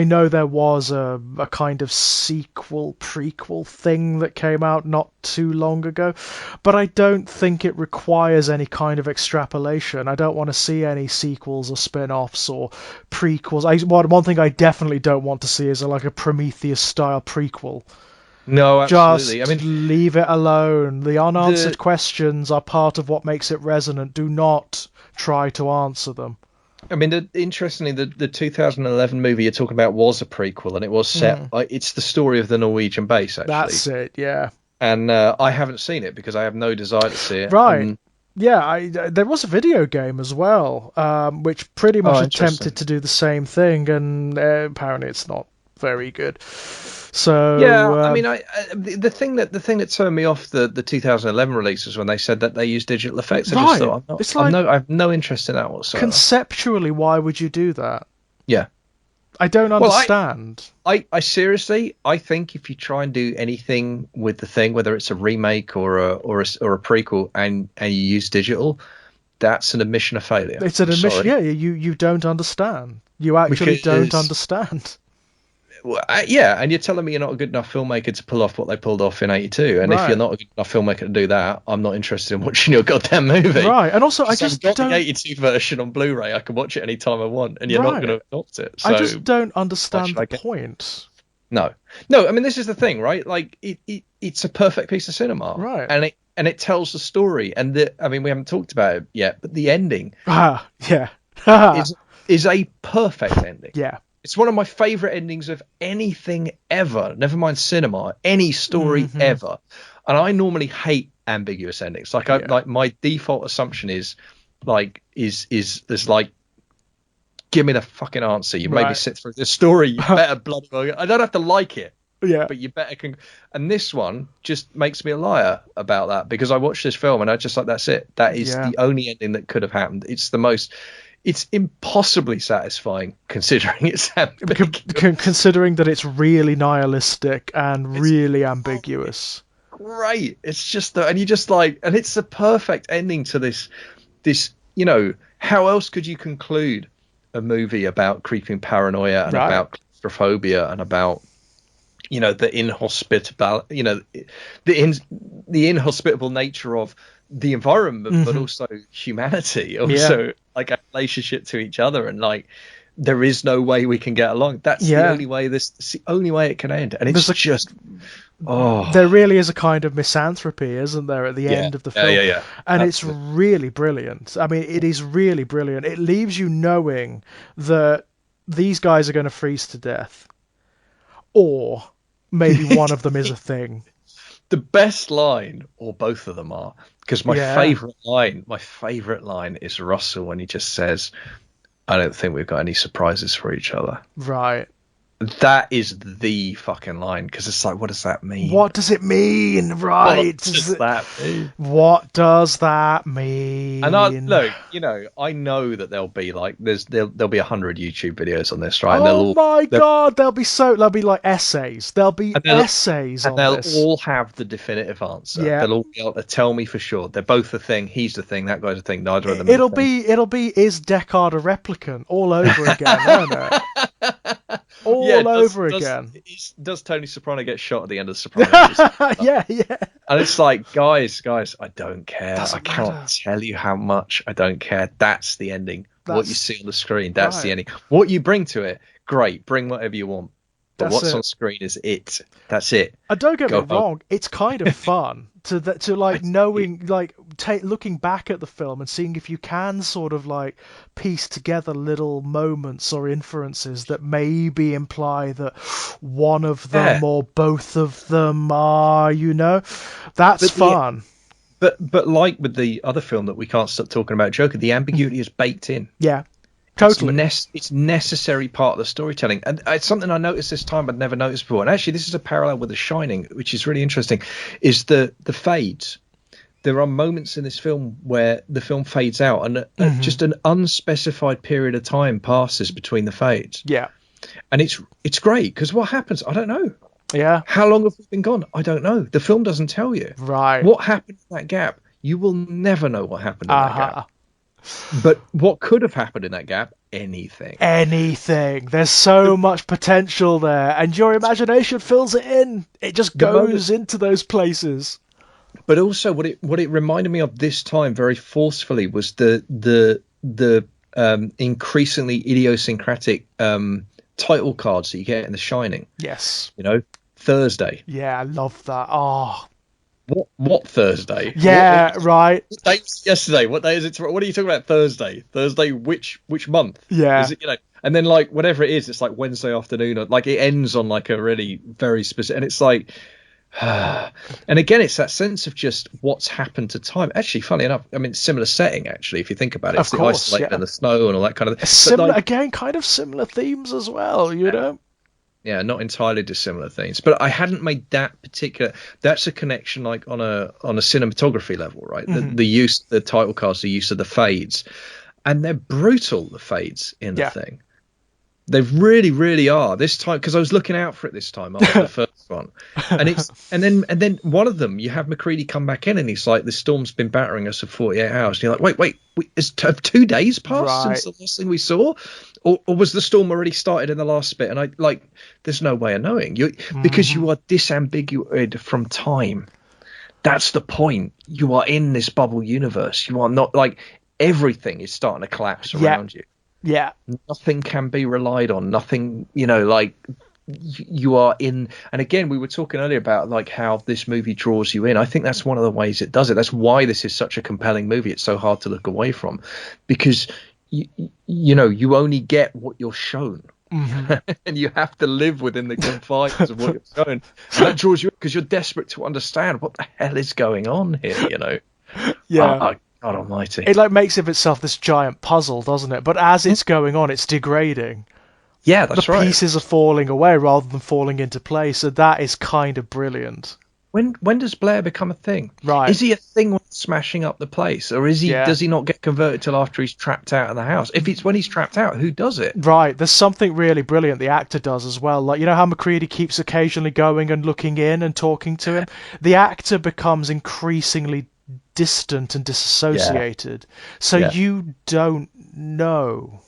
know there was a kind of prequel thing that came out not too long ago, but I don't think it requires any kind of extrapolation. I don't want to see any sequels or spin-offs or prequels. One thing I definitely don't want to see is like a Prometheus-style prequel. No, absolutely. Just leave it alone. The unanswered questions are part of what makes it resonant. Do not try to answer them. I mean, interestingly, the 2011 movie you're talking about was a prequel, and it was set. It's the story of the Norwegian base, actually. That's it, yeah. And I haven't seen it because I have no desire to see it. Right. There was a video game as well, which pretty much attempted to do the same thing, and apparently it's not very good. So yeah, I mean, the thing that turned me off the 2011 release was when they said that they used digital effects. I just thought, I have no interest in that whatsoever. Conceptually, why would you do that? Yeah, I don't understand. I seriously, I think if you try and do anything with the thing, whether it's a remake or a prequel, and you use digital, that's an admission of failure. It's an admission. Yeah, you don't understand. You actually don't understand. Well, yeah, and you're telling me you're not a good enough filmmaker to pull off what they pulled off in '82, and if you're not a good enough filmmaker to do that, I'm not interested in watching your goddamn movie. Right, and also I just got the '82 version on Blu-ray. I can watch it anytime I want, and you're not going to adopt it. So I just don't understand the point. No. I mean, this is the thing, right? Like it's a perfect piece of cinema, right? And it tells the story, and I mean, we haven't talked about it yet, but the ending, is a perfect ending. Yeah. It's one of my favorite endings of anything ever. Never mind cinema, any story ever. And I normally hate ambiguous endings. Like my default assumption is there's like, give me the fucking answer. You made me sit through this story. You better bloody well. I don't have to like it. Yeah. but you better and this one just makes me a liar about that, because I watched this film and I just like, that's it. That is Yeah. the only ending that could have happened. It's impossibly satisfying considering it's ambiguous. Considering that it's really nihilistic and It's really ambiguous. great. It's just and you just like, and it's the perfect ending to this, how else could you conclude a movie about creeping paranoia and Right. about claustrophobia and about the inhospitable, the inhospitable nature of the environment, but also humanity, also like a relationship to each other, and like there is no way we can get along. That's the only way. It's the only way it can end, and it's there really is a kind of misanthropy, isn't there, at the end of the film? Yeah. And it's really brilliant. I mean, it is really brilliant. It leaves you knowing that these guys are going to freeze to death, or maybe one of them is a thing. The best line, or both of them are, because my favorite line is Russell when he just says, "I don't think we've got any surprises for each other." Right. That is the fucking line, because it's like, what does that mean? What does it mean? Right. What does that mean? What does that mean? And I know that there'll be like there'll be 100 YouTube videos on this, right? Oh my god, there'll be like essays. There'll be essays on this. They'll all have the definitive answer. Yeah. They'll all be able to tell me for sure. They're both a thing. He's the thing. That guy's a thing. Neither of them. It'll be is Deckard a replicant all over again, won't it? All over again. Does Tony Soprano get shot at the end of The Sopranos? Yeah. And it's like, guys, I don't care. I can't tell you how much I don't care. That's the ending. What you see on the screen, that's the ending. What you bring to it, great. Bring whatever you want. But what's on screen is it. That's it. Don't get me wrong. It's kind of fun to like knowing, like looking back at the film and seeing if you can sort of like piece together little moments or inferences that maybe imply that one of them or both of them are, that's fun. But like with the other film that we can't stop talking about, Joker, the ambiguity is baked in. Yeah. Totally. It's necessary part of the storytelling. And it's something I noticed this time I'd never noticed before. And actually, this is a parallel with The Shining, which is really interesting, is the fades. There are moments in this film where the film fades out and just an unspecified period of time passes between the fades. Yeah. And it's great, because what happens? I don't know. Yeah. How long have we been gone? I don't know. The film doesn't tell you. Right. What happened in that gap? You will never know what happened in that gap. But what could have happened in that gap? Anything. There's so much potential there, and your imagination fills it in. It just goes into those places. But also, what it reminded me of this time very forcefully was the increasingly idiosyncratic title cards that you get in The Shining. Yes. Thursday. Yeah, I love that. Oh. What Thursday? Yeah, right. What day was yesterday? What day is it? What are you talking about? Thursday. Thursday. Which month? Yeah. Is it, and then like whatever it is, it's like Wednesday afternoon, or like it ends on like a really very specific, and it's like, and again, it's that sense of just what's happened to time. Actually, funny enough, I mean, similar setting actually, if you think about it, it's the isolated and the snow and all that kind of thing. Similar, again, kind of similar themes as well, Yeah, not entirely dissimilar things, but I hadn't made that particular. That's a connection, like on a cinematography level, right? The use, the title cards, the use of the fades, and they're brutal. The fades in the thing, they really, really are. This time, because I was looking out for it this time after the first one, and then one of them, you have McCready come back in, and he's like, "The storm's been battering us for 48 hours." And you're like, "Wait, have 2 days passed since the last thing we saw?" Or was the storm already started in the last bit? And there's no way of knowing because you are disambiguated from time. That's the point. You are in this bubble universe. You are not everything is starting to collapse around you. Yeah. Nothing can be relied on. Nothing, you are in. And again, we were talking earlier about how this movie draws you in. I think that's one of the ways it does it. That's why this is such a compelling movie. It's so hard to look away from, because you only get what you're shown, and you have to live within the confines of what you're shown. And that draws you in because you're desperate to understand what the hell is going on here. Yeah. God Almighty! It makes of itself this giant puzzle, doesn't it? But as it's going on, it's degrading. Yeah, that's The right. pieces are falling away rather than falling into place. So that is kind of brilliant. When does Blair become a thing? Right. Is he a thing when smashing up the place, or Yeah. does he not get converted till after he's trapped out of the house? If it's when he's trapped out, who does it? Right, there's something really brilliant the actor does as well. Like, you know how McCready keeps occasionally going and looking in and talking to him? The actor becomes increasingly distant and disassociated. So Yeah. you don't know.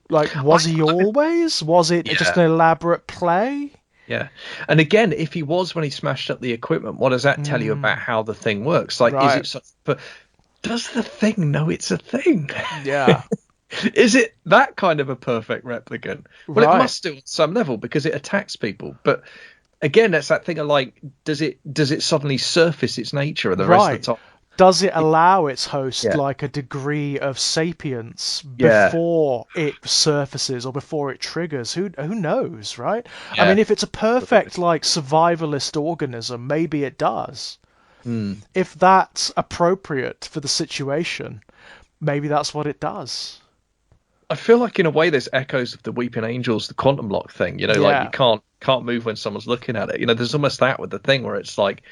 Like, was he always? Was it just Yeah. an elaborate play? Yeah. And again, if he was when he smashed up the equipment, what does that tell you about how the thing works? Like, is Right. it such, but does the thing know it's a thing? Yeah. Is it that kind of a perfect replicant? Well, Right. it must do on some level because it attacks people. But again, that's that thing of like, does it suddenly surface its nature and the rest of the time? Does it allow its host Yeah. like a degree of sapience Yeah. before it surfaces or before it triggers? Who knows, right? Yeah. I mean, if it's a perfect like survivalist organism, maybe it does. If that's appropriate for the situation, maybe that's what it does. I feel like in a way there's echoes of the Weeping Angels, the quantum lock thing. You know, like you can't move when someone's looking at it. You know, there's almost that with the thing where it's like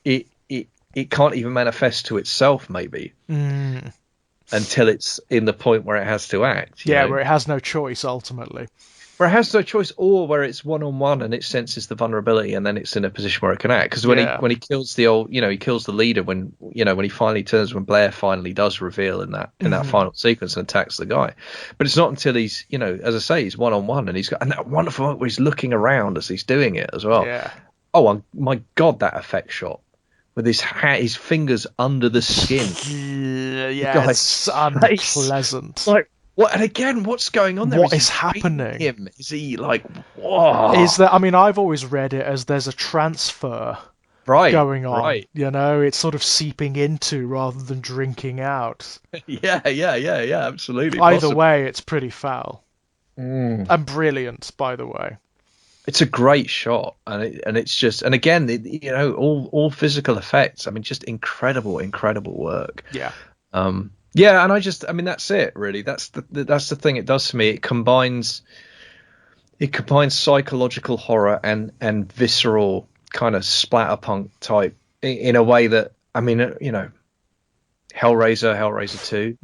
it can't even manifest to itself maybe until it's in the point where it has to act. You know? Where it has no choice ultimately. Where it has no choice, or where it's one-on-one and it senses the vulnerability, and then it's in a position where it can act. Because when he kills he kills the leader when he finally turns, when Blair finally does reveal in that final sequence and attacks the guy. But it's not until he's, as I say, he's one-on-one and he's got, and that wonderful moment where he's looking around as he's doing it as well. Yeah. Oh my God, that effect shot with his fingers under the skin. Yeah, it's unpleasant. Like, what? And again, what's going on there? What is happening? Is he like, whoa? Is that? I mean, I've always read it as there's a transfer going on. Right. It's sort of seeping into rather than drinking out. Yeah, absolutely. Either way, it's pretty foul. And brilliant, by the way. It's a great shot, and it's just, and again, all physical effects. I mean, just incredible work. Yeah. Yeah, and that's it really. That's the thing it does for me. It combines psychological horror and visceral kind of splatterpunk type in a way that, I mean, Hellraiser 2,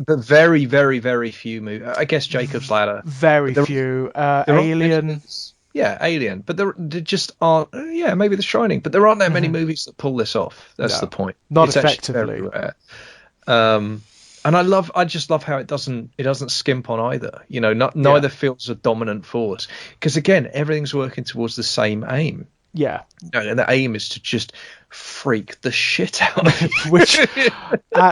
but very, very, very few movies. I guess Jacob's Ladder. Very few. Alien. Yeah, Alien. But there just aren't. Yeah, maybe The Shining. But there aren't that many movies that pull this off. That's the point. Not it's effectively. And I just love how it doesn't skimp on either. Neither feels a dominant force, because again, everything's working towards the same aim. Yeah. And the aim is to just freak the shit out of you.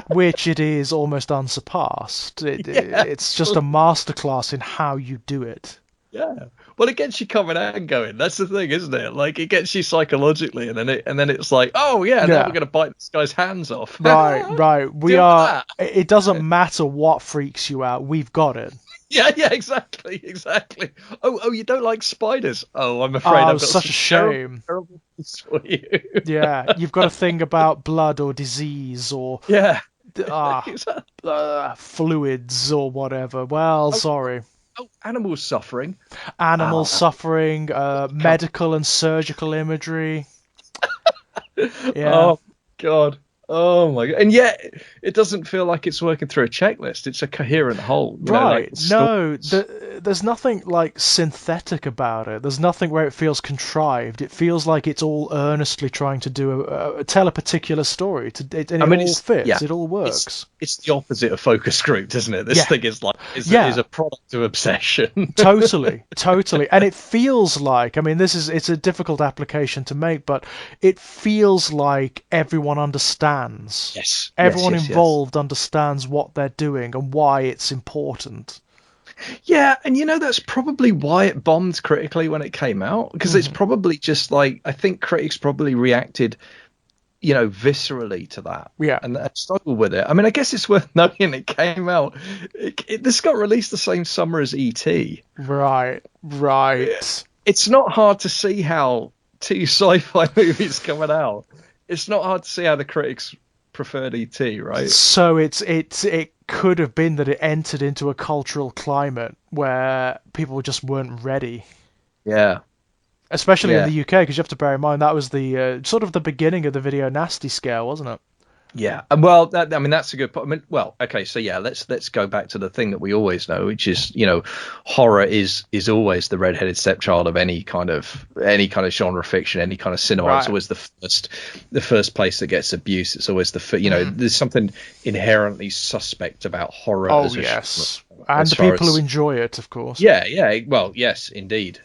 which it is almost unsurpassed. It's just a masterclass in how you do it. Yeah. Well, it gets you coming out and going. That's the thing, isn't it? Like, it gets you psychologically, and then it's like, oh yeah, now we're gonna bite this guy's hands off. Right. It doesn't matter what freaks you out. We've got it. Yeah, exactly. Oh, you don't like spiders? Oh, I'm afraid I've got such a shame. Terrible news for you. Yeah, you've got to think about blood or disease or fluids or whatever. Well, sorry. Oh, animals suffering. Suffering, medical and surgical imagery. Yeah. Oh, God. Oh, my God. And yet, it doesn't feel like it's working through a checklist. It's a coherent whole. Right. There's nothing, like, synthetic about it. There's nothing where it feels contrived. It feels like it's all earnestly trying to tell a particular story. It all fits. Yeah. It all works. It's the opposite of focus group, isn't it? This thing is like is a product of obsession. Totally. And it feels like, I mean, it's a difficult application to make, but it feels like everyone understands. Yes. Everyone involved understands what they're doing and why it's important. Yeah, and that's probably why it bombed critically when it came out, because it's probably just like, I think critics probably reacted viscerally to that. Yeah. And struggled with it. I mean, I guess it's worth noting it came out. This got released the same summer as E.T. Right. It's not hard to see how two sci-fi movies coming out, it's not hard to see how the critics preferred ET, right? So it could have been that it entered into a cultural climate where people just weren't ready, Yeah, especially in yeah. the UK, because you have to bear in mind that was the sort of the beginning of the video nasty scare, wasn't it? Yeah, and well, I mean that's a good point. I mean, well, okay, so yeah, let's go back to the thing that we always know, which is horror is always the redheaded stepchild of any kind of genre fiction, any kind of cinema. It's Right. always the first place that gets abuse. It's always there's something inherently suspect about horror Oh as a genre, yes, and as the far people who as enjoy it, of course. yeah, well, yes, indeed.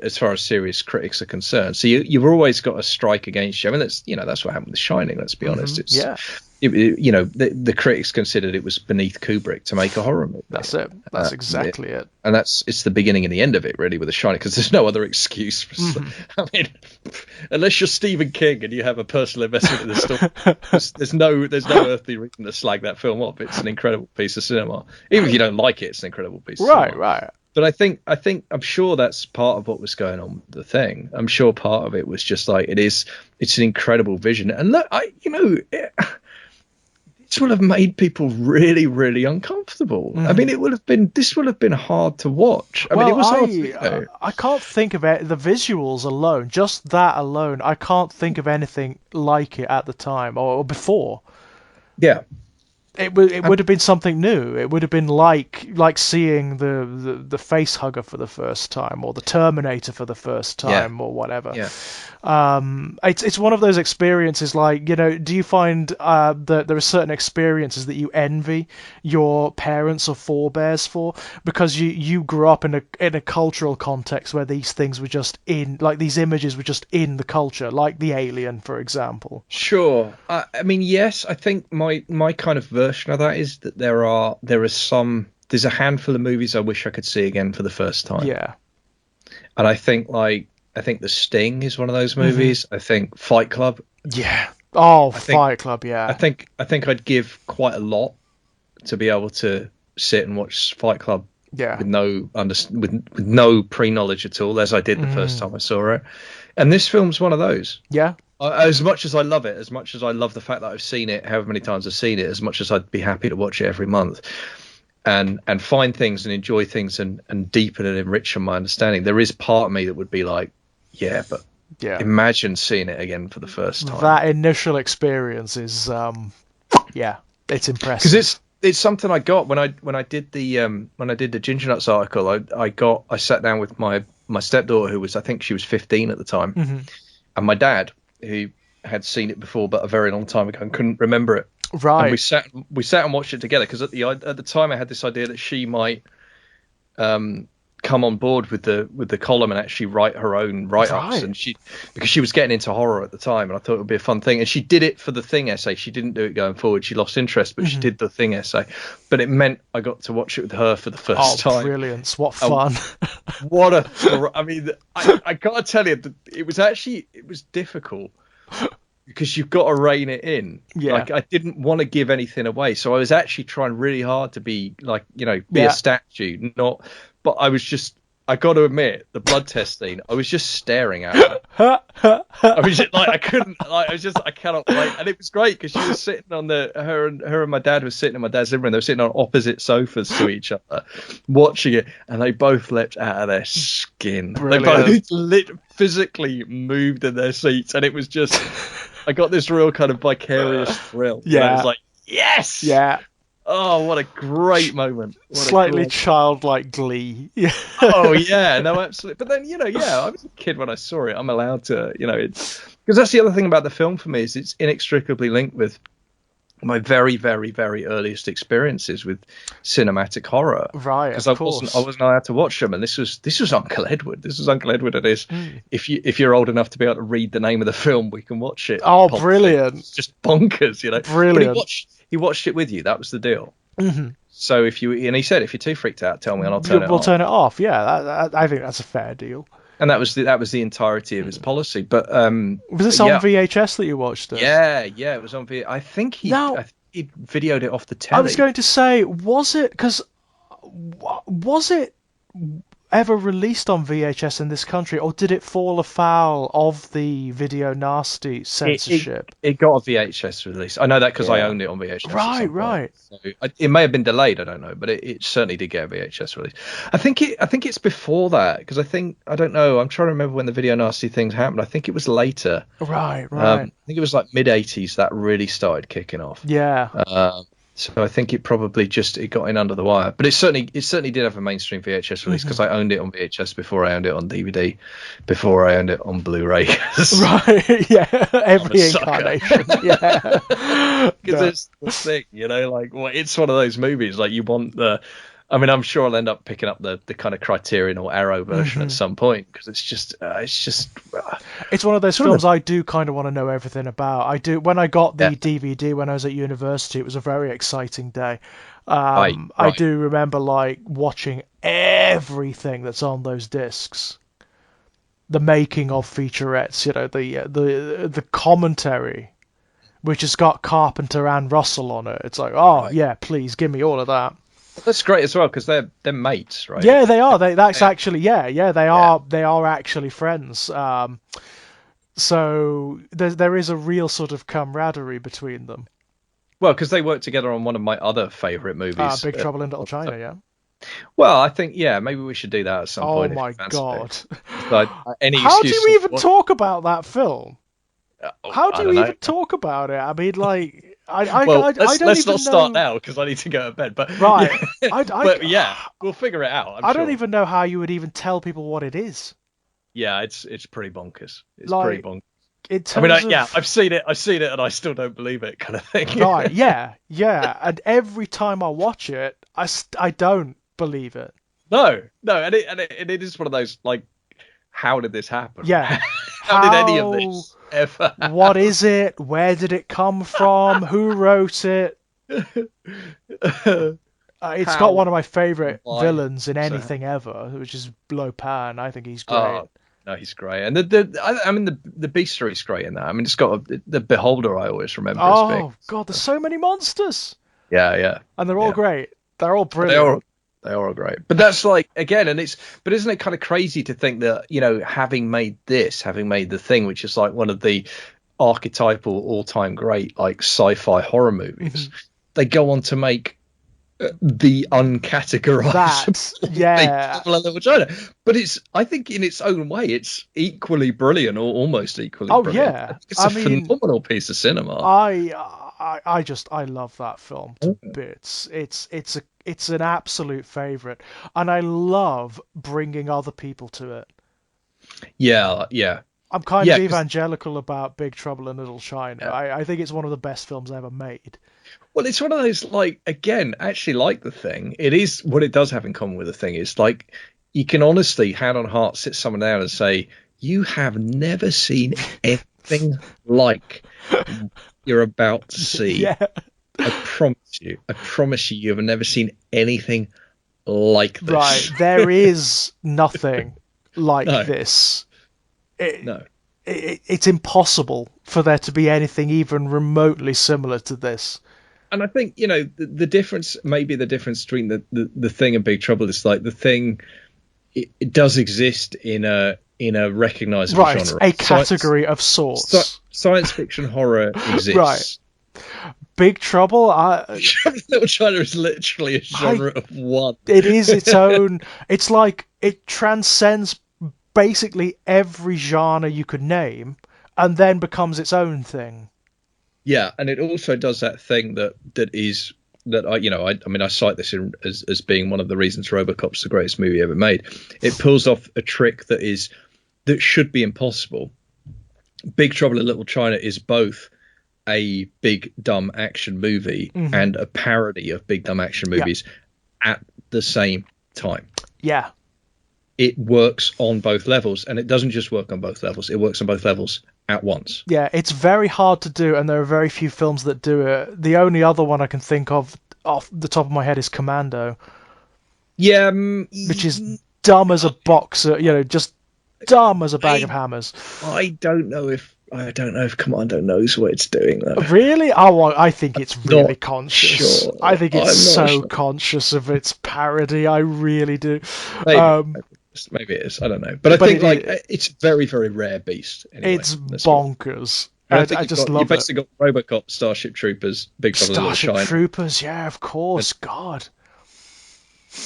As far as serious critics are concerned, so you've always got a strike against you. I mean, that's what happened with Shining. Let's be honest. Yeah. The critics considered it was beneath Kubrick to make a horror movie. That's it. That's exactly it. And it's the beginning and the end of it, really, with The Shining, because there's no other excuse. I mean, unless you're Stephen King and you have a personal investment in the story, there's no earthly reason to slag that film off. It's an incredible piece of cinema. Even if you don't like it, it's an incredible piece of cinema. Right. But I'm sure that's part of what was going on with the thing. I'm sure part of it was just like it's an incredible vision. And look, this will have made people really, really uncomfortable. I mean, this will have been hard to watch. I mean, it was hard. I can't think of it. The visuals alone, just that alone, I can't think of anything like it at the time or before. Yeah. It would have been something new. It would have been like seeing the face hugger for the first time, or the Terminator for the first time, or whatever. Yeah. It's one of those experiences. Like, do you find that there are certain experiences that you envy your parents or forebears for, because you grew up in a cultural context where these things were just these images were just in the culture, like the Alien, for example. Sure. I mean, yes. I think my kind of version of that is that there's a handful of movies I wish I could see again for the first time. Yeah. And I think The Sting is one of those movies. I think Fight Club. Yeah. Oh, Fight Club. Yeah. I think I'd give quite a lot to be able to sit and watch Fight Club. Yeah. With no pre-knowledge at all, as I did the first time I saw it. And this film's one of those. Yeah. As much as I love it, as much as I love the fact that I've seen it, however many times I've seen it, as much as I'd be happy to watch it every month and find things and enjoy things and deepen and enrich my understanding, there is part of me that would be like, imagine seeing it again for the first time. That initial experience is, it's impressive. Because it's something I got when I did the Ginger Nuts article. I sat down with my stepdaughter, who was, I think she was 15 at the time, and my dad, who had seen it before but a very long time ago and couldn't remember it. Right. And we sat and watched it together, because at the time I had this idea that she might come on board with the column and actually write her own write-ups, and because she was getting into horror at the time, and I thought it would be a fun thing. And she did it for the Thing essay. She didn't do it going forward. She lost interest, but she did the Thing essay. But it meant I got to watch it with her for the first time. Oh, brilliant! What fun! I mean, I gotta tell you, it was difficult. Because you've got to rein it in. Yeah. Like, I didn't want to give anything away, so I was actually trying really hard to be like, be a statue, not. But I got to admit, the blood test scene, I was just staring at her. I was just like, I cannot wait. And it was great because she was sitting on her and my dad was sitting in my dad's living room. They were sitting on opposite sofas to each other, watching it, and they both leapt out of their skin. Brilliant. They both physically moved in their seats, and it was just, I got this real kind of vicarious thrill. Yeah. And I was like, yes! Yeah. Oh, what a great moment. Slightly childlike glee. Yeah. Oh, yeah. No, absolutely. But then, I was a kid when I saw it. I'm allowed to, it's... Because that's the other thing about the film for me, is it's inextricably linked with my very, very, very earliest experiences with cinematic horror. Right, because of I course. wasn't allowed to watch them, and this was Uncle Edward. This was Uncle Edward. It is. If you're old enough to be able to read the name of the film, we can watch it. Oh, brilliant! It's just bonkers, Brilliant. But he watched it with you. That was the deal. So he said, if you're too freaked out, tell me and I'll turn it off. We'll turn it off. Yeah, I think that's a fair deal. And that was the entirety of his policy. But was this on VHS that you watched it? Yeah, it was on VHS. I think he videoed it off the telly. I was going to say, was it ever released on VHS in this country, or did it fall afoul of the Video Nasty censorship? It got a VHS release. I know that because I Yeah. owned it on VHS at Right, some point. right. So it may have been delayed. I don't know, but it certainly did get a VHS release. I think it's before that because I don't know. I'm trying to remember when the Video Nasty things happened. I think it was later. Right, I right. think it was like mid-80s that really started kicking off. Yeah. So I think it probably it got in under the wire, but it certainly did have a mainstream VHS release because I owned it on VHS before I owned it on DVD, before I owned it on Blu-ray. Right, yeah, every I'm a sucker. incarnation, yeah. Because No. it's the thing, like it's one of those movies. Like you want I mean, I'm sure I'll end up picking up the kind of Criterion or Arrow version at some point because it's just It's one of those films I do kind of want to know everything about. I do. When I got the DVD when I was at university, it was a very exciting day. Right. I do remember like watching everything that's on those discs. The making of featurettes, the commentary, which has got Carpenter and Russell on it. It's like, yeah, please give me all of that. That's great as well because they're mates, right? Yeah, they are. That's actually they are. They are actually friends. So there is a real sort of camaraderie between them. Well, because they worked together on one of my other favorite movies, Big Trouble in Little China. Yeah. Well, I think maybe we should do that at some point. Oh my god! Like, How do you even talk about that film? How do you even talk about it? I mean, like. Let's not start now because I need to go to bed. But right, but yeah, we'll figure it out. I don't even know how you would even tell people what it is. Yeah, it's pretty bonkers. It's like, pretty bonkers. I've seen it, and I still don't believe it, kind of thing. Right? Yeah. And every time I watch it, I don't believe it. No, and it is one of those like, how did this happen? Yeah. How did any of this ever happen? What is it? Where did it come from? Who wrote it? It's got one of my favourite villains in anything ever, which is Lopan. I think he's great. Oh, no, he's great. And the beastiery's great in that. I mean, it's got the Beholder I always remember as being. Oh, God, there's so many monsters. Yeah. And they're all great. They're all brilliant. They are great, but that's like again, but isn't it kind of crazy to think that having made The Thing, which is like one of the archetypal all-time great like sci-fi horror movies, they go on to make the uncategorized Little China, but I think in its own way, it's equally brilliant or almost equally. Brilliant. Yeah, it's a phenomenal piece of cinema. I love that film to bits. It's an absolute favourite, and I love bringing other people to it. Yeah. I'm kind of evangelical about Big Trouble in Little China. I think it's one of the best films ever made. Well, it's one of those, like, again, actually like The Thing. It is, what it does have in common with The Thing is, like, you can honestly, hand on heart, sit someone down and say, you have never seen anything like you're about to see. Yeah. I promise you, you have never seen anything like this. Right, there is nothing like this. It's impossible for there to be anything even remotely similar to this. And I think, the difference, maybe the difference between the Thing and Big Trouble is like The Thing, it does exist in a recognizable genre. A category of sorts. Science fiction horror exists. Right. Big Trouble, Little China is literally a genre of one. It is its own. It's like it transcends basically every genre you could name, and then becomes its own thing. Yeah, and it also does that thing that I cite this as being one of the reasons Robocop's the greatest movie ever made. It pulls off a trick that should be impossible. Big Trouble in Little China is both a big dumb action movie and a parody of big dumb action movies at the same time. Yeah. It works on both levels, and it doesn't just work on both levels. It works on both levels at once. Yeah, it's very hard to do, and there are very few films that do it. The only other one I can think of off the top of my head is Commando. Yeah. Which is dumb as a boxer, just dumb as a bag of hammers. I don't know if I don't know if Commando knows what it's doing though. Really? Oh, well, I think it's really Not conscious. sure. I think it's I'm not so sure. conscious of its parody. I really do. Maybe. Um, Maybe it is. I don't know. But I but think like it's a very, very rare beast anyway. it's That's what. bonkers. And I I think just you love it. basically got Robocop, Starship Troopers, Big Brother, Little Starship China, Troopers, yeah, of and, course. God.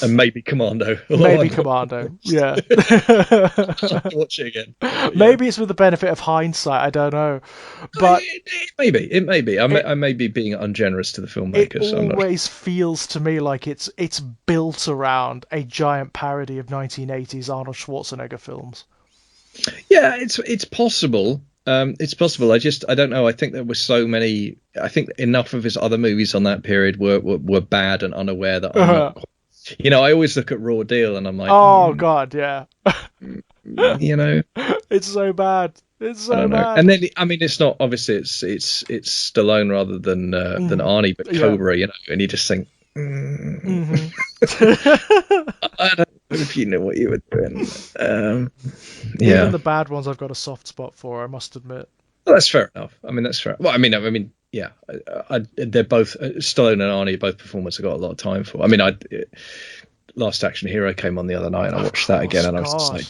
and maybe Commando. Although Maybe I'm not Commando. Yeah. I'll watch it again. But yeah. Maybe it's with the benefit of hindsight. I don't know. But It may be. It may be. it I may be being ungenerous to the it filmmakers. I'm not. always feels to me like it's built around a giant parody of 1980s Arnold Schwarzenegger films. Yeah, it's possible. It's possible. I don't know. I think there were so many. I think enough of his other movies on that period were bad and unaware that I'm not. You know, I always look at Raw Deal and I'm like, Oh God, yeah. you know, It's so bad. It's I so don't know. bad. And then I mean, it's not obviously it's Stallone rather than Arnie, but Yeah. Cobra, you know, and you just think, Mhm. I don't know if you know what you were doing. Even Yeah, the bad ones, I've got a soft spot for. I must admit. well, that's fair enough. I mean, that's fair. Well, I mean, yeah, they're both Stallone and Arnie, both performers I got a lot of time for. I mean, Last Action Hero came on the other night, and I watched that again, and I was just like,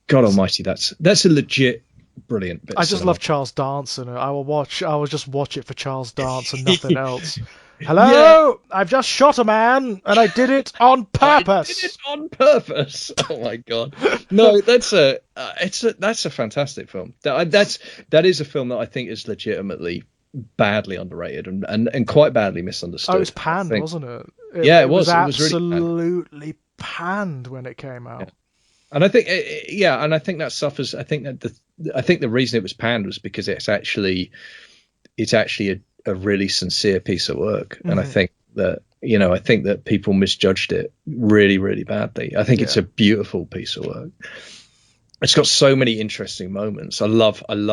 God Almighty, that's a legit brilliant bit. I of just cinema. love Charles Dance in it. I will just watch it for Charles Dance and nothing else. Hello, I've just shot a man and I did it on purpose. I did it on purpose. Oh my God! No, that's a fantastic film. That is a film that I think is legitimately badly underrated and quite badly misunderstood. Oh, it was panned, wasn't it? It was. It It was was really absolutely panned when it came out. Yeah. And I think, and I think that suffers. I think the reason it was panned was because it's actually a really sincere piece of work, and I think that I think that people misjudged it really, really badly. I think it's a beautiful piece of work. It's got so many interesting moments. I love when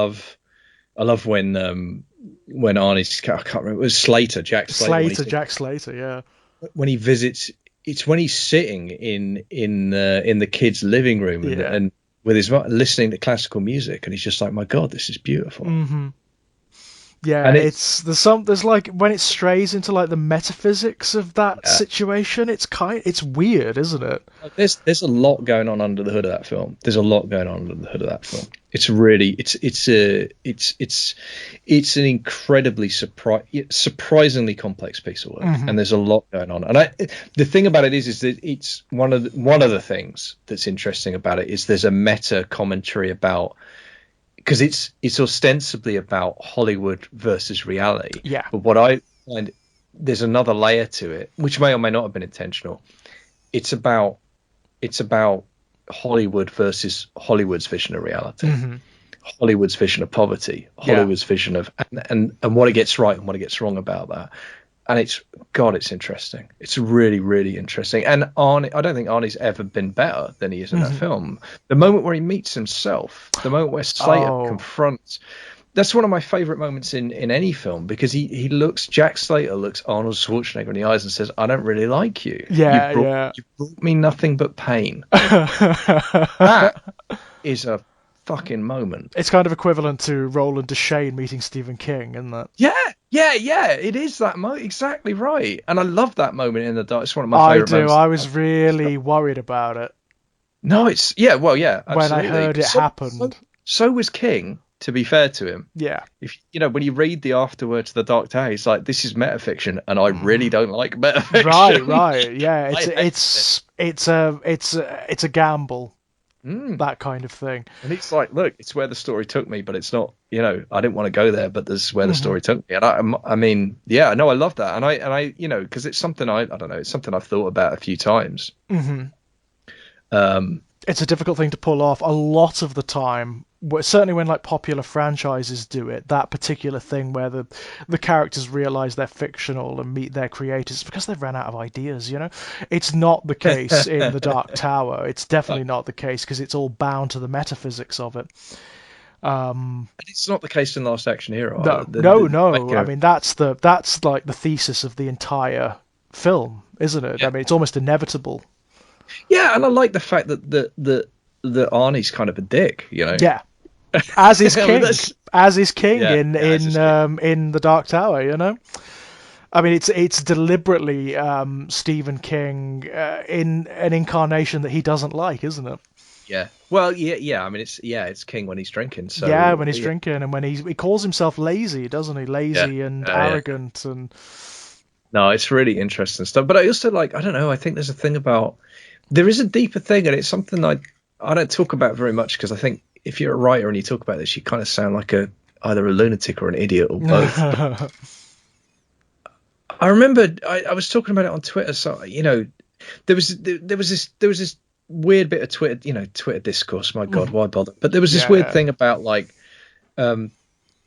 Arnie's, I can't remember, it was Jack Slater. Jack Slater, yeah. When he visits, it's when he's sitting in the kids' living room and with his listening to classical music, and he's just like, my God, this is beautiful. Mm-hmm. Yeah, and there's like when it strays into like the metaphysics of that situation, it's weird, isn't it? There's a lot going on under the hood of that film. It's really it's an incredibly surprisingly complex piece of work, and there's a lot going on. And the thing about it is that it's one of the things that's interesting about it is there's a meta commentary about. Because it's ostensibly about Hollywood versus reality. Yeah. But what I find, there's another layer to it, which may or may not have been intentional. It's about Hollywood versus Hollywood's vision of reality, Hollywood's vision of poverty, Hollywood's vision of and what it gets right and what it gets wrong about that. And it's interesting. It's really, really interesting. And Arnie, I don't think Arnie's ever been better than he is in that film. The moment where he meets himself, the moment where Slater confronts, that's one of my favorite moments in any film, because Jack Slater looks Arnold Schwarzenegger in the eyes and says, I don't really like you. You brought me nothing but pain. That is a fucking moment. It's kind of equivalent to Roland Deschain meeting Stephen King, isn't it? Yeah, it is that moment. Exactly right. And I love that moment in the dark. It's one of my favorite moments. I was really worried about it. No, absolutely. When I heard it happened. So was King, to be fair to him. Yeah. If when you read the afterword to The Dark Tower, he's like, this is metafiction, and I really don't like metafiction. Right. Yeah, it's a gamble. That kind of thing. And it's like, look, it's where the story took me, but it's not, I didn't want to go there, but this is where the story took me. And I mean, yeah, no, I love that. And I because it's something I don't know, it's something I've thought about a few times. It's a difficult thing to pull off a lot of the time. Certainly when like popular franchises do it, that particular thing where the characters realize they're fictional and meet their creators because they've run out of ideas, It's not the case in The Dark Tower. It's definitely not the case because it's all bound to the metaphysics of it. And it's not the case in Last Action Hero. No. I mean, that's like the thesis of the entire film, isn't it? I mean, it's almost inevitable. Yeah, and I like the fact that Arnie's kind of a dick, Yeah. as is I mean, King, as is King yeah, in yeah, it's just King. in the Dark Tower. I mean, it's deliberately Stephen King in an incarnation that he doesn't like, isn't it? Yeah. Well, yeah. I mean, it's King when he's drinking. Yeah, So when he's yeah, drinking and when he calls himself lazy, doesn't he? yeah, Lazy and yeah. arrogant and No, it's really interesting stuff. But I also like, I don't know. I think there's a thing about there is a deeper thing, and it's something I don't talk about very much because I think if you're a writer and you talk about this, you kind of sound like either a lunatic or an idiot or both. But I remember I was talking about it on Twitter. So there was this weird bit of Twitter, Twitter discourse. My God, why bother? But there was this weird yeah. thing about like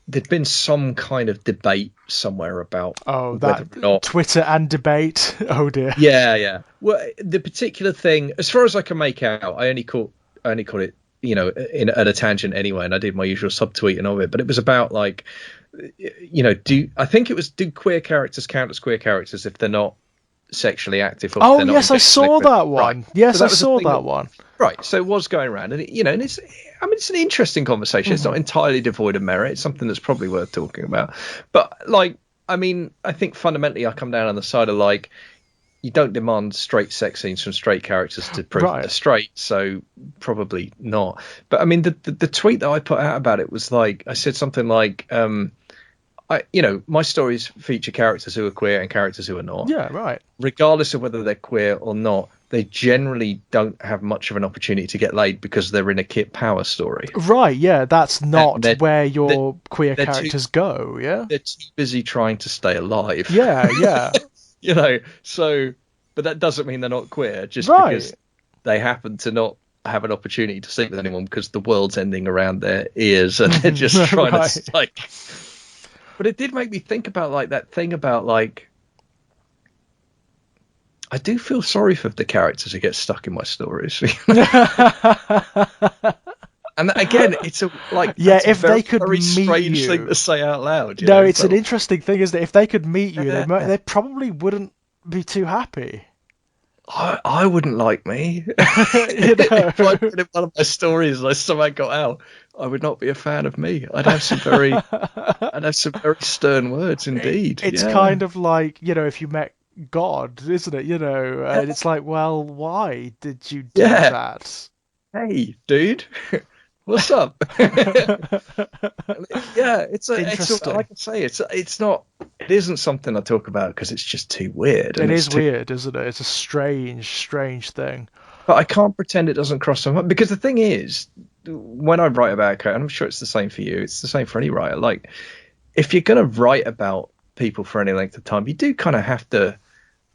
there'd been some kind of debate somewhere about Oh, whether that or not. Twitter and debate. Oh dear. Yeah, yeah. Well, the particular thing, as far as I can make out, I only caught it, at a tangent anyway, and I did my usual subtweeting of it. But it was about like, do queer characters count as queer characters if they're not sexually active or if Oh they're not yes, I engaged in saw that right? one. Yes, So I that was the saw thing that one. right. So it was going around, and and it's, I mean, it's an interesting conversation. It's not entirely devoid of merit. It's something that's probably worth talking about. But like, I mean, I think fundamentally, I come down on the side of like, you don't demand straight sex scenes from straight characters to prove that they're straight, so probably not. But I mean, the tweet that I put out about it was like, I said something like, my stories feature characters who are queer and characters who are not. Yeah, right. Regardless of whether they're queer or not, they generally don't have much of an opportunity to get laid because they're in a kit power story. Right, yeah, that's not where they're, your queer they're characters go, yeah? they're too busy trying to stay alive. Yeah, yeah. So, but that doesn't mean they're not queer, just Right. because they happen to not have an opportunity to sleep with anyone because the world's ending around their ears and they're just trying to like. But it did make me think about like that thing about like, I do feel sorry for the characters who get stuck in my stories. And again, it's if very, they could very meet strange you, thing to say out loud. No, it's an interesting thing, isn't it? If they could meet you, they probably wouldn't be too happy. I wouldn't like me. If I put in one of my stories and I somehow got out, I would not be a fan of me. I'd have some very stern words indeed. It's kind of like, if you met God, isn't it? And it's like, well, why did you do that? Hey, dude, what's up? It's like I say, it isn't something I talk about because it's just too weird. It is weird, isn't it? It's a strange thing. But I can't pretend it doesn't cross my mind, because the thing is, when I write about it, and I'm sure it's the same for you, it's the same for any writer. Like, if you're going to write about people for any length of time, you do kind of have to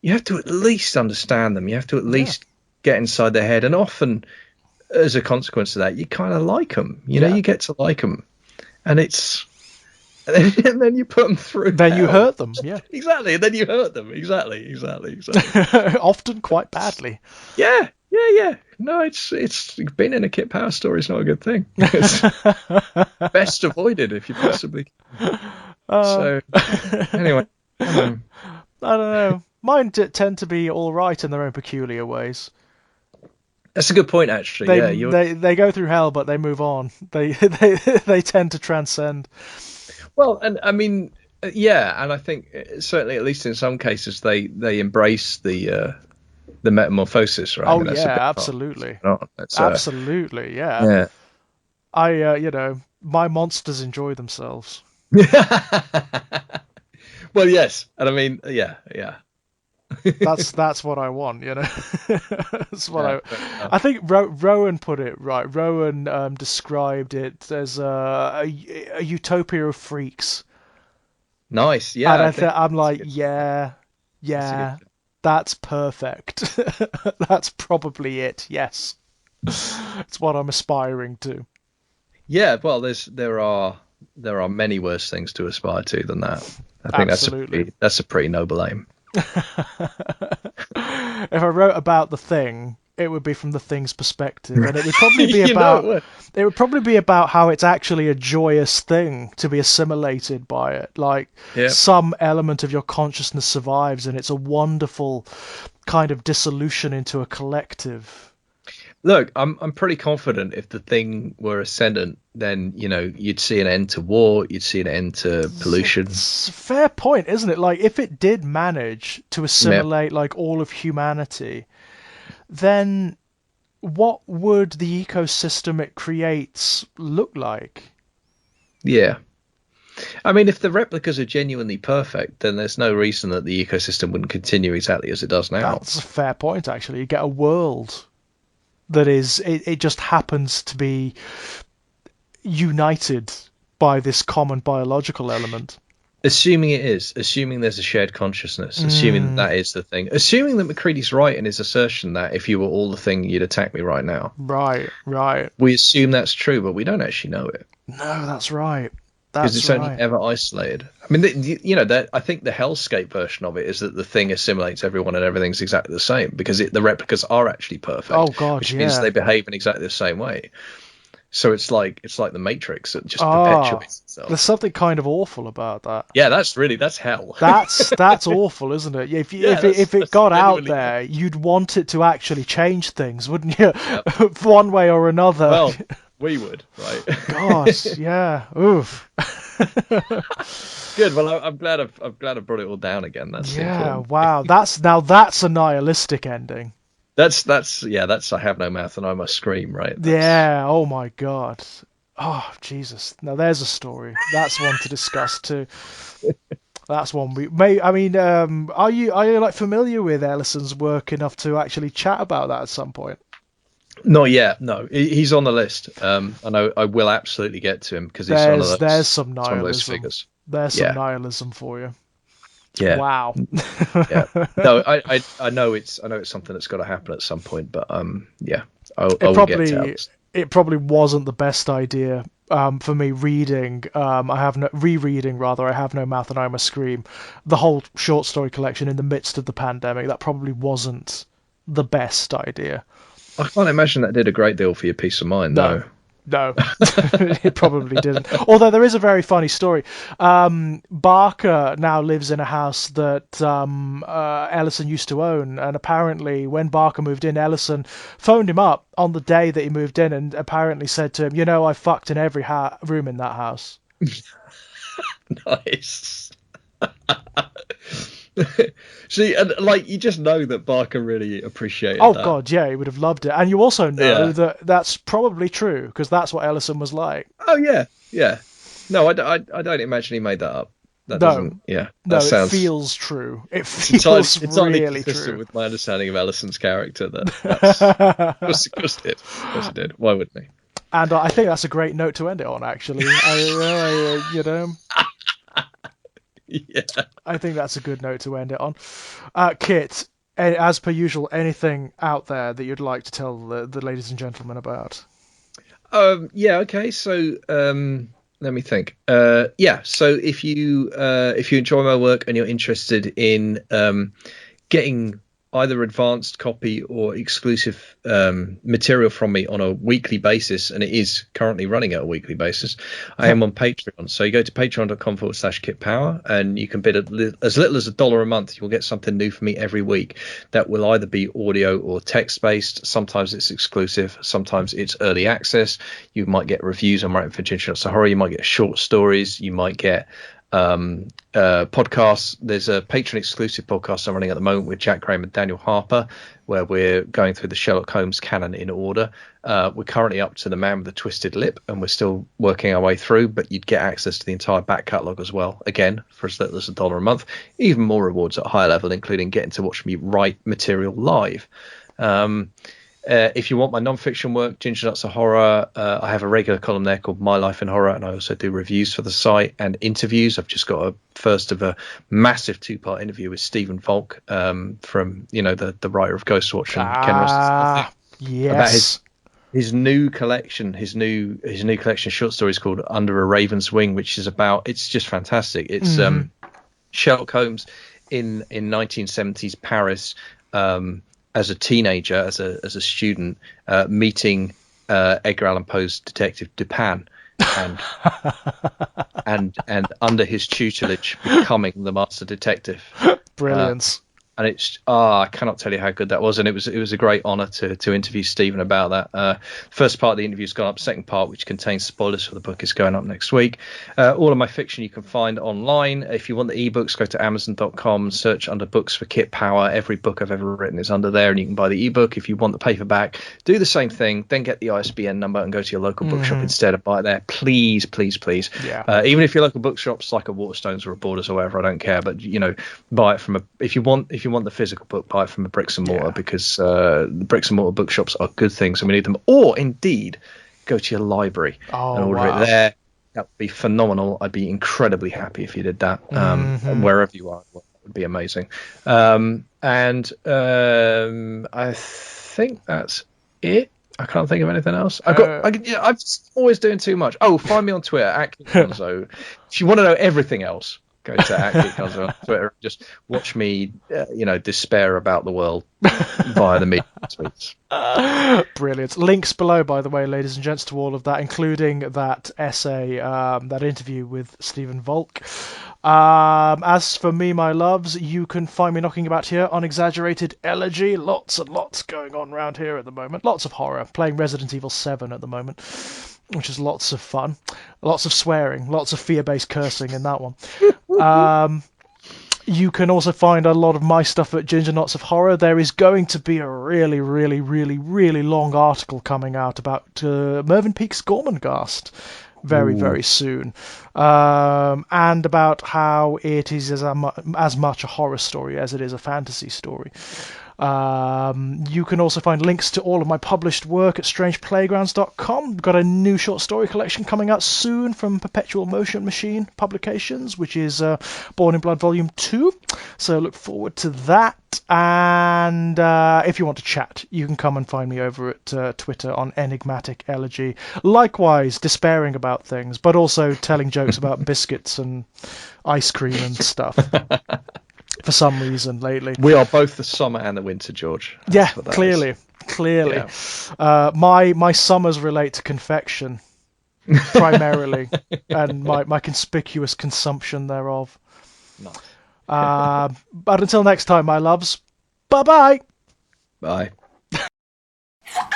at least understand them. You have to at least get inside their head, and often, as a consequence of that, you kind of like them. You get to like them, and and then you put them through. Then you hurt them, yeah. Exactly, and then you hurt them. Exactly. Often quite badly. Yeah. No, it's being in a kit power story is not a good thing. It's best avoided if you possibly can. So anyway, I don't know. Mine tend to be all right in their own peculiar ways. That's a good point, actually. They go through hell, but they move on. They tend to transcend. Well, and I mean, and I think certainly, at least in some cases, they embrace the metamorphosis, right? Oh, absolutely. Absolutely, yeah. Yeah. I, my monsters enjoy themselves. Well, yes, and I mean, yeah. That's what I want, That's what I think Rowan put it right. Rowan described it as a utopia of freaks. Nice, yeah. And I'm like, yeah, that's perfect. That's probably it. Yes, it's what I'm aspiring to. Yeah, well, there are many worse things to aspire to than that. I think that's a pretty noble aim. If I wrote about the Thing, it would be from the Thing's perspective, and it would probably be it would probably be about how it's actually a joyous thing to be assimilated by it. Like some element of your consciousness survives, and it's a wonderful kind of dissolution into a collective. Look, I'm pretty confident if the thing were ascendant, then you'd see an end to war, you'd see an end to pollution. It's a fair point, isn't it? Like, if it did manage to Yeah, assimilate like all of humanity, then what would the ecosystem it creates look like? yeah. I mean, if the replicas are genuinely perfect, then there's no reason that the ecosystem wouldn't continue exactly as it does now. That's a fair point, actually. You get a world that it just happens to be united by this common biological element. Assuming there's a shared consciousness, assuming Mm, that is the thing, assuming that McCready's right in his assertion that if you were all the thing, you'd attack me right now. right, right. We assume that's true, but we don't actually know it No, that's right. because That's it's only right. ever isolated. I mean, that I think the hellscape version of it is that the thing assimilates everyone and everything's exactly the same because the replicas are actually Oh perfect, God, which means yeah. they behave in exactly the same way. So it's like the Matrix that just Ah, perpetuates there's itself. something kind of awful about that. Yeah, that's hell. That's awful, isn't it? Yeah, If it that's got out genuinely hell. there, you'd want it to actually change things, wouldn't you? Yep. One way or another. Well, we would, right? God, yeah. Oof. Good. Well, I'm glad I brought it all down again. That's the Yeah, important. wow. That's a nihilistic ending. That's I have no mouth and I must scream, right? That's Yeah, oh my God. Oh, Jesus. Now there's a story. That's one to discuss too. That's one we may. I mean, are you like familiar with Ellison's work enough to actually chat about that at some point? not yet. No, he's on the list. I know I will absolutely get to him because he's one of There's those. some It's one of those nihilism. figures. There's some Yeah, nihilism for you. yeah, Wow. yeah. No, I know it's something that's got to happen at some point, but yeah, I It will get to probably Alice. it probably wasn't the best idea for me reading. I have no rereading rather. I have no mouth and I must scream. The whole short story collection in the midst of the pandemic. That probably wasn't the best idea. I can't imagine that did a great deal for your peace of mind. No, No. no, it probably didn't. Although there is a very funny story. Barker now lives in a house that Ellison used to own, and apparently, when Barker moved in, Ellison phoned him up on the day that he moved in, and apparently said to him, "You know, I fucked in every room in that house." Nice. See, and like you just know that Barker really appreciated Oh that. God, yeah, he would have loved it. And you also know Yeah. that that's probably true because that's what Ellison was like. Oh yeah, yeah. No, I don't imagine he made that up. That No, doesn't. Yeah, that no, it sounds. feels true. It It's feels entirely really consistent true. with my understanding of Allison's character. That's of course it did. Of course it did. Why wouldn't he? And I think that's a great note to end it on, actually. Yeah. I think that's a good note to end it on. Kit, as per usual, anything out there that you'd like to tell the ladies and gentlemen about? Yeah. Okay. So let me think. Yeah. So if you enjoy my work and you're interested in getting either advanced copy or exclusive material from me on a weekly basis, and it is currently running at a weekly basis, I am on Patreon. So you go to patreon.com/kitpower and you can bid as little as $1 a month. You'll get something new from me every week that will either be audio or text based. Sometimes it's exclusive, sometimes it's early access. You might get reviews I'm writing for Ginger Sahara. You might get short stories. You might get podcasts. There's a patron exclusive podcast I'm running at the moment with Jack Graham and Daniel Harper, where we're going through the Sherlock Holmes canon in order. We're currently up to The Man with the Twisted Lip, and we're still working our way through, but you'd get access to the entire back catalogue as well, again, for as little as $1 a month. Even more rewards at a higher level, including getting to watch me write material live. If you want my non-fiction work, Ginger Nuts of Horror, I have a regular column there called My Life in Horror, and I also do reviews for the site and interviews. I've just got a first of a massive 2-part interview with Stephen Volk, from the writer of Ghostwatch and Ken Russell's Ah, about yes. his new collection, his new collection of short stories called Under a Raven's Wing, which is about. It's just fantastic. It's Mhm. Sherlock Holmes in 1970s Paris. As a teenager, as a student, meeting Edgar Allan Poe's detective Dupin, and and under his tutelage becoming the master detective. Uh, Brilliance. and it's I cannot tell you how good that was, and it was a great honour to interview Stephen about that. First part of the interview's gone up. Second part, which contains spoilers for the book, is going up next week. All of my fiction you can find online. If you want the ebooks, go to Amazon.com, search under books for Kit Power. Every book I've ever written is under there, and you can buy the ebook. If you want the paperback, do the same thing. Then get the ISBN number and go to your local bookshop instead of buy it there. Please, please, please. Yeah. Even if your local bookshop's like a Waterstones or a Borders or whatever, I don't care. But buy it from if you want the physical book, buy it from a bricks and mortar, because the bricks and mortar bookshops are good things and we need them. Or indeed, go to your library and order it there. That would be phenomenal. I'd be incredibly happy if you did that. Wherever you are, that would be amazing. I think that's it. I can't think of anything else. I'm always doing too much. Oh, find me on Twitter @KitGonzo. If you want to know everything else, go to @KitGonzo on Twitter. Just watch me, despair about the world via the media tweets. Brilliant. Links below, by the way, ladies and gents, to all of that, including that essay, that interview with Stephen Volk. As for me, my loves, you can find me knocking about here on Exaggerated Elegy. Lots and lots going on around here at the moment. Lots of horror. Playing Resident Evil 7 at the moment, which is lots of fun. Lots of swearing. Lots of fear-based cursing in that one. You can also find a lot of my stuff at Ginger Knots of Horror. There is going to be a really, really, really, really long article coming out about Mervyn Peake's Gormenghast very, very soon, and about how it is as much a horror story as it is a fantasy story. You can also find links to all of my published work at strangeplaygrounds.com. We've got a new short story collection coming out soon from Perpetual Motion Machine Publications, which is Born in Blood Volume 2. So look forward to that. And if you want to chat, you can come and find me over at Twitter on Enigmatic Elegy. Likewise, despairing about things, but also telling jokes about biscuits and ice cream and stuff. For some reason lately. We are both the summer and the winter, George. That's clearly. Yeah. My summers relate to confection, primarily, and my conspicuous consumption thereof. Nice. But until next time, my loves, bye-bye. Bye. Ha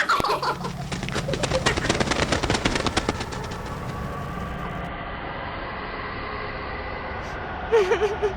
ha ha.